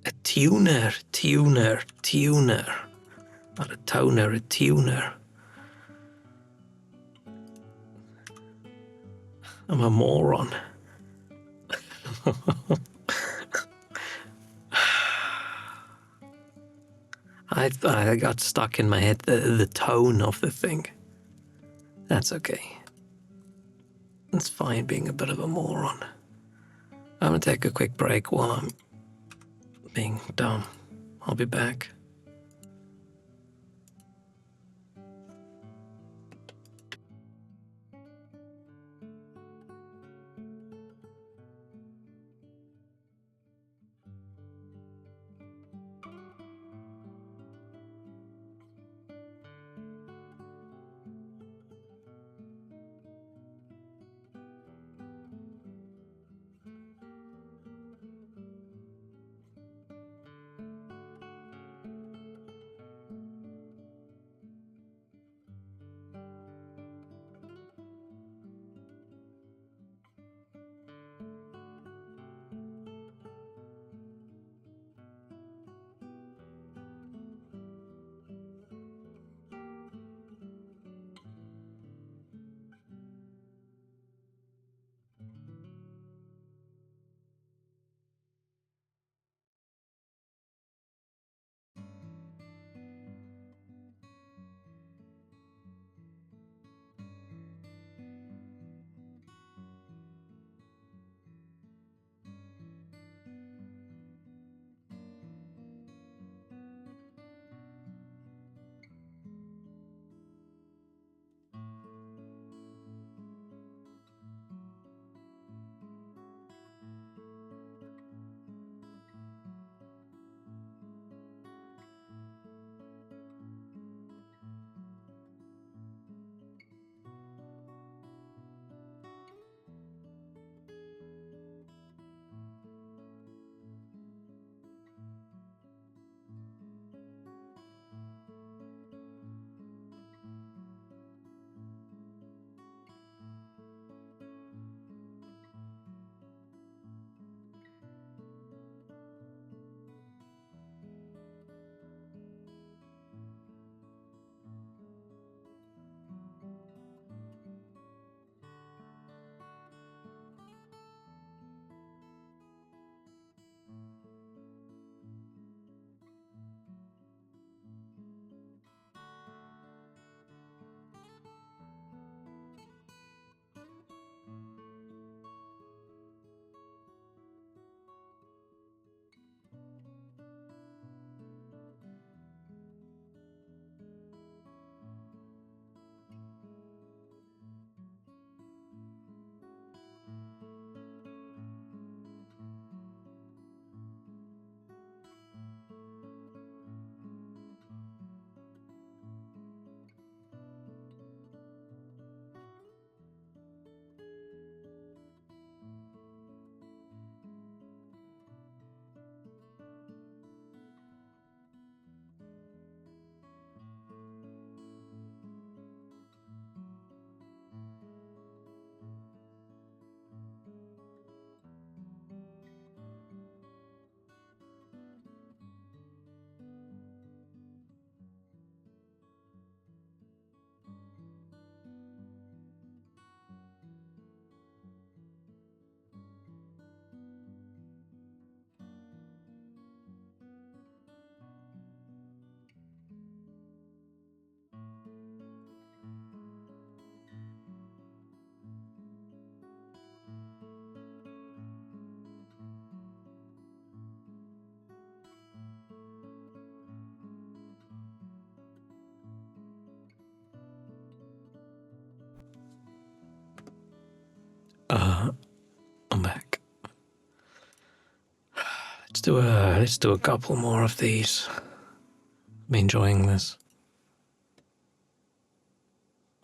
A tuner. Not a toner, a tuner. I'm a moron. I got stuck in my head, the tone of the thing. That's okay. It's fine being a bit of a moron. I'm gonna take a quick break while I'm being dumb. I'll be back. I'm back. Let's do a couple more of these. I'm enjoying this.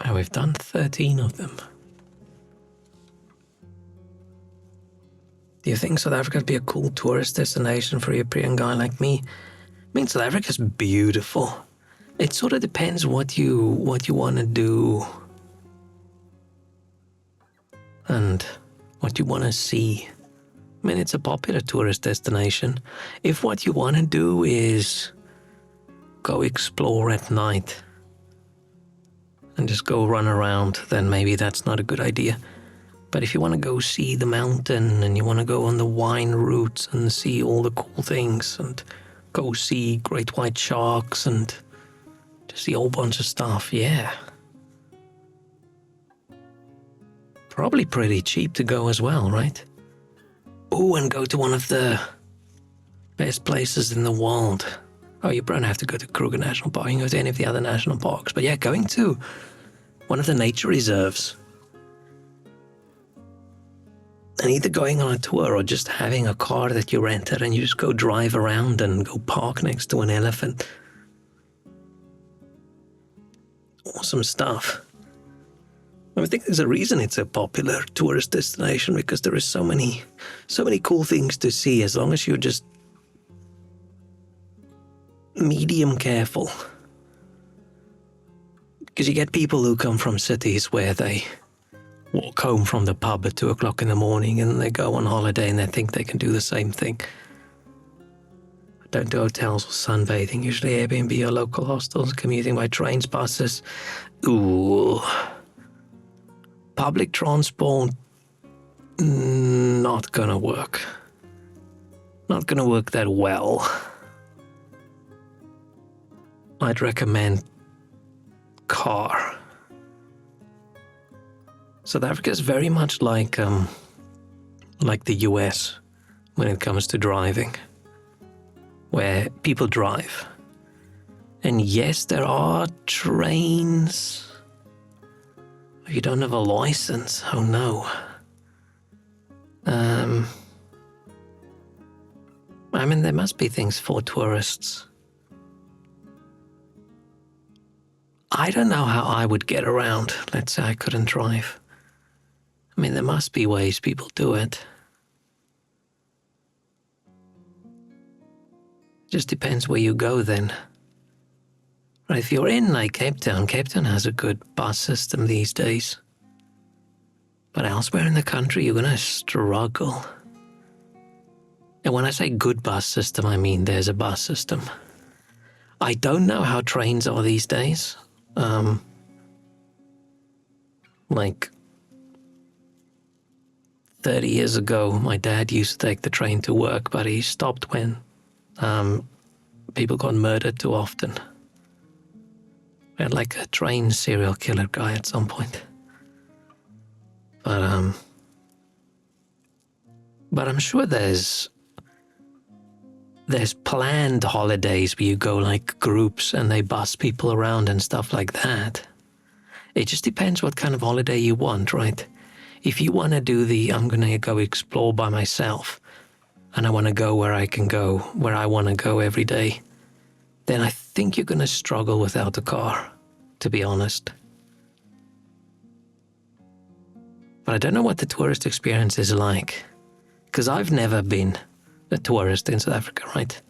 Oh, we've done 13 of them. Do you think South Africa would be a cool tourist destination for a European guy like me? I mean, South Africa's beautiful. It sort of depends what you want to do and what you want to see. I mean, it's a popular tourist destination. If what you want to do is go explore at night and just go run around, then maybe that's not a good idea. But if you want to go see the mountain and you want to go on the wine routes and see all the cool things and go see great white sharks and just see a whole bunch of stuff, yeah. Probably pretty cheap to go as well, right? Oh, and go to one of the best places in the world. Oh, you don't have to go to Kruger National Park. You can go to any of the other national parks. But yeah, going to one of the nature reserves. And either going on a tour or just having a car that you rented and you just go drive around and go park next to an elephant. Awesome stuff. I think there's a reason it's a popular tourist destination, because there is so many cool things to see, as long as you're just medium careful. Because you get people who come from cities where they walk home from the pub at 2 o'clock in the morning and they go on holiday and they think they can do the same thing. I don't do hotels or sunbathing, usually Airbnb or local hostels, commuting by trains, buses. Ooh. Public transport, not gonna work. Not gonna work that well. I'd recommend car. South Africa is very much like the US when it comes to driving, where people drive. And yes, there are trains. If you don't have a license, oh no. I mean, there must be things for tourists. I don't know how I would get around. Let's say I couldn't drive. I mean, there must be ways people do it. Just depends where you go then. Right, if you're in like Cape Town has a good bus system these days. But elsewhere in the country, you're gonna struggle. And when I say good bus system, I mean there's a bus system. I don't know how trains are these days. Like 30 years ago, my dad used to take the train to work, but he stopped when people got murdered too often. We had like a train serial killer guy at some point. But I'm sure there's planned holidays where you go like groups and they bus people around and stuff like that. It just depends what kind of holiday you want, right? If you want to do I'm going to go explore by myself and I want to go where I can go, where I want to go every day, then I think you're going to struggle without a car, to be honest. But I don't know what the tourist experience is like, because I've never been a tourist in South Africa, right?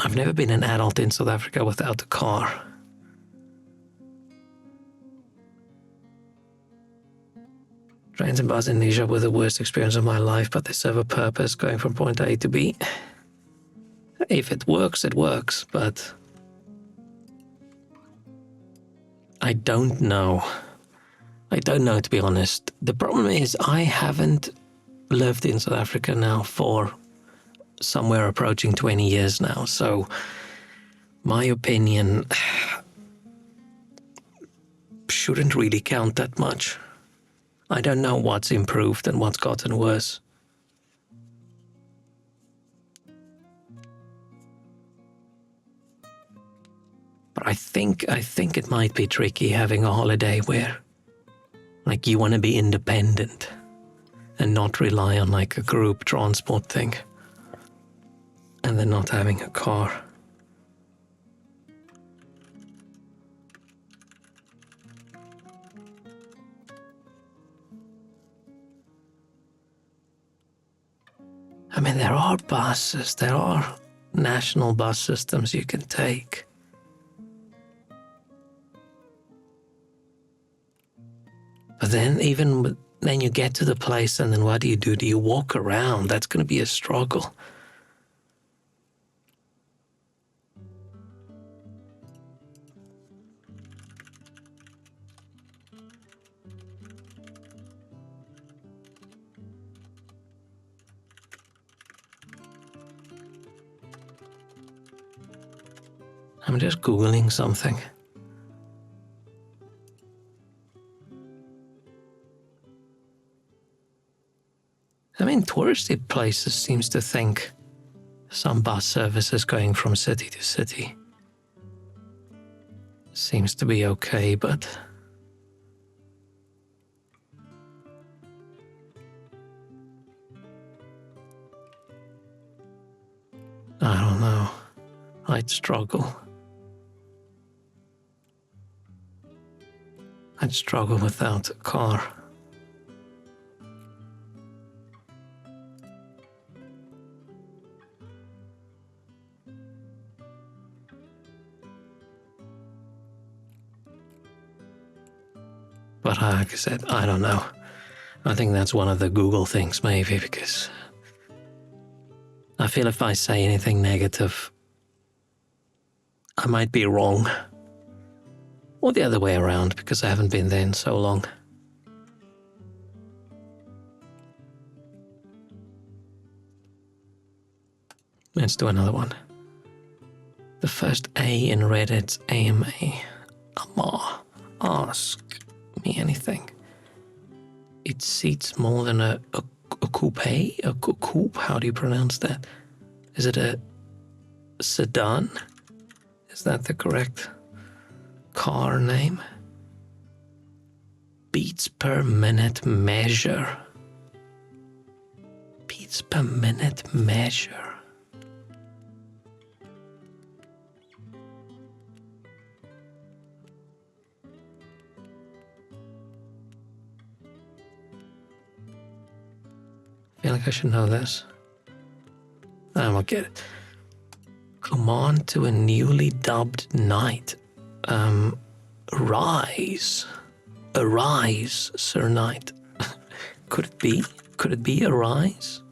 I've never been an adult in South Africa without a car. Trains and buses in Asia were the worst experience of my life, but they serve a purpose, going from point A to B. If it works, it works, but I don't know. I don't know, to be honest. The problem is I haven't lived in South Africa now for somewhere approaching 20 years now, so my opinion shouldn't really count that much. I don't know what's improved and what's gotten worse. But I think it might be tricky having a holiday where Like you want to be independent and not rely on like a group transport thing. And then not having a car. I mean, there are buses, there are national bus systems you can take. But then then you get to the place and then what do? Do you walk around? That's going to be a struggle. I'm just Googling something. I mean, touristy places seems to think some bus services going from city to city seems to be okay, but I don't know. I'd struggle. I'd struggle without a car. But like I said, I don't know. I think that's one of the Google things maybe, because I feel if I say anything negative, I might be wrong. Or the other way around, because I haven't been there in so long. Let's do another one. The first A in Reddit's AMA. Amar. Ask me anything. It seats more than a coupe? A coupe? How do you pronounce that? Is it a sedan? Is that the correct car name? Beats per minute measure. Beats per minute measure. I feel like I should know this. I won't get it. Command to a newly dubbed knight. Arise. Arise, Sir Knight. Could it be? Could it be arise?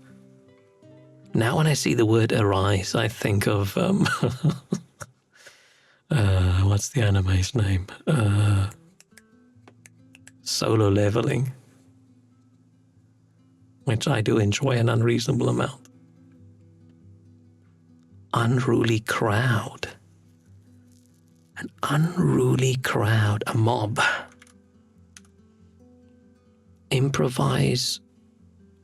Now when I see the word arise, I think of, what's the anime's name? Solo Leveling. Which I do enjoy an unreasonable amount. Unruly crowd. An unruly crowd, a mob. Improvise.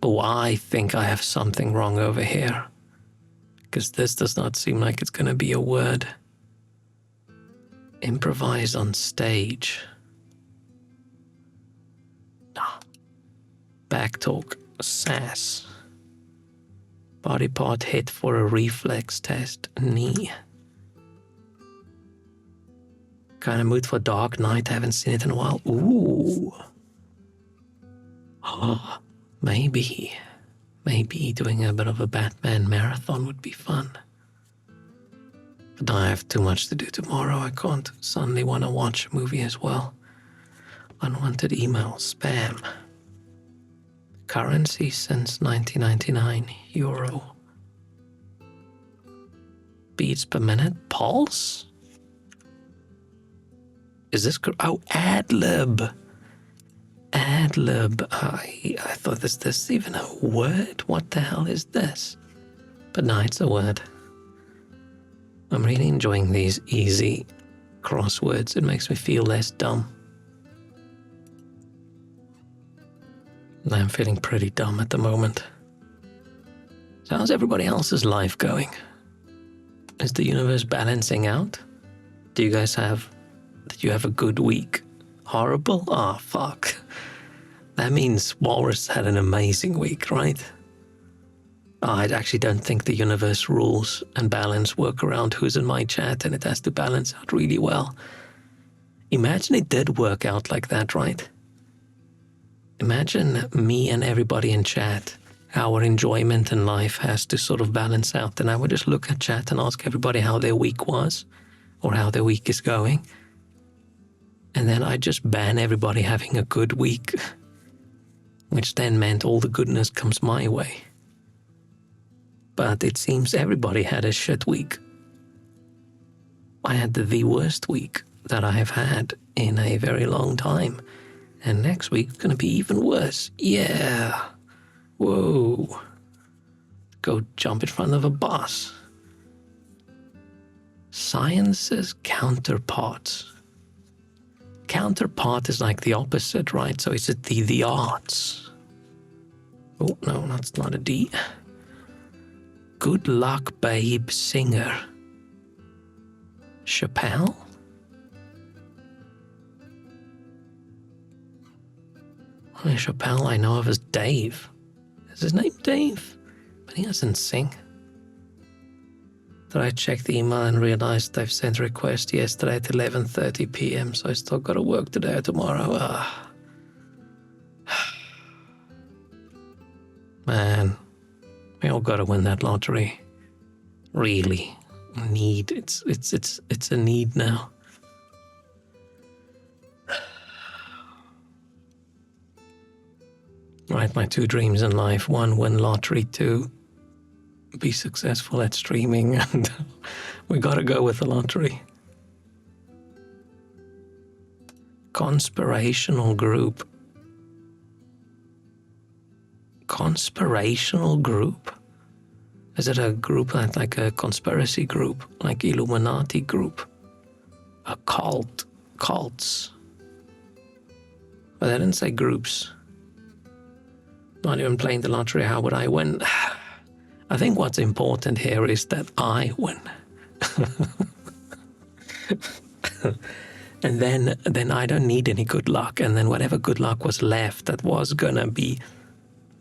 Oh, I think I have something wrong over here. Because this does not seem like it's going to be a word. Improvise on stage. Ah. Backtalk. Sass. Body part hit for a reflex test. Knee. Kind of mood for Dark Knight. Haven't seen it in a while. Ooh. Oh, maybe doing a bit of a Batman marathon would be fun. But I have too much to do tomorrow. I can't suddenly want to watch a movie as well. Unwanted email. Spam. Currency since 1999. Euro. Beats per minute. Pulse? Is this... Oh, ad-lib. Ad-lib. I thought this even a word? What the hell is this? But no, it's a word. I'm really enjoying these easy crosswords. It makes me feel less dumb. I'm feeling pretty dumb at the moment. So how's everybody else's life going? Is the universe balancing out? Did you have a good week? Horrible? Ah, fuck. That means Walrus had an amazing week, right? I actually don't think the universe rules and balance work around who's in my chat, and it has to balance out really well. Imagine it did work out like that, right? Imagine me and everybody in chat, our enjoyment in life has to sort of balance out, and I would just look at chat and ask everybody how their week was or how their week is going. And then I'd just ban everybody having a good week, which then meant all the goodness comes my way. But it seems everybody had a shit week. I had the worst week that I have had in a very long time. And next week's gonna be even worse. Yeah. Whoa. Go jump in front of a bus. Science's counterparts. Counterpart is like the opposite, right? So is it the arts? Oh, no, that's not a D. Good luck, babe, singer. Chappelle? Only Chappelle I know of is Dave. Is his name Dave? But he doesn't sing. Then I checked the email and realized they've sent a request yesterday at 11:30 p.m. So I still got to work today or tomorrow. Man, we all got to win that lottery. Really, need. It's a need now. Right, my two dreams in life: one, win lottery; two, be successful at streaming, and we gotta go with the lottery. Conspirational group. Conspirational group? Is it a group like a conspiracy group, like Illuminati group? A cult? Cults? But they didn't say groups. Not even playing the lottery, how would I win? I think what's important here is that I win. And then I don't need any good luck. And then whatever good luck was left that was gonna be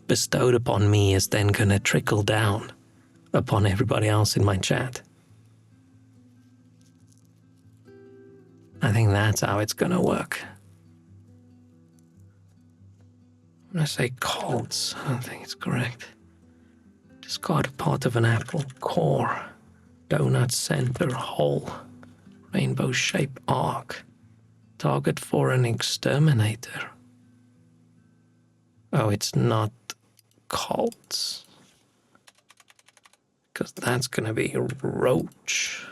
bestowed upon me is then gonna trickle down upon everybody else in my chat. I think that's how it's gonna work. When I say cults, I don't think it's correct. Discard part of an apple, core, donut center, hole, rainbow-shaped arc, target for an exterminator. Oh, it's not cults. Because that's gonna be roach.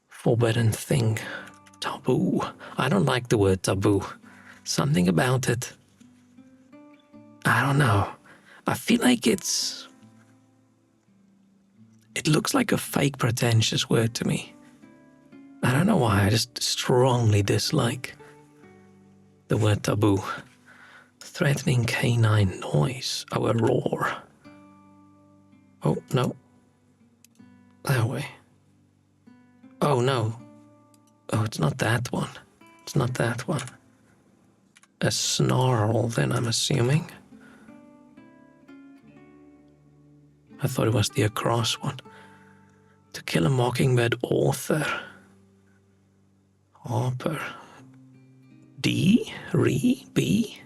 Forbidden thing, taboo. I don't like the word taboo. Something about it. I don't know. I feel like it looks like a fake pretentious word to me. I don't know why, I just strongly dislike the word taboo. Threatening canine noise. Oh, a roar. Oh, no. That way. Oh, no. Oh, it's not that one. It's not that one. A snarl, then, I'm assuming. I thought it was the across one. To Kill a Mockingbird author. Harper. D? Re? B?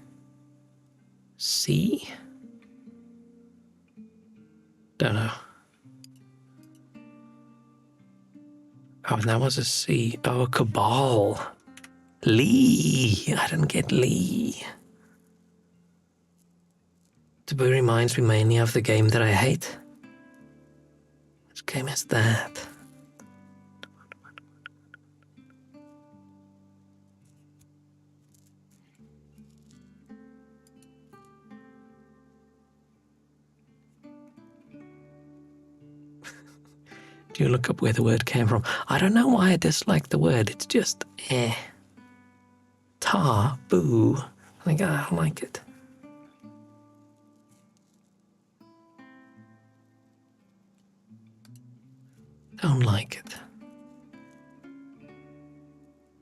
C? Don't know. Oh, and that was a C. Oh, a cabal. Lee. I didn't get Lee. Taboo reminds me mainly of the game that I hate. Which game is that? Do you look up where the word came from? I don't know why I dislike the word. It's just taboo. I think I don't like it. Don't like it.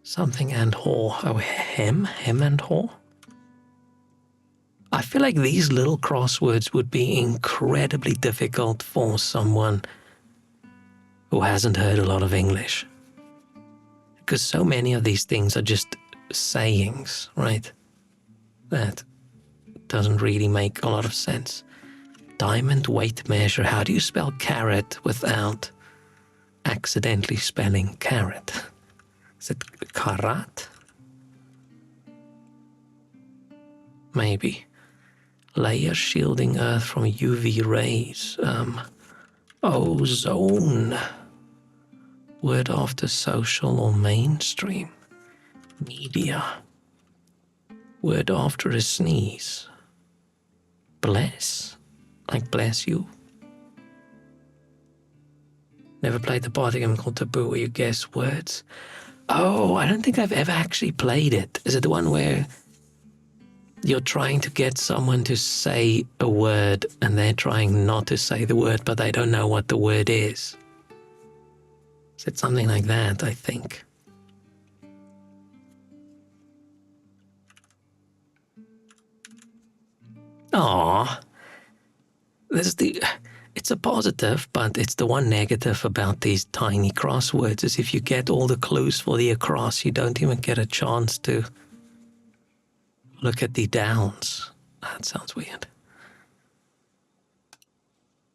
Something and whore. Oh, hem and whore? feel like these little crosswords would be incredibly difficult for someone who hasn't heard a lot of English. Because so many of these things are just sayings, right? That doesn't really make a lot of sense. Diamond weight measure. How do you spell carrot without accidentally spelling carrot? Is it karat? Maybe. Layer shielding Earth from UV rays. Ozone. Word after social or mainstream. Media. Word after a sneeze. Bless. Like bless you. Never played the party game called Taboo where you guess words. Oh, I don't think I've ever actually played it. Is it the one where you're trying to get someone to say a word and they're trying not to say the word, but they don't know what the word is? Is it something like that, I think? Aww. It's a positive, but it's the one negative about these tiny crosswords is if you get all the clues for the across, you don't even get a chance to look at the downs. That sounds weird.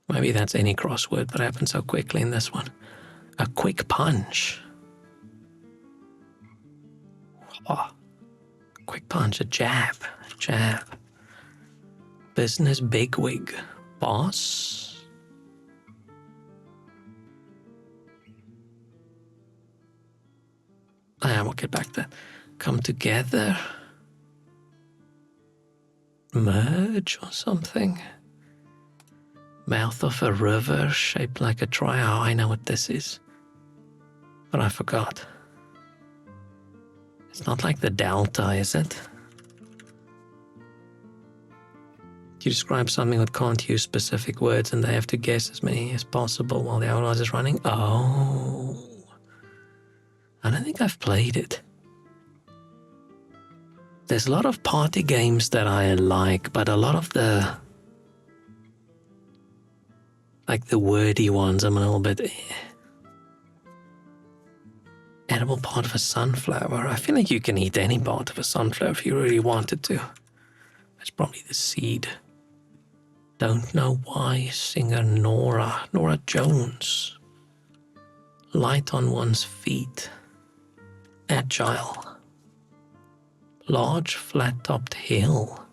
Maybe that's any crossword, but it happened so quickly in this one. A quick punch. Oh, quick punch, a jab. A jab. Business bigwig. Boss. We'll get back to come together. Merge or something. Mouth of a river shaped like a triangle. Oh, I know what this is. But I forgot. It's not like the delta, is it? You describe something that can't use specific words and they have to guess as many as possible while the hourglass is running. Oh. I don't think I've played it. There's a lot of party games that I like, but a lot of the wordy ones, I'm a little bit Edible part of a sunflower. I feel like you can eat any part of a sunflower if you really wanted to. It's probably the seed. Don't know why. Singer Nora Jones. Light on one's feet. Agile. Large flat-topped hill.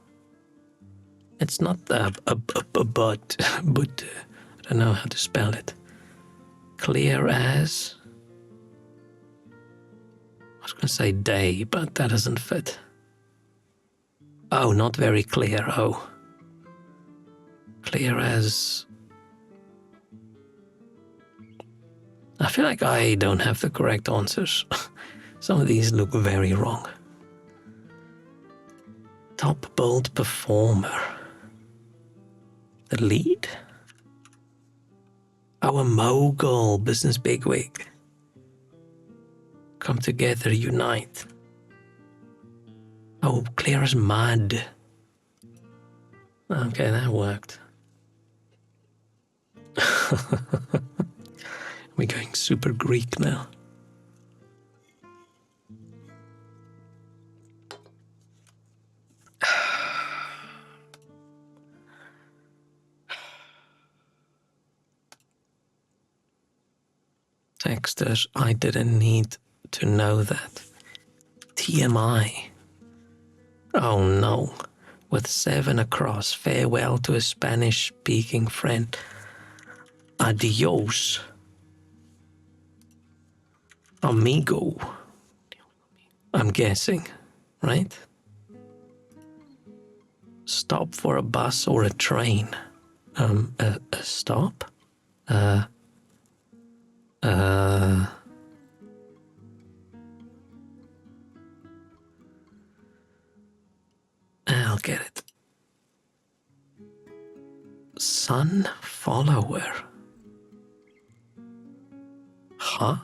It's not but I don't know how to spell it. Clear as. I was going to say day, but that doesn't fit. Oh, not very clear. Oh. Clear as. I feel like I don't have the correct answers. Some of these look very wrong. Top billed performer. The lead? Oh, a mogul, business bigwig. Come together, unite. Oh, clear as mud. Okay, that worked. We're going super Greek now. Texters, I didn't need to know that. TMI. Oh no. With 7 across, farewell to a Spanish-speaking friend. Adios. Amigo. I'm guessing, right? Stop for a bus or a train. A stop? I'll get it. Sun follower. Huh?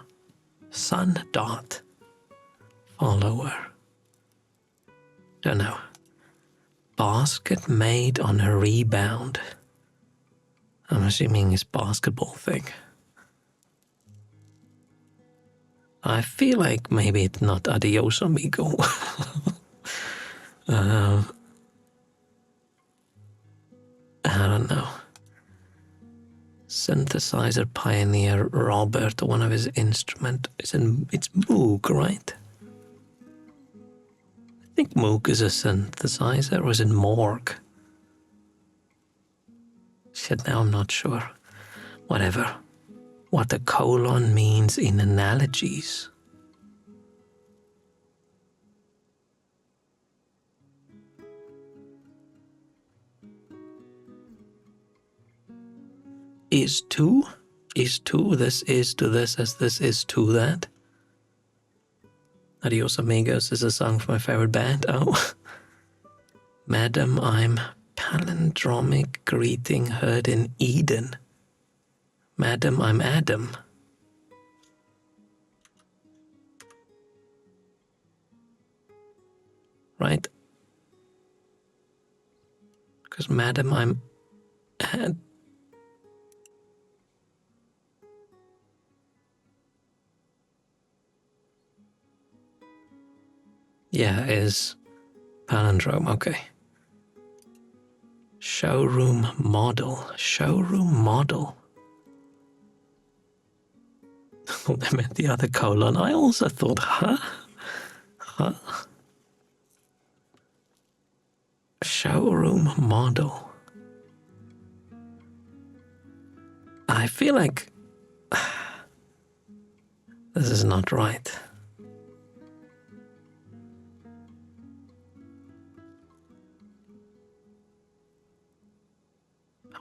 Sun dot follower. Don't know. basket made on a rebound. I'm assuming it's basketball thing. I feel like maybe it's not adios amigo. I don't know. Synthesizer pioneer Robert, one of his instruments, it's Moog, right? I think Moog is a synthesizer, or is it Morg? Shit, now I'm not sure. Whatever. What a colon means in analogies. Is to this is to this as this is to that. Adios Amigos is a song from my favorite band. Oh. Madam, I'm palindromic greeting heard in Eden. Madam, I'm Adam. Right? Because Madam, I'm yeah, is palindrome, okay. Showroom model. Showroom model. Oh, they meant the other colon. I also thought, huh? Showroom model. I feel like this is not right.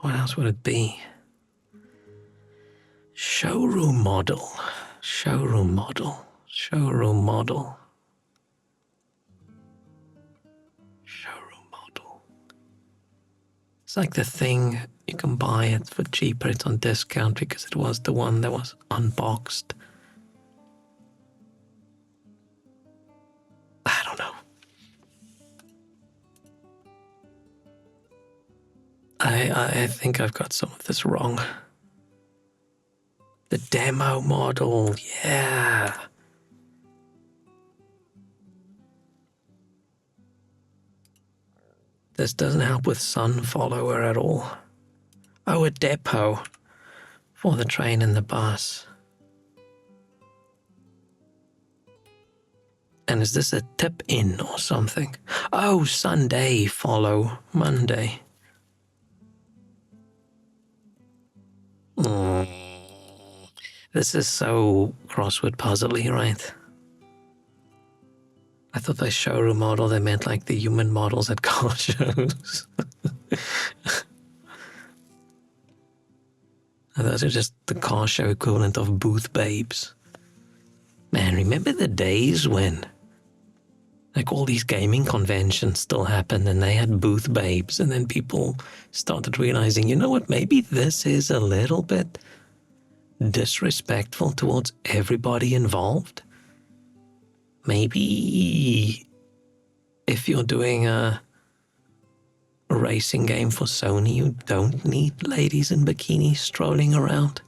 What else would it be? Showroom model. Showroom model. Showroom model. Showroom model. It's like the thing you can buy it for cheaper. It's on discount because it was the one that was unboxed. I don't know. I think I've got some of this wrong. The demo model, yeah. This doesn't help with sun follower at all. Oh, a depot for the train and the bus. And is this a tip in or something? Oh, Sunday follow Monday. This is so crossword puzzly, right? I thought by showroom model they meant like the human models at car shows. Those are just the car show equivalent of booth babes. Man, remember the days when like all these gaming conventions still happened and they had booth babes, and then people started realizing, you know what, maybe this is a little bit disrespectful towards everybody involved. Maybe if you're doing a racing game for Sony, you don't need ladies in bikinis strolling around.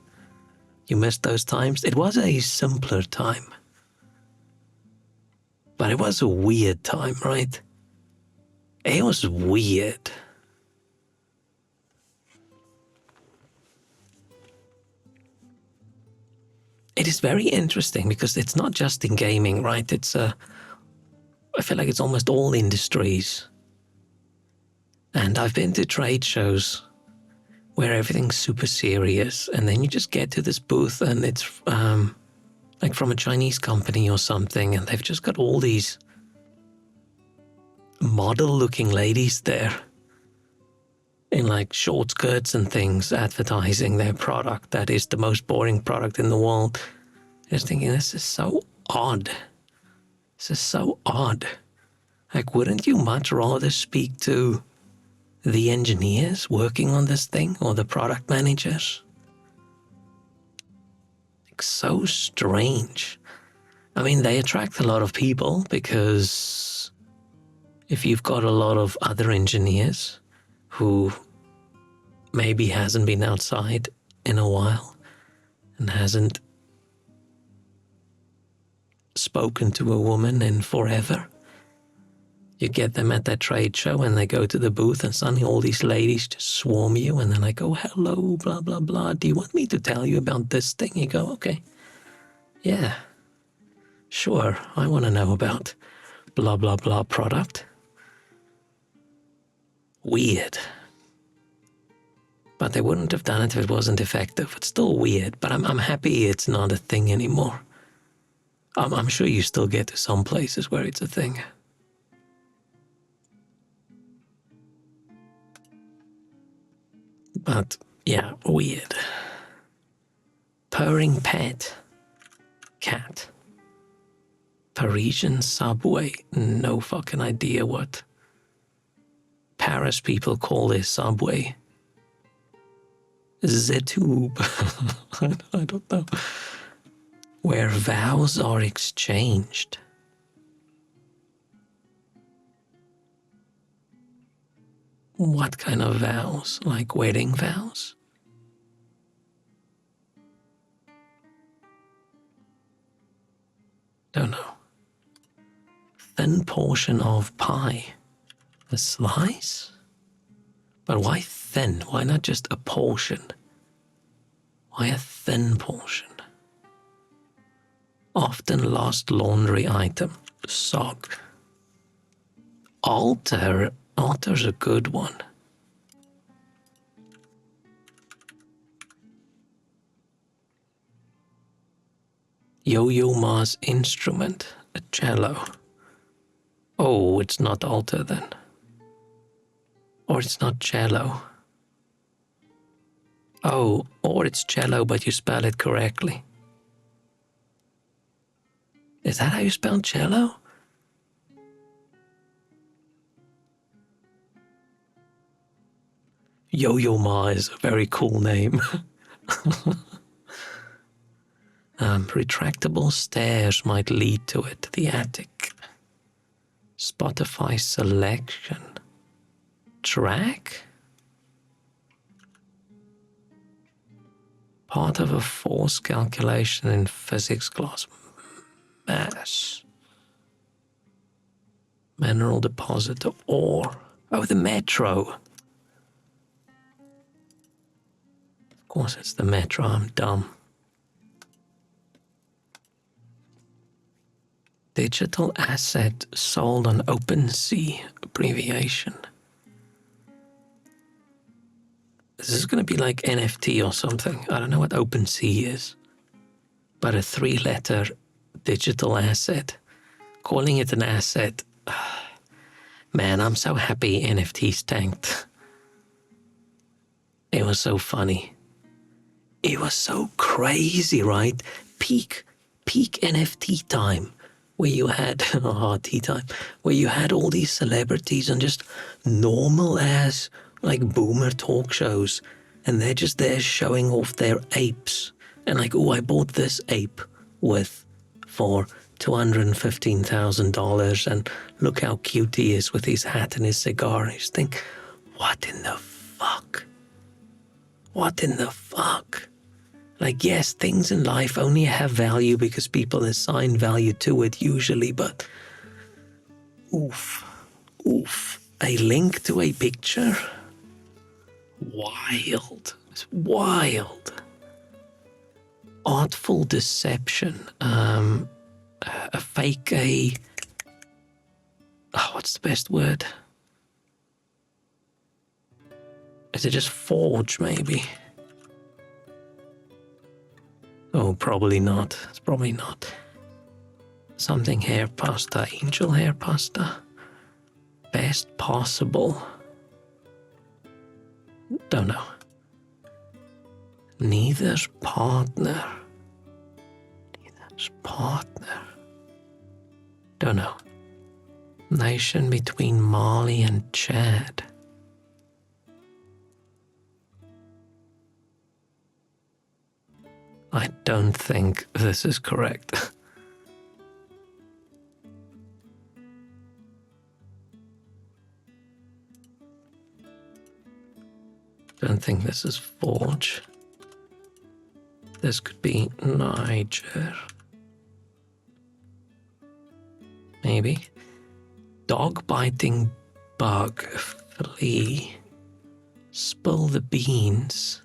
You missed those times. It was a simpler time. But it was a weird time, right? It was weird. It is very interesting because it's not just in gaming, right? I feel like it's almost all industries. And I've been to trade shows where everything's super serious, and then you just get to this booth and it's like from a Chinese company or something, and they've just got all these model-looking ladies there in like short skirts and things advertising their product that is the most boring product in the world. Just thinking, this is so odd. This is so odd. Like, wouldn't you much rather speak to the engineers working on this thing or the product managers? Like, so strange. I mean, they attract a lot of people because if you've got a lot of other engineers who maybe hasn't been outside in a while and hasn't spoken to a woman in forever, you get them at that trade show and they go to the booth and suddenly all these ladies just swarm you and they're like, oh, hello, blah, blah, blah. Do you want me to tell you about this thing? You go, okay, yeah, sure. I want to know about blah, blah, blah product. Weird. But they wouldn't have done it if it wasn't effective. It's still weird, but I'm happy it's not a thing anymore. I'm sure you still get to some places where it's a thing. But yeah, weird. Purring pet. Cat. Parisian subway. No fucking idea what Paris people call their subway. Zetube. I don't know. Where vows are exchanged. What kind of vows? Like wedding vows? Don't know. Thin portion of pie. A slice? But why thin? Why not just a portion? Why a thin portion? Often lost laundry item. Sock. Altar. Altar's a good one. Yo-Yo Ma's instrument. A cello. Oh, it's not altar then. Or it's not cello. Oh, or it's cello, but you spell it correctly. Is that how you spell cello? Yo-Yo Ma is a very cool name. Retractable stairs might lead to it. The attic. Spotify selection. Track? Part of a force calculation in physics class. Mass. Mineral deposit of ore. Oh, the metro. Of course it's the metro, I'm dumb. Digital asset sold on OpenSea, abbreviation. This is going to be like NFT or something. I don't know what OpenSea is. But a 3-letter digital asset. Calling it an asset. Man, I'm so happy NFTs tanked. It was so funny. It was so crazy, right? Peak NFT time. Where you had, tea time, where you had all these celebrities on just normal ass, like boomer talk shows, and they're just there showing off their apes. And like, oh, I bought this ape for $215,000, and look how cute he is with his hat and his cigar. And you just think, what in the fuck? What in the fuck? Like, yes, things in life only have value because people assign value to it usually, but oof. A link to a picture? Wild. It's wild. Artful deception. A fake, what's the best word? Is it just forge, maybe? Oh, probably not. It's probably not. Something hair pasta. Angel hair pasta. Best possible. Don't know. Neither's partner. Neither's partner. Don't know. Nation between Mali and Chad. I don't think this is correct. Don't think this is Forge. This could be Niger. Maybe. Dog biting bug. Flea. Spill the beans.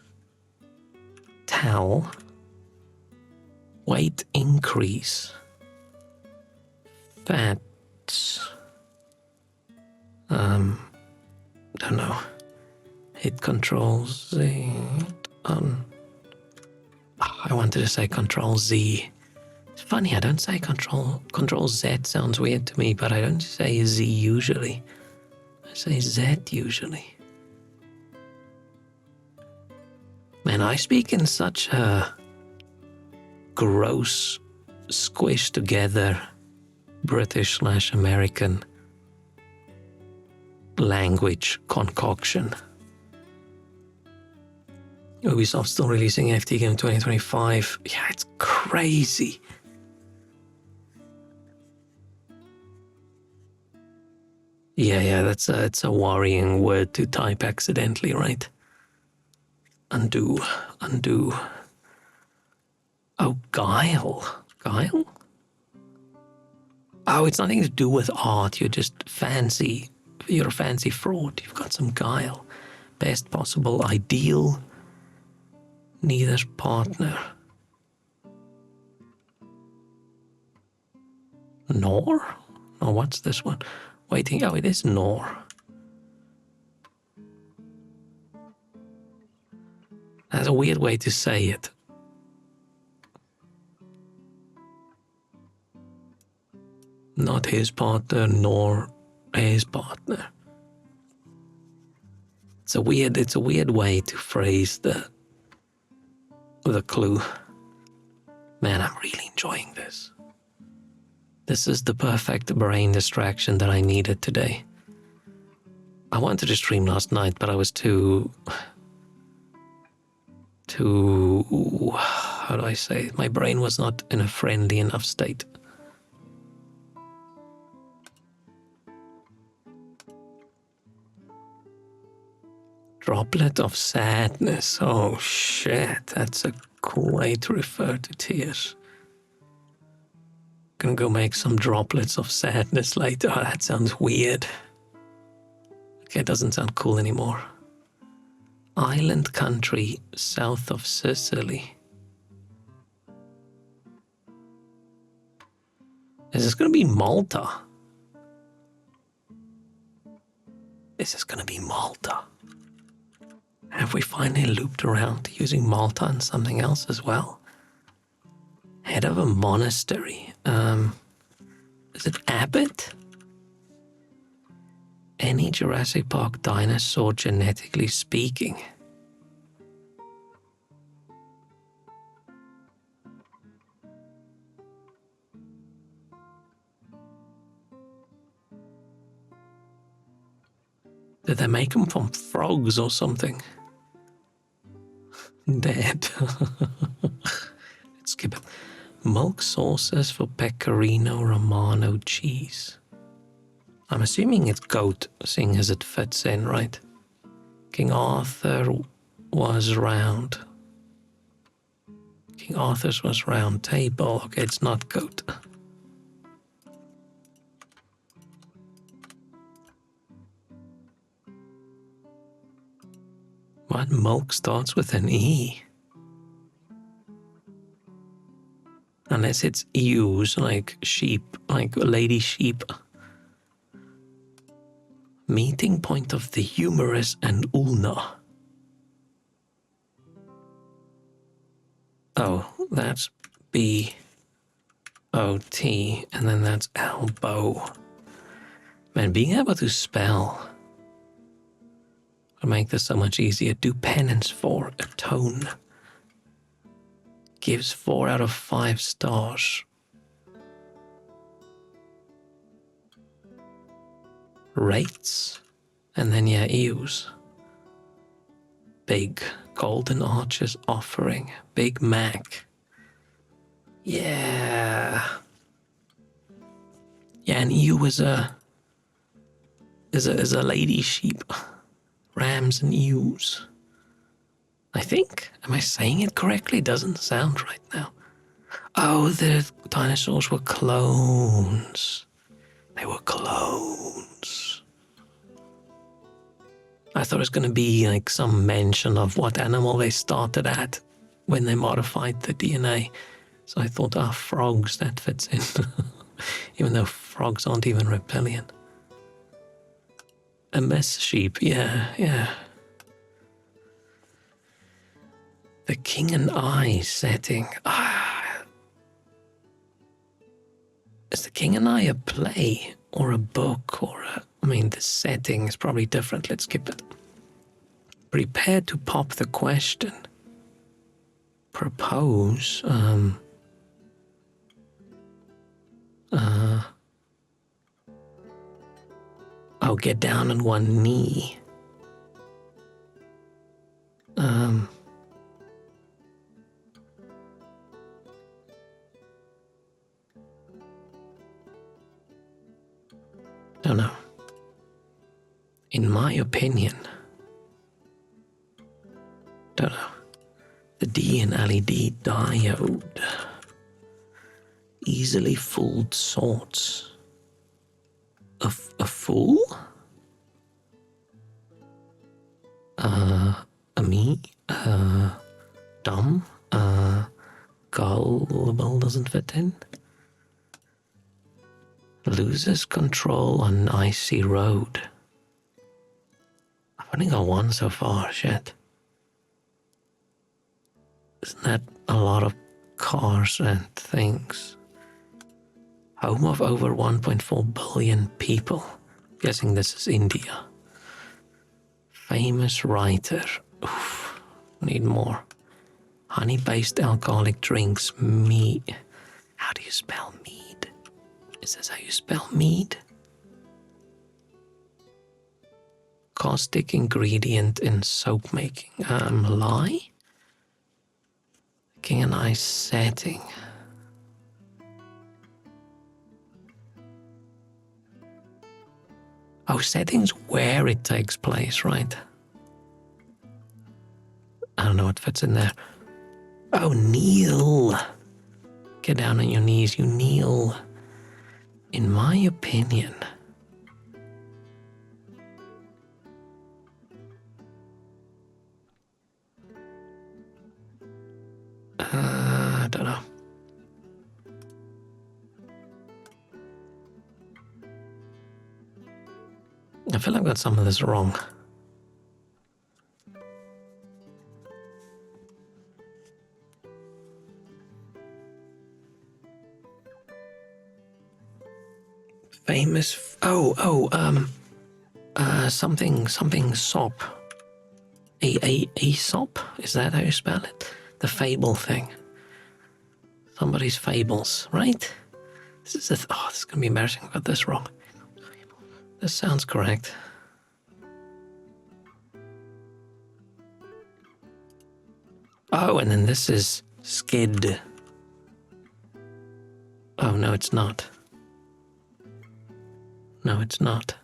Towel. Weight increase. Fats. Don't know. Hit control Z. I wanted to say control Z. It's funny, I don't say control Z sounds weird to me, but I don't say Z usually. I say Z usually. Man, I speak in such a gross, squished together British/American language concoction. Ubisoft still releasing FT game 2025. Yeah, it's crazy. Yeah, it's a worrying word to type accidentally, right? Undo. Oh, guile. Guile? Oh, it's nothing to do with art. You're just fancy. You're a fancy fraud. You've got some guile. Best possible ideal. Neither partner. Nor? Oh, what's this one? Waiting. Oh, it is nor. That's a weird way to say it. Not his partner, nor his partner. It's a weird way to phrase the clue. Man, I'm really enjoying this. This is the perfect brain distraction that I needed today. I wanted to stream last night, but I was too, how do I say it? My brain was not in a friendly enough state. Droplet of sadness. Oh shit, that's a cool way to refer to tears. Gonna go make some droplets of sadness later. Oh, that sounds weird. Okay, it doesn't sound cool anymore. Island country south of Sicily. Is this gonna be Malta? This is gonna be Malta. Have we finally looped around to using Malta and something else as well? Head of a monastery. Is it Abbott? Any Jurassic Park dinosaur genetically speaking? Did they make them from frogs or something? Dead. Let's skip it. Milk sauces for pecorino romano cheese. I'm assuming it's goat, seeing as it fits in, right? King Arthur was round. King Arthur's was round table. Okay, it's not goat. What milk starts with an E? Unless it's ewes, like sheep, like lady sheep. Meeting point of the humerus and ulna. Oh, that's B-O-T, and then that's elbow. Man, being able to spell would make this so much easier. Do penance for, atone. Gives 4 out of 5 stars. Rates. And then, yeah, ewes. Big golden arches offering. Big Mac. Yeah. Yeah, an ewe is a lady sheep. Rams and ewes. I think. Am I saying it correctly? It doesn't sound right now. Oh, the dinosaurs were clones. They were clones. I thought it was going to be like some mention of what animal they started at when they modified the DNA. So I thought, frogs, that fits in. Even though frogs aren't even reptilian. A mess sheep, yeah. The King and I setting. Is the King and I a play or a book or I mean, the setting is probably different. Let's skip it. Prepare to pop the question. Propose. Oh, get down on one knee. Don't know. In my opinion, don't know. The D and LED diode. Easily fooled sorts. A fool? Me? Dumb? Gullible doesn't fit in. Loses control on icy road. I've only got one so far, shit. Isn't that a lot of cars and things? Home of over 1.4 billion people. Guessing this is India. Famous writer. Oof, need more. Honey-based alcoholic drinks. Mead. How do you spell mead? Is this how you spell mead? Caustic ingredient in soap making. Lye? King and I setting. Oh, setting's where it takes place, right? I don't know what fits in there. Oh, kneel. Get down on your knees, you kneel. In my opinion, I don't know. I feel I've got some of this wrong. Famous. Something sop. Aesop? Is that how you spell it? The fable thing. Somebody's fables, right? This is gonna be embarrassing. I got this wrong. This sounds correct. Oh, and then this is skid. Oh, no, it's not. No, it's not.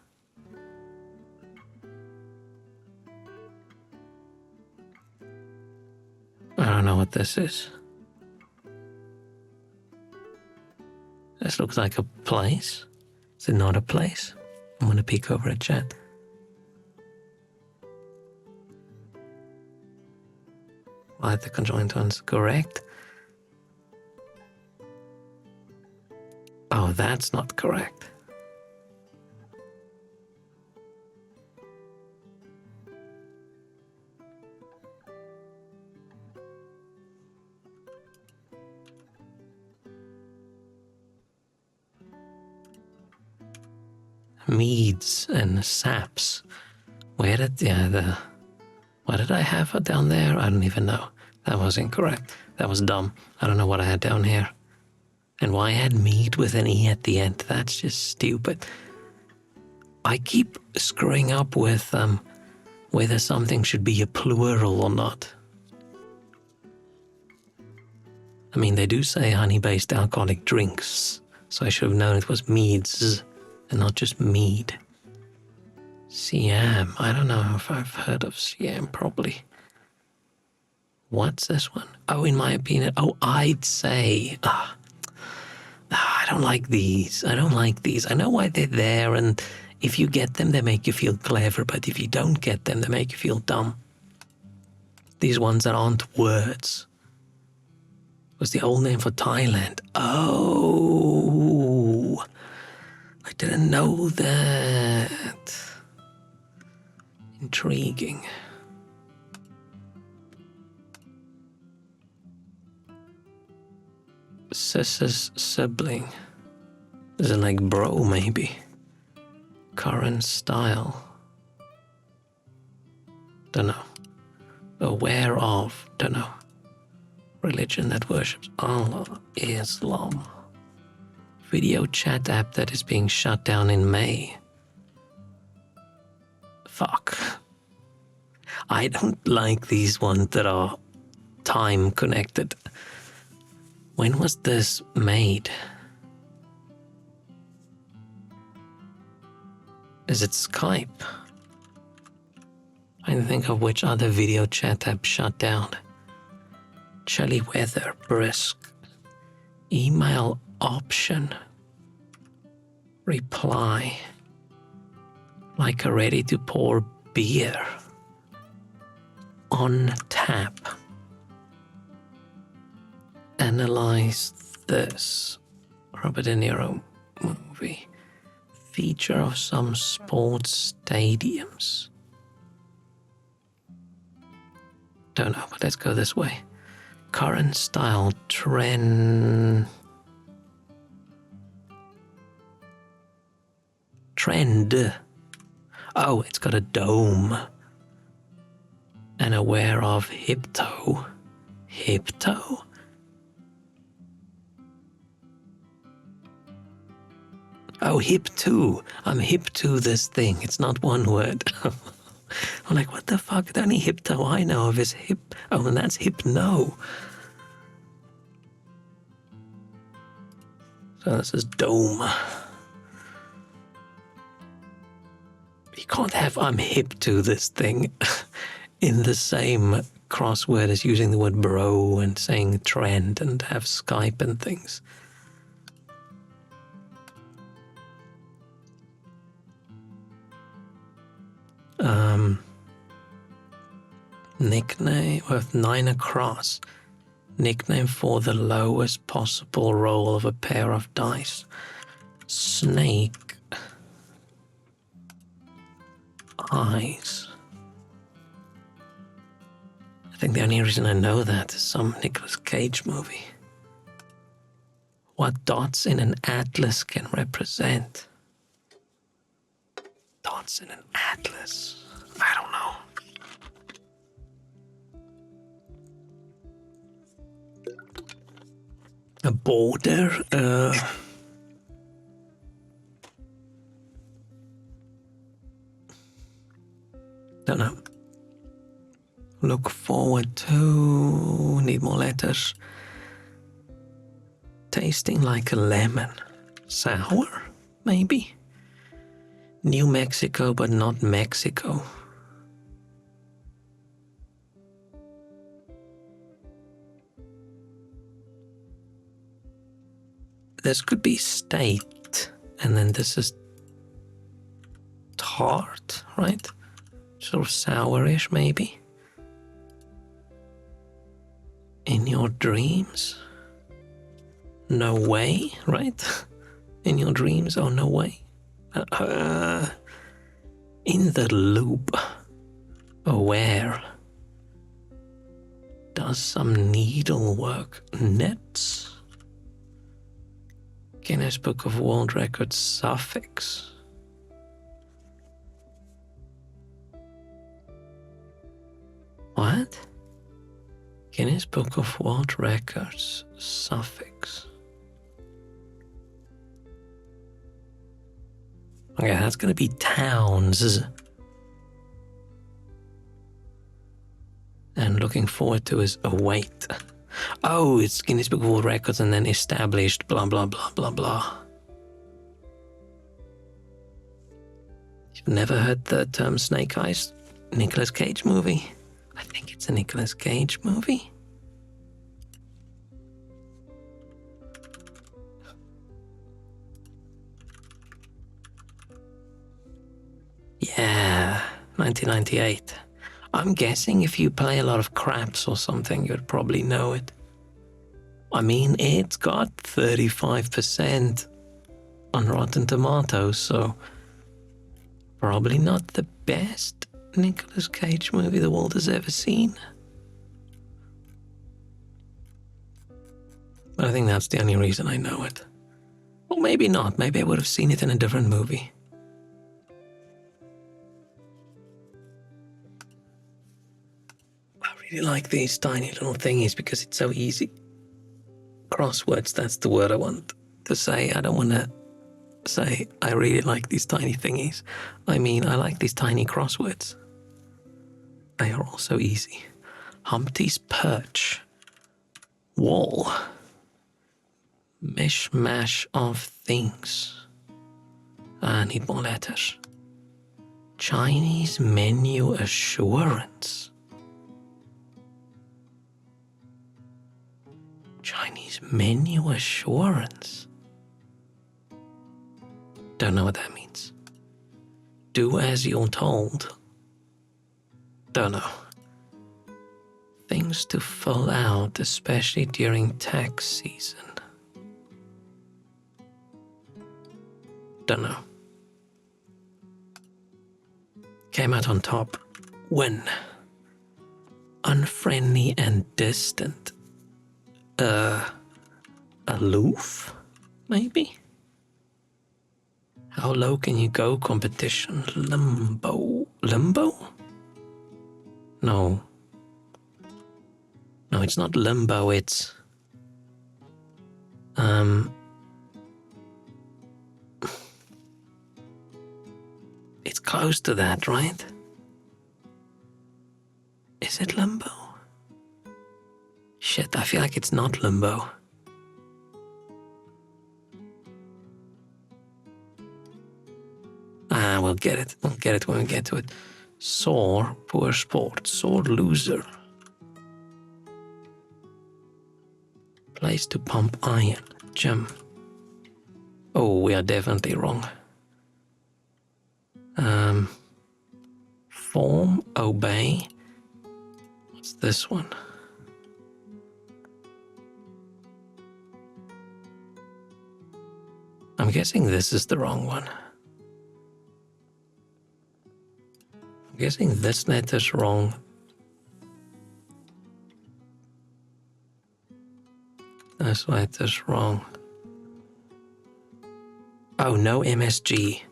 I don't know what this is. This looks like a place. Is it not a place? I'm gonna peek over at chat. Right, the conjoined one's correct. Oh, that's not correct. Meads and saps. What did I have down there? I don't even know. That was incorrect. That was dumb. I don't know what I had down here. And why I had mead with an E at the end. That's just stupid. I keep screwing up with whether something should be a plural or not. I mean, they do say honey-based alcoholic drinks, so I should have known it was meads and not just mead. Siam. I don't know if I've heard of Siam, probably. What's this one? Oh, in my opinion, I'd say, I don't like these. I don't like these. I know why they're there, and if you get them, they make you feel clever, but if you don't get them, they make you feel dumb. These ones that aren't words. Was the old name for Thailand. Oh, I didn't know that. Intriguing. Sis's sibling. Is it like bro, maybe? Current style. Don't know. Aware of. Don't know. Religion that worships Allah. Islam. Video chat app that is being shut down in May. Fuck. I don't like these ones that are time connected. When was this made? Is it Skype? I can think of which other video chat app shut down. Chilly weather, brisk. Email option. Reply. Like a ready to pour beer. On tap. Analyze this. Robert De Niro movie. Feature of some sports stadiums. Don't know, but let's go this way. Current style trend. Oh, it's got a dome. And aware of Hypto. Hypto? Oh, hip to. I'm hip to this thing. It's not one word. I'm like, what the fuck? The only Hypto I know of is hip. Oh, and that's hypno. So this is dome. You can't have I'm hip to this thing in the same crossword as using the word bro and saying trend and have Skype and things. Nickname with 9 across. Nickname for the lowest possible roll of a pair of dice. Snake. Eyes. I think the only reason I know that is some Nicolas Cage movie. What dots in an atlas can represent? Dots in an atlas. I don't know. A border? Don't know. Look forward to. Need more letters. Tasting like a lemon. Sour? Maybe? New Mexico, but not Mexico. This could be state, and then this is tart, right? Sort of sourish, maybe. In your dreams? No way, right? In your dreams? Oh, no way. In the loop. Aware. Does some needlework. Nets. Guinness Book of World Records suffix. What? Guinness Book of World Records suffix. Okay, that's going to be towns. And looking forward to is await. Oh, it's Guinness Book of World Records and then established, blah, blah, blah, blah, blah. You've never heard the term Snake Eyes? Nicolas Cage movie? I think it's a Nicolas Cage movie. Yeah, 1998. I'm guessing if you play a lot of craps or something, you'd probably know it. I mean, it's got 35% on Rotten Tomatoes, so probably not the best Nicolas Cage movie the world has ever seen. But I think that's the only reason I know it. Or maybe not. Maybe I would have seen it in a different movie. I really like these tiny little thingies because it's so easy. Crosswords, that's the word I want to say. I don't want to say I really like these tiny thingies. I mean, I like these tiny crosswords. They are also easy. Humpty's perch. Wall. Mishmash of things. I need more letters. Chinese menu assurance. Chinese menu assurance. Don't know what that means. Do as you're told. Don't know. Things to fill out, especially during tax season. Don't know. Came out on top. When? Unfriendly and distant. Aloof? Maybe? How low can you go? Competition. Limbo. Limbo? No. No, it's not limbo, it's... It's close to that, right? Is it limbo? Shit, I feel like it's not limbo. We'll get it. We'll get it when we get to it. Sore, poor sport. Sore loser. Place to pump iron. Gym. Oh, we are definitely wrong. Form, obey. What's this one? I'm guessing this is the wrong one. I'm guessing this letter's wrong. This letter's wrong. Oh, no MSG.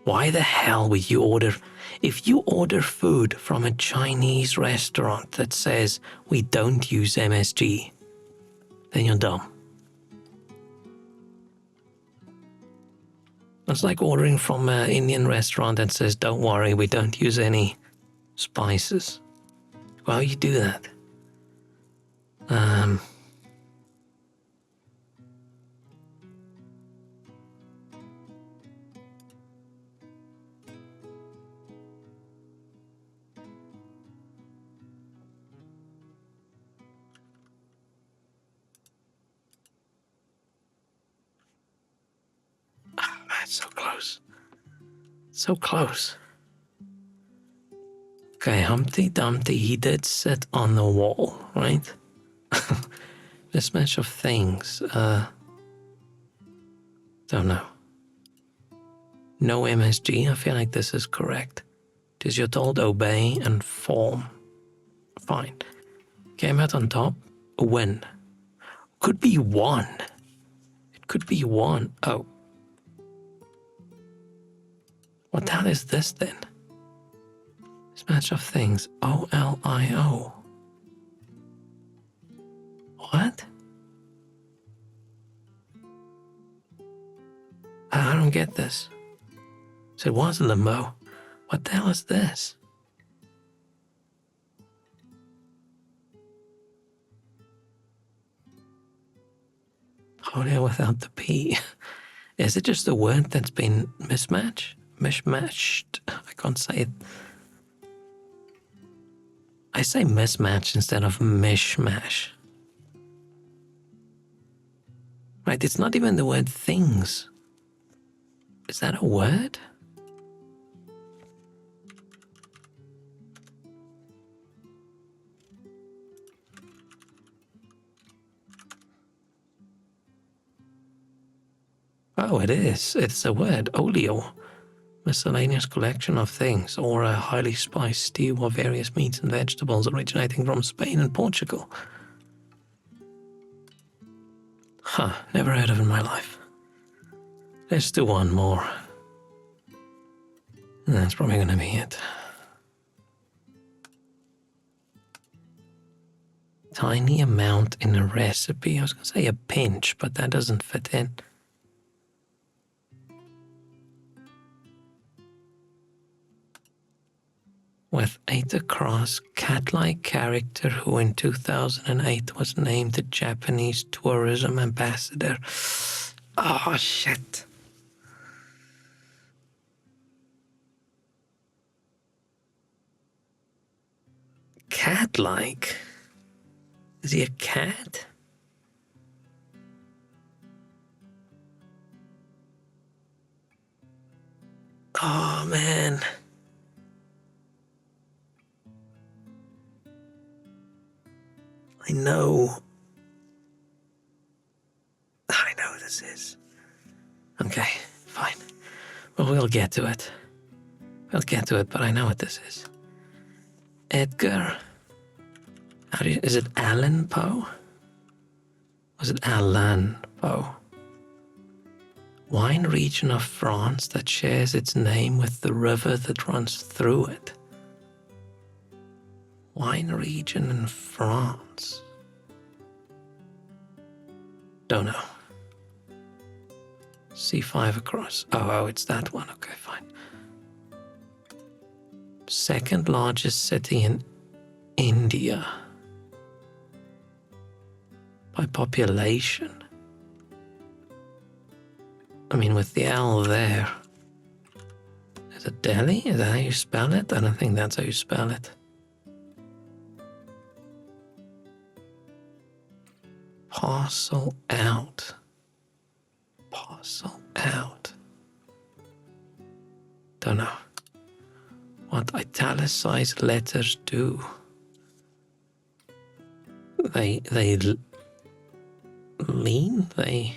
Why the hell would you order... If you order food from a Chinese restaurant that says we don't use MSG, then you're dumb. It's like ordering from an Indian restaurant that says, don't worry, we don't use any spices. Why would you do that? That's so close. So close. Okay, Humpty Dumpty, he did sit on the wall, right? Mismatch of things. Don't know. No MSG, I feel like this is correct. Because you're told obey and form. Fine. Came out on top. When? Could be one. It could be one. Oh. What the hell is this then? Mismatch of things. O-L-I-O. What? I don't get this. So it was limbo. What the hell is this? Polio without the P. Is it just a word that's been mismatched? Mishmashed. I can't say it. I say mismatch instead of mishmash. Right, it's not even the word things. Is that a word? Oh, it is. It's a word. Olio. Miscellaneous collection of things, or a highly spiced stew of various meats and vegetables originating from Spain and Portugal. Huh, never heard of it in my life. Let's do one more. And that's probably going to be it. Tiny amount in a recipe. I was going to say a pinch, but that doesn't fit in. With 8 across, cat-like character who in 2008 was named the Japanese tourism ambassador. Oh, shit. Cat-like? Is he a cat? Oh, man. I know who this is. Okay, fine. Well, we'll get to it. But I know what this is. Edgar. Is it Allan Poe? Was it Allan Poe? Wine region of France that shares its name with the river that runs through it. Wine region in France. Don't know. C5 across. Oh, it's that one. Okay, fine. Second largest city in India. By population. I mean, with the L there. Is it Delhi? Is that how you spell it? I don't think that's how you spell it. Parcel out. Parcel out. Don't know. What italicized letters do. They lean? They...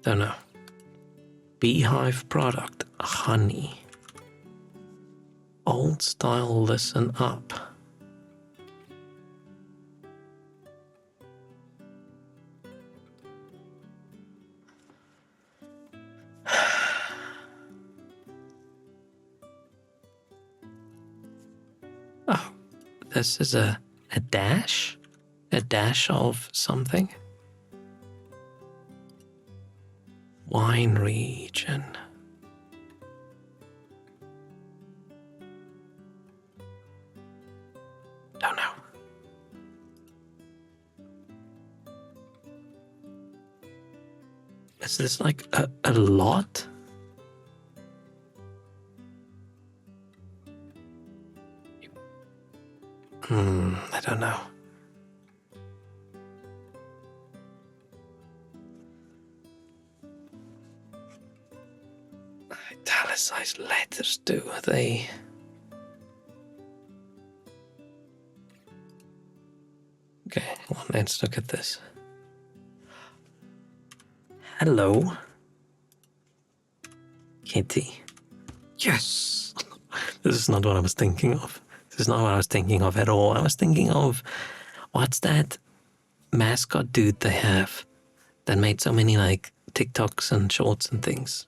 Don't know. Beehive product. Honey. Old style listen up. Oh, this is a dash? A dash of something? Wine region. Don't know. Is this like a lot? I don't know. Italicized letters do they? Okay, well, let's look at this. Hello, Kitty. Yes! This is not what I was thinking of. This is not what I was thinking of at all. I was thinking of, what's that mascot dude they have that made so many, like, TikToks and shorts and things?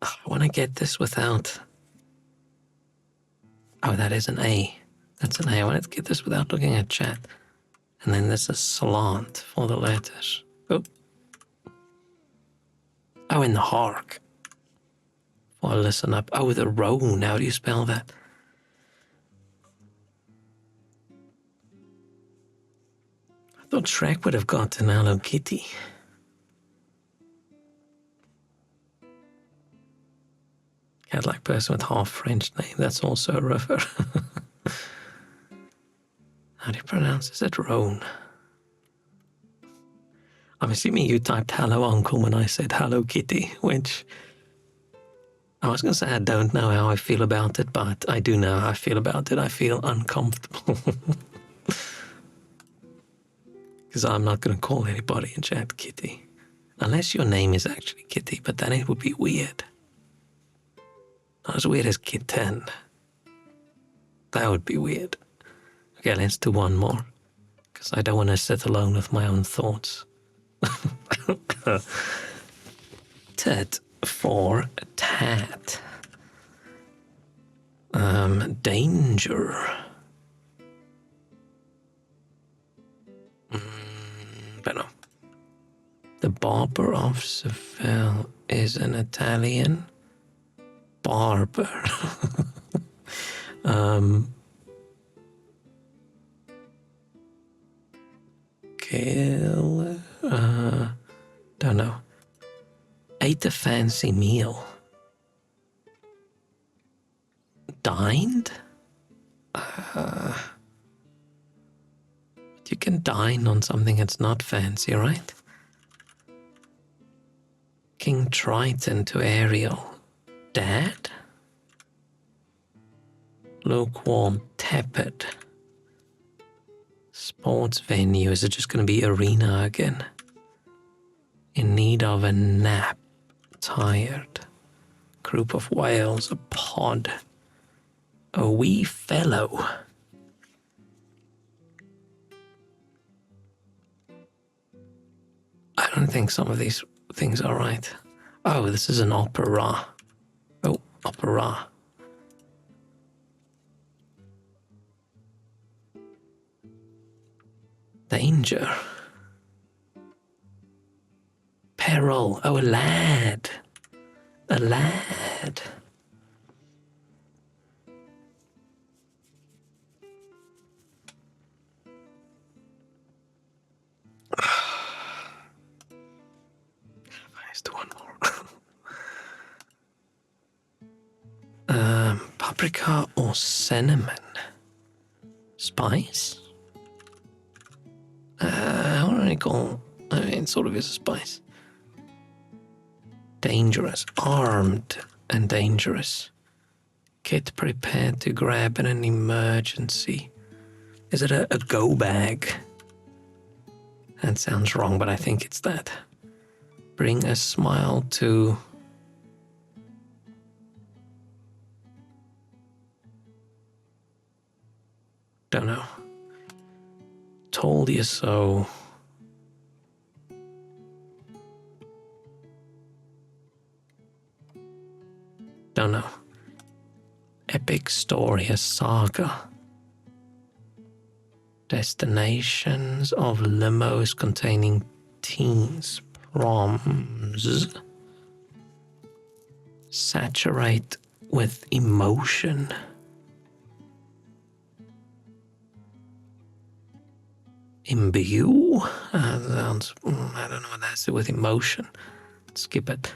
I want to get this without... Oh, that is an A. That's an A. I want to get this without looking at chat. And then there's a slant for the letters. Oh. Oh, in the hark. For listen up. Oh, the roan. How do you spell that? I thought Shrek would have got an Hello Kitty. Cat-like person with half French name. That's also a river. How do you pronounce it? Is it Rhone? I'm assuming you typed hello uncle when I said hello kitty, which I was going to say I don't know how I feel about it, but I do know how I feel about it. I feel uncomfortable. Because I'm not going to call anybody in chat kitty. Unless your name is actually Kitty, but then it would be weird. Not as weird as kitten. That would be weird. Okay, let's do one more. Because I don't want to sit alone with my own thoughts. Tit for tat. Danger. But no. The barber of Seville is an Italian barber. Kill. Don't know. Ate a fancy meal. Dined? You can dine on something that's not fancy, right? King Triton to Ariel. Dad? Lukewarm, tepid. Sports venue. Is it just going to be arena again? In need of a nap. Tired. Group of whales. A pod. A wee fellow. I don't think some of these things are right. Oh, this is an opera. Oh, opera. Danger. Peril. Oh, a lad. A lad. Let's do one more. Paprika or cinnamon? Spice? I don't really call. I mean, it sort of is a spice. Dangerous. Armed and dangerous. Kit prepared to grab in an emergency. Is it a go bag? That sounds wrong, but I think it's that. Bring a smile to... Don't know. Told you so. Don't know. Epic story, a saga. Destinations of limos containing teens. Proms. Saturate with emotion. Imbue? Sounds, I don't know what that has to do with emotion. Skip it.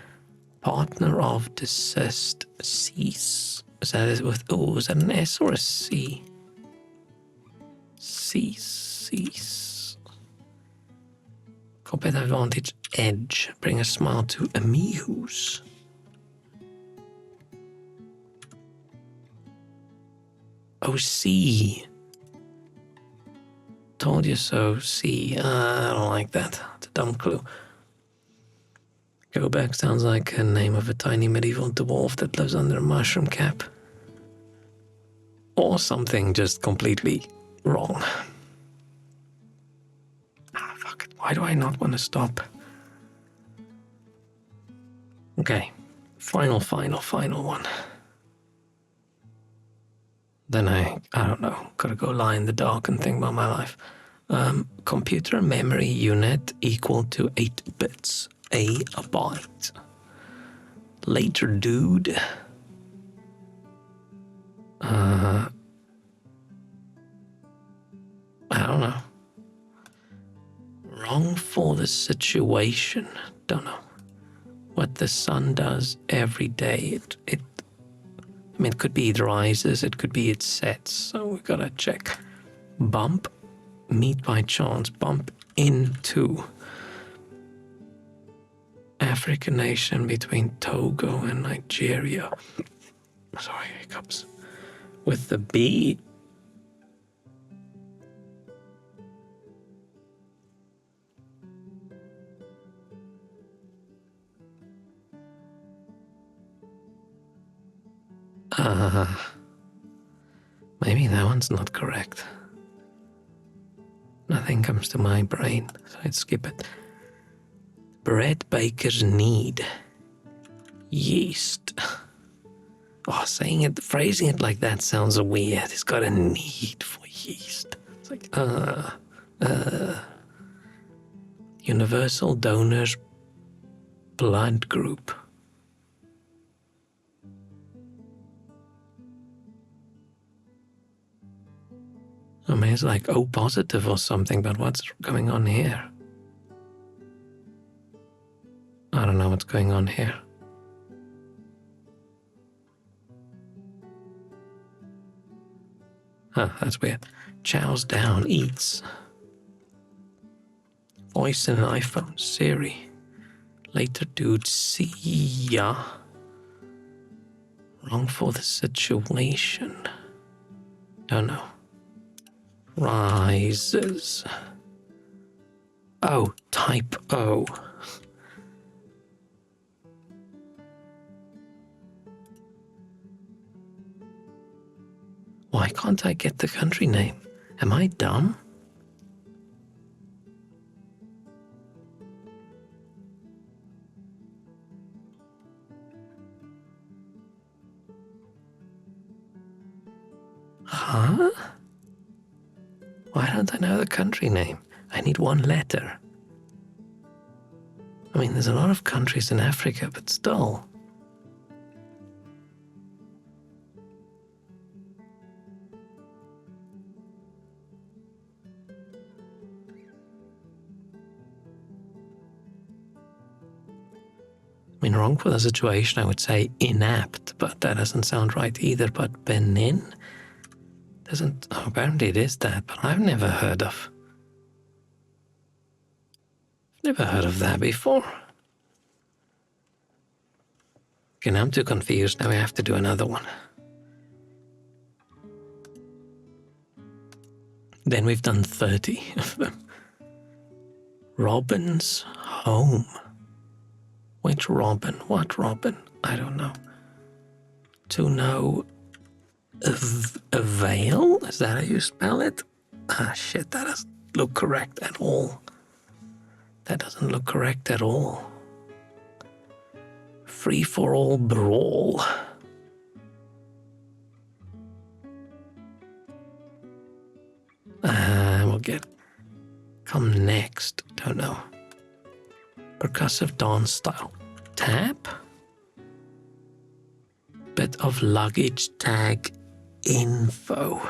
Partner of deceased. Cease. Is that with, oh, is that an S or a C? Cease. Competitive advantage. Edge. Bring a smile to amuse. Oh, C. Told you so, C. I don't like that. It's a dumb clue. Go back sounds like a name of a tiny medieval dwarf that lives under a mushroom cap. Or something just completely wrong. Ah, fuck it. Why do I not want to stop? Okay. Final one. Then I don't know, gotta go lie in the dark and think about my life. Computer memory unit equal to 8 bits. A byte. Later, dude. I don't know. Wrong for the situation. Don't know. What the sun does every day. I mean, it could be it rises, it could be it sets, so we gotta check. Bump, meet by chance, bump into African nation between Togo and Nigeria. Sorry, hiccups. With the B. Maybe that one's not correct. Nothing comes to my brain, so I'd skip it. Bread bakers need yeast. Oh, phrasing it like that sounds weird. It's got a need for yeast. It's like, universal donors blood group. I mean, it's like O positive or something, but what's going on here? I don't know what's going on here. Huh, that's weird. Chows down, eats. Voice in an iPhone, Siri. Later, dude, see ya. Wrong for the situation. Don't know. Rises. Oh, type O. Why can't I get the country name? Am I dumb? Huh? Why don't I know the country name? I need one letter. I mean, there's a lot of countries in Africa, but still. I mean, wrong for the situation, I would say inapt, but that doesn't sound right either. But Benin doesn't. Oh, apparently it is that, but I've never heard of. Never heard of that before. Okay, now I'm too confused. Now we have to do another one. Then we've done 30 of them. Robin's home. Which Robin? What Robin? I don't know. To know avail? Is that how you spell it? Ah, shit, that doesn't look correct at all. That doesn't look correct at all. Free for all brawl. We'll get come next. Don't know. Percussive dance style. Tap. Bit of luggage tag info.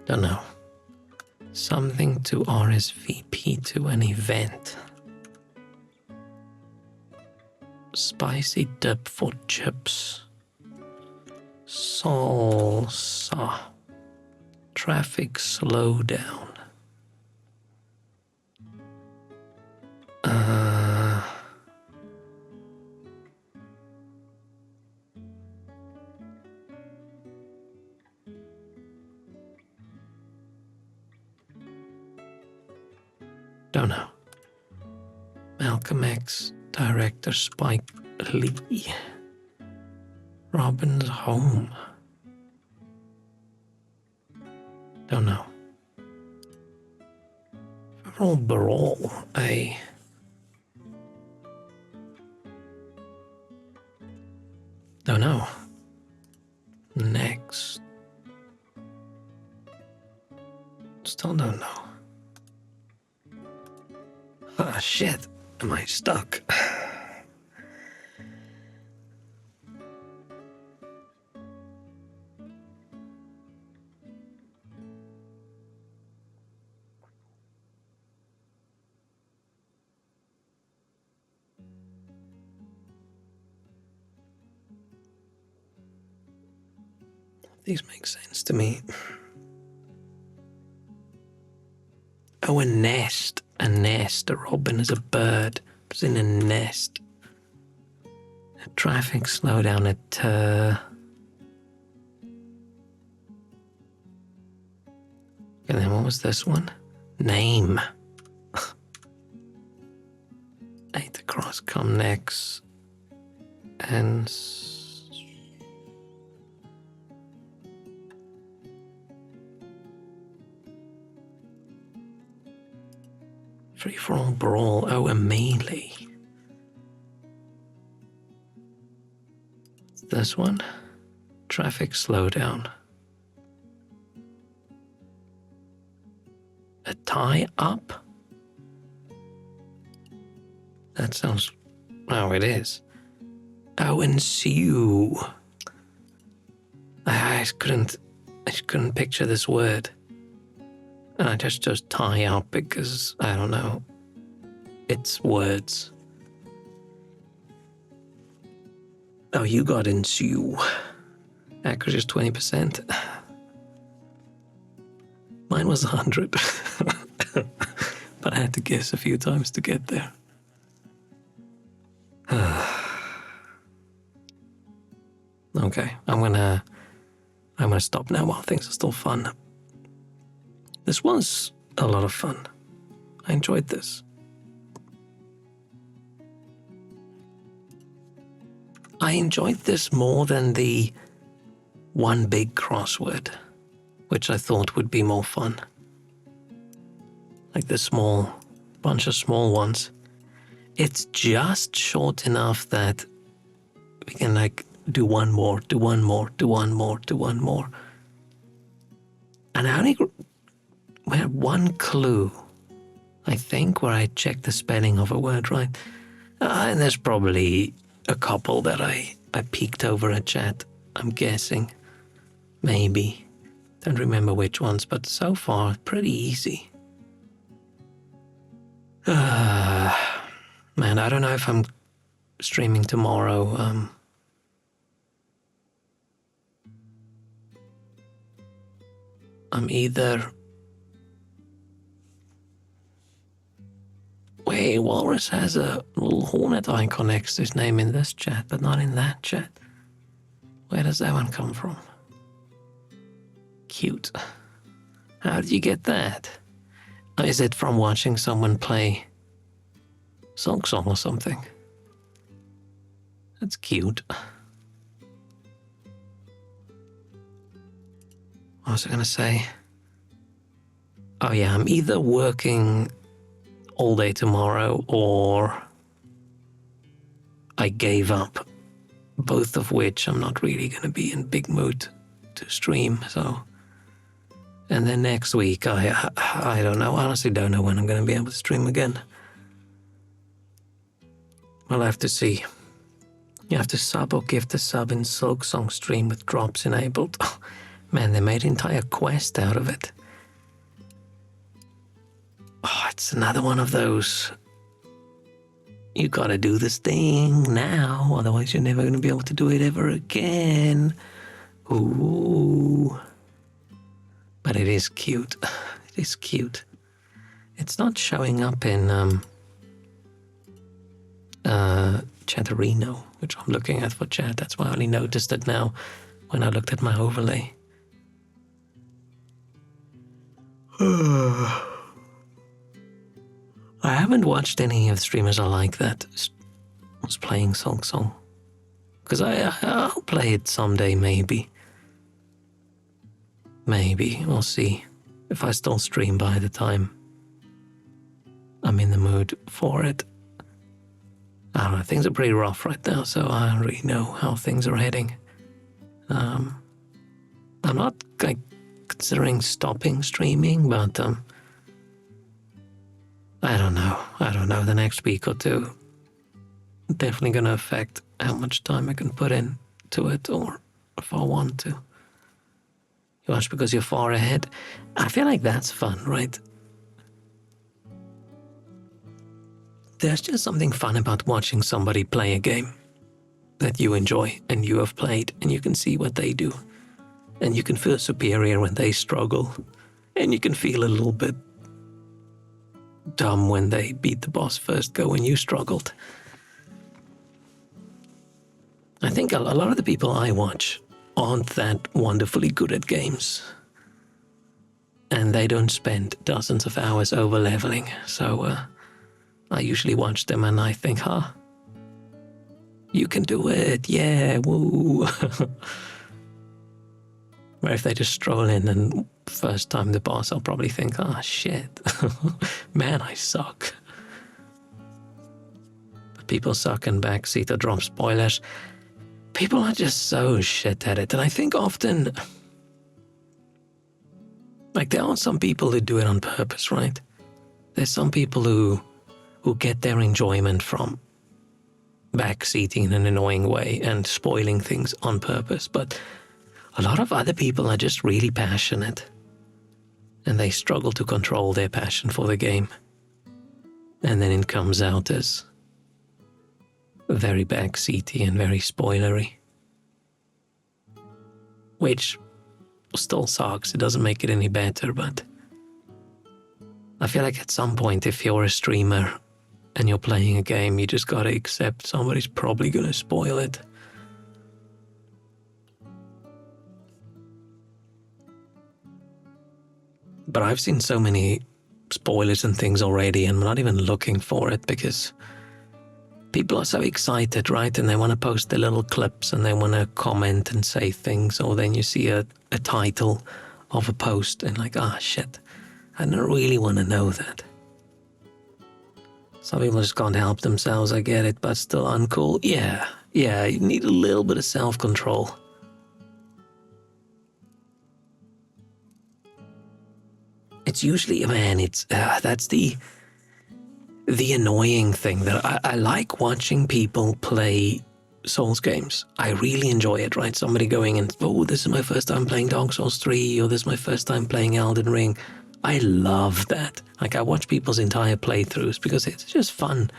Don't know. Something to RSVP to an event. Spicy dip for chips. Salsa. Traffic slowdown. Don't know. Malcolm X, director Spike Lee. Robin's home. Don't know. Overall brawl, don't know. Next. Still don't know. Ah, shit. Am I stuck? These make sense to me. Oh, a nest. A nest. A robin is a bird. It's in a nest. A traffic slowdown at... And then what was this one? Name. 8 across, come next. And... Free for all brawl. Oh, a melee. This one. Traffic slowdown. A tie up? That sounds... Oh, it is. Oh, ensue. I just couldn't picture this word. And I just tie up because, I don't know, it's words. Oh, you got ensue. Accuracy is 20%. Mine was 100. But I had to guess a few times to get there. Okay, I'm gonna stop now while things are still fun. This was a lot of fun. I enjoyed this. I enjoyed this more than the one big crossword, which I thought would be more fun. Like the bunch of small ones. It's just short enough that we can like do one more, do one more, do one more, do one more. And I only had one clue, I think, where I checked the spelling of a word right. And there's probably a couple that I peeked over a chat, I'm guessing. Maybe. Don't remember which ones, but so far, pretty easy. Man, I don't know if I'm streaming tomorrow. I'm either... Wait, Walrus has a little hornet icon next to his name in this chat, but not in that chat. Where does that one come from? Cute. How did you get that? Is it from watching someone play Song or something? That's cute. What was I gonna say? Oh yeah, I'm either working all day tomorrow or I gave up, both of which I'm not really gonna be in big mood to stream, so... And then next week, I don't know, I honestly don't know when I'm gonna be able to stream again. We'll have to see. You have to sub or gift a sub in Silksong stream with drops enabled. Oh, man, they made an entire quest out of it. Oh, it's another one of those. You gotta do this thing now, otherwise you're never gonna be able to do it ever again. Ooh. But it is cute. It is cute. It's not showing up in Chatterino, which I'm looking at for chat. That's why I only noticed it now when I looked at my overlay. I haven't watched any of the streamers I like that was playing Song. Because I'll play it someday, maybe. Maybe, we'll see. If I still stream by the time I'm in the mood for it. I don't know, things are pretty rough right now, so I don't really know how things are heading. I'm not like considering stopping streaming, but I don't know, the next week or two definitely gonna affect how much time I can put into it, or if I want to. You watch because you're far ahead. I feel like that's fun, right? There's just something fun about watching somebody play a game that you enjoy and you have played, and you can see what they do. And you can feel superior when they struggle. And you can feel a little bit dumb when they beat the boss first go when you struggled. I think a lot of the people I watch aren't that wonderfully good at games. And they don't spend dozens of hours over leveling. So I usually watch them and I think, you can do it, yeah, woo. Where if they just stroll in and first time the boss, I'll probably think, shit, man, I suck. But people suck in backseat or drop spoilers. People are just so shit at it. And I think often, like there are some people who do it on purpose, right? There's some people who get their enjoyment from backseating in an annoying way and spoiling things on purpose. But a lot of other people are just really passionate and they struggle to control their passion for the game. And then it comes out as very backseaty and very spoilery. Which still sucks. It doesn't make it any better, but I feel like at some point if you're a streamer and you're playing a game, you just gotta accept somebody's probably gonna spoil it. But I've seen so many spoilers and things already, and I'm not even looking for it because people are so excited, right? And they want to post their little clips and they want to comment and say things, or then you see a title of a post and like, shit, I don't really want to know that. Some people just can't help themselves, I get it, but still uncool. Yeah, you need a little bit of self-control. It's usually, man, that's the annoying thing that I like watching people play Souls games. I really enjoy it, right? Somebody going and, this is my first time playing Dark Souls 3, or this is my first time playing Elden Ring. I love that. Like, I watch people's entire playthroughs because it's just fun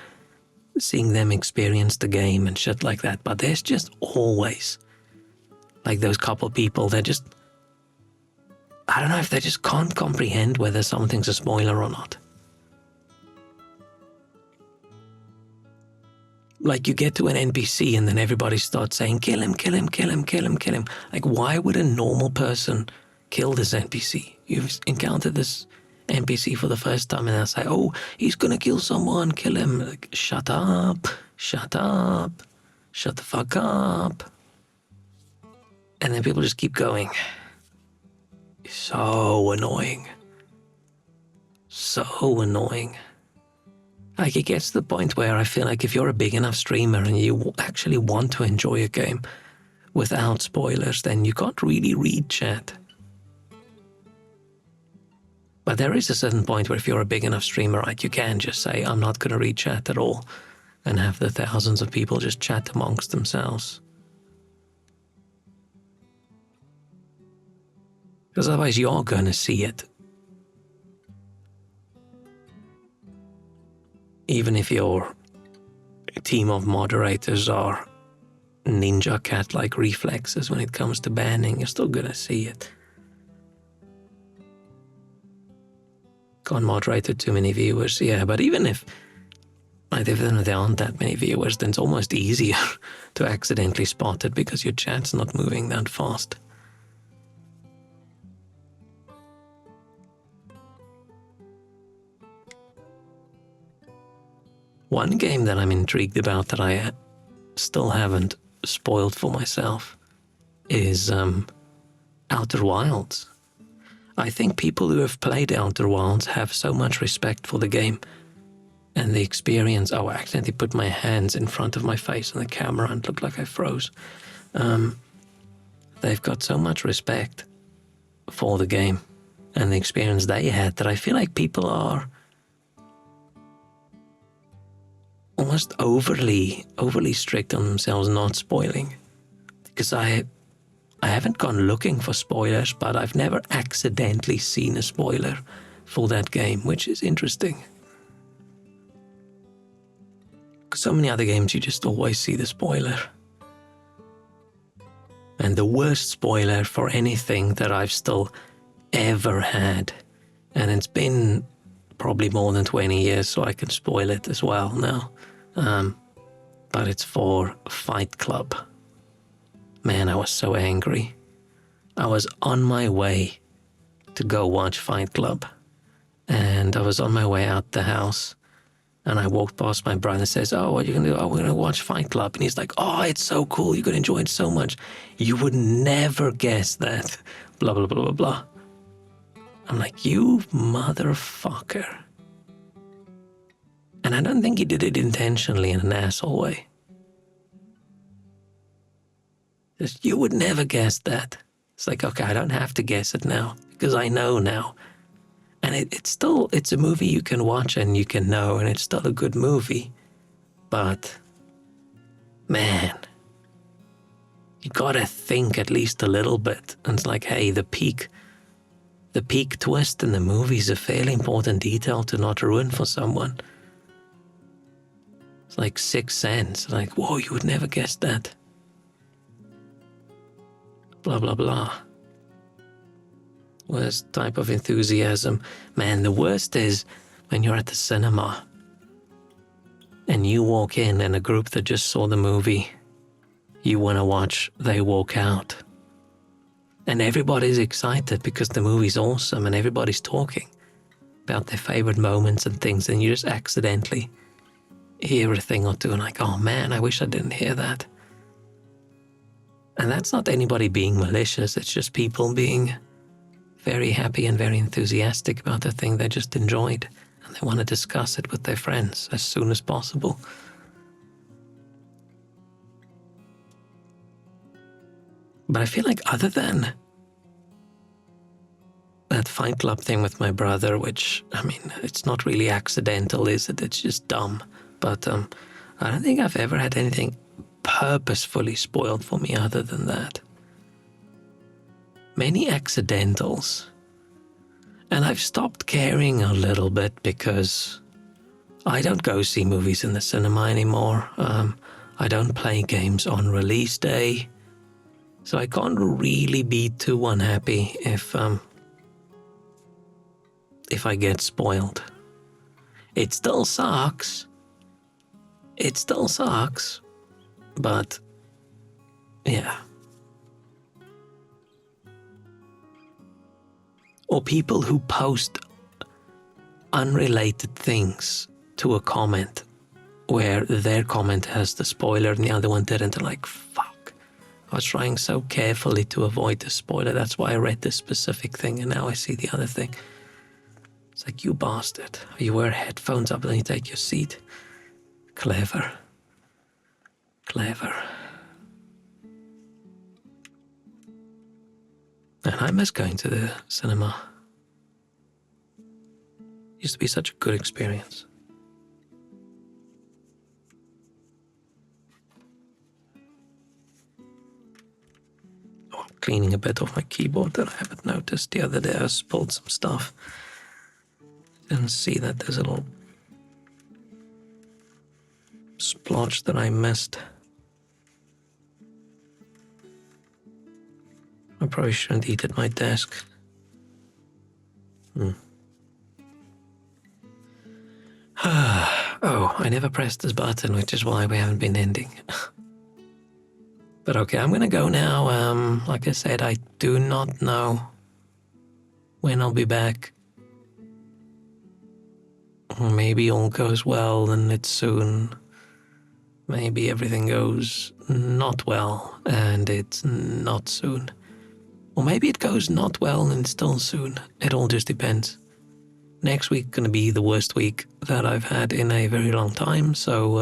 seeing them experience the game and shit like that. But there's just always, like, those couple people that just, I don't know if they just can't comprehend whether something's a spoiler or not. Like, you get to an NPC and then everybody starts saying, kill him, kill him, kill him, kill him, kill him. Like, why would a normal person kill this NPC? You've encountered this NPC for the first time and they'll say, he's gonna kill someone, kill him. Like, shut up, shut the fuck up. And then people just keep going. So annoying. So annoying. Like, it gets to the point where I feel like if you're a big enough streamer and you actually want to enjoy a game without spoilers, then you can't really read chat. But there is a certain point where if you're a big enough streamer, right, you can just say, I'm not going to read chat at all, and have the thousands of people just chat amongst themselves. Because otherwise you're going to see it. Even if your team of moderators are ninja cat-like reflexes when it comes to banning, you're still going to see it. Can't moderate to too many viewers, yeah, but even if there aren't that many viewers, then it's almost easier to accidentally spot it because your chat's not moving that fast. One game that I'm intrigued about that I still haven't spoiled for myself is Outer Wilds. I think people who have played Outer Wilds have so much respect for the game and the experience. I accidentally put my hands in front of my face on the camera and looked like I froze. They've got so much respect for the game and the experience they had that I feel like people are almost overly strict on themselves not spoiling. Because I haven't gone looking for spoilers, but I've never accidentally seen a spoiler for that game, which is interesting. Because so many other games you just always see the spoiler. And the worst spoiler for anything that I've still ever had, and it's been probably more than 20 years, so I can spoil it as well now. But it's for Fight Club. Man, I was so angry. I was on my way to go watch Fight Club, and I was on my way out the house, and I walked past my brother and says, "Oh, what are you going to do?" "Oh, we're going to watch Fight Club." And he's like, "Oh, it's so cool. You're going to enjoy it so much. You would never guess that." Blah, blah, blah, blah, blah. I'm like, you motherfucker. And I don't think he did it intentionally in an asshole way. Just, you would never guess that. It's like, okay, I don't have to guess it now because I know now. And it's a movie you can watch and you can know, and it's still a good movie. But, man, you gotta think at least a little bit. And it's like, hey, the peak twist in the movie is a fairly important detail to not ruin for someone. It's like Sixth Sense. Like, whoa, you would never guess that. Blah, blah, blah. Worst type of enthusiasm. Man, the worst is when you're at the cinema and you walk in and a group that just saw the movie you want to watch, they walk out. And everybody's excited because the movie's awesome and everybody's talking about their favorite moments and things, and you just accidentally hear a thing or two and like, oh man, I wish I didn't hear that. And that's not anybody being malicious, it's just people being very happy and very enthusiastic about the thing they just enjoyed, and they want to discuss it with their friends as soon as possible. But I feel like other than that Fight Club thing with my brother, which, I mean, it's not really accidental, is it? It's just dumb. But I don't think I've ever had anything purposefully spoiled for me other than that. Many accidentals. And I've stopped caring a little bit because I don't go see movies in the cinema anymore. I don't play games on release day. So I can't really be too unhappy if I get spoiled. It still sucks. It still sucks. But, yeah. Or people who post unrelated things to a comment where their comment has the spoiler and the other one didn't. They're like, fuck. I was trying so carefully to avoid the spoiler. That's why I read this specific thing and now I see the other thing. It's like, you bastard. You wear headphones up and you take your seat. Clever. Clever. And I miss going to the cinema. It used to be such a good experience. Oh, I'm cleaning a bit off my keyboard that I haven't noticed. The other day I spilled some stuff. Didn't see that there's a little splotch that I missed. I probably shouldn't eat at my desk. Oh, I never pressed this button, which is why we haven't been ending. But okay, I'm gonna go now. Like I said, I do not know when I'll be back. Maybe all goes well and it's soon. Maybe everything goes not well and it's not soon. Or maybe it goes not well and it's still soon. It all just depends. Next week gonna be the worst week that I've had in a very long time, so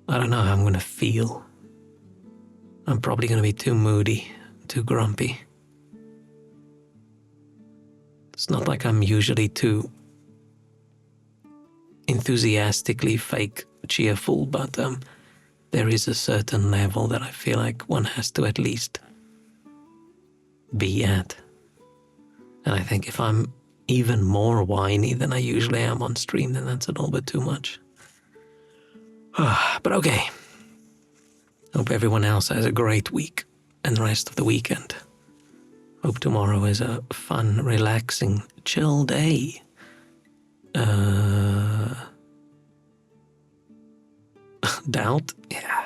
I don't know how I'm gonna feel. I'm probably gonna be too moody, too grumpy. It's not like I'm usually too enthusiastically fake cheerful, but there is a certain level that I feel like one has to at least be at. And I think if I'm even more whiny than I usually am on stream, then that's a little bit too much. But okay. Hope everyone else has a great week and the rest of the weekend. Hope tomorrow is a fun, relaxing, chill day. Doubt? Yeah.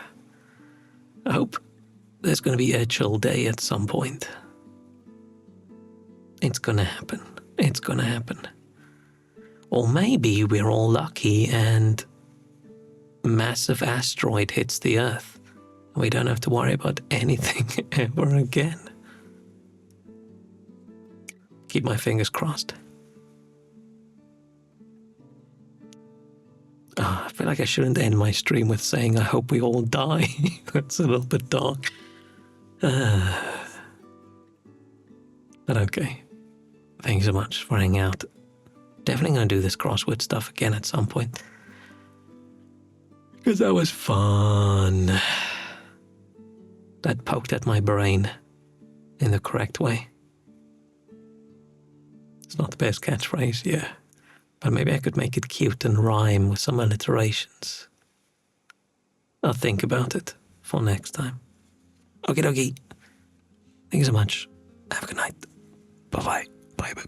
I hope there's going to be a chill day at some point. It's going to happen. It's going to happen. Or maybe we're all lucky and a massive asteroid hits the Earth. And we don't have to worry about anything ever again. Keep my fingers crossed. Oh, I feel like I shouldn't end my stream with saying I hope we all die. That's a little bit dark. But okay. Thanks so much for hanging out. Definitely going to do this crossword stuff again at some point. Because that was fun. That poked at my brain in the correct way. It's not the best catchphrase, yeah. But maybe I could make it cute and rhyme with some alliterations. I'll think about it for next time. Okie dokie. Thank you so much. Have a good night. Bye-bye. Bye-bye.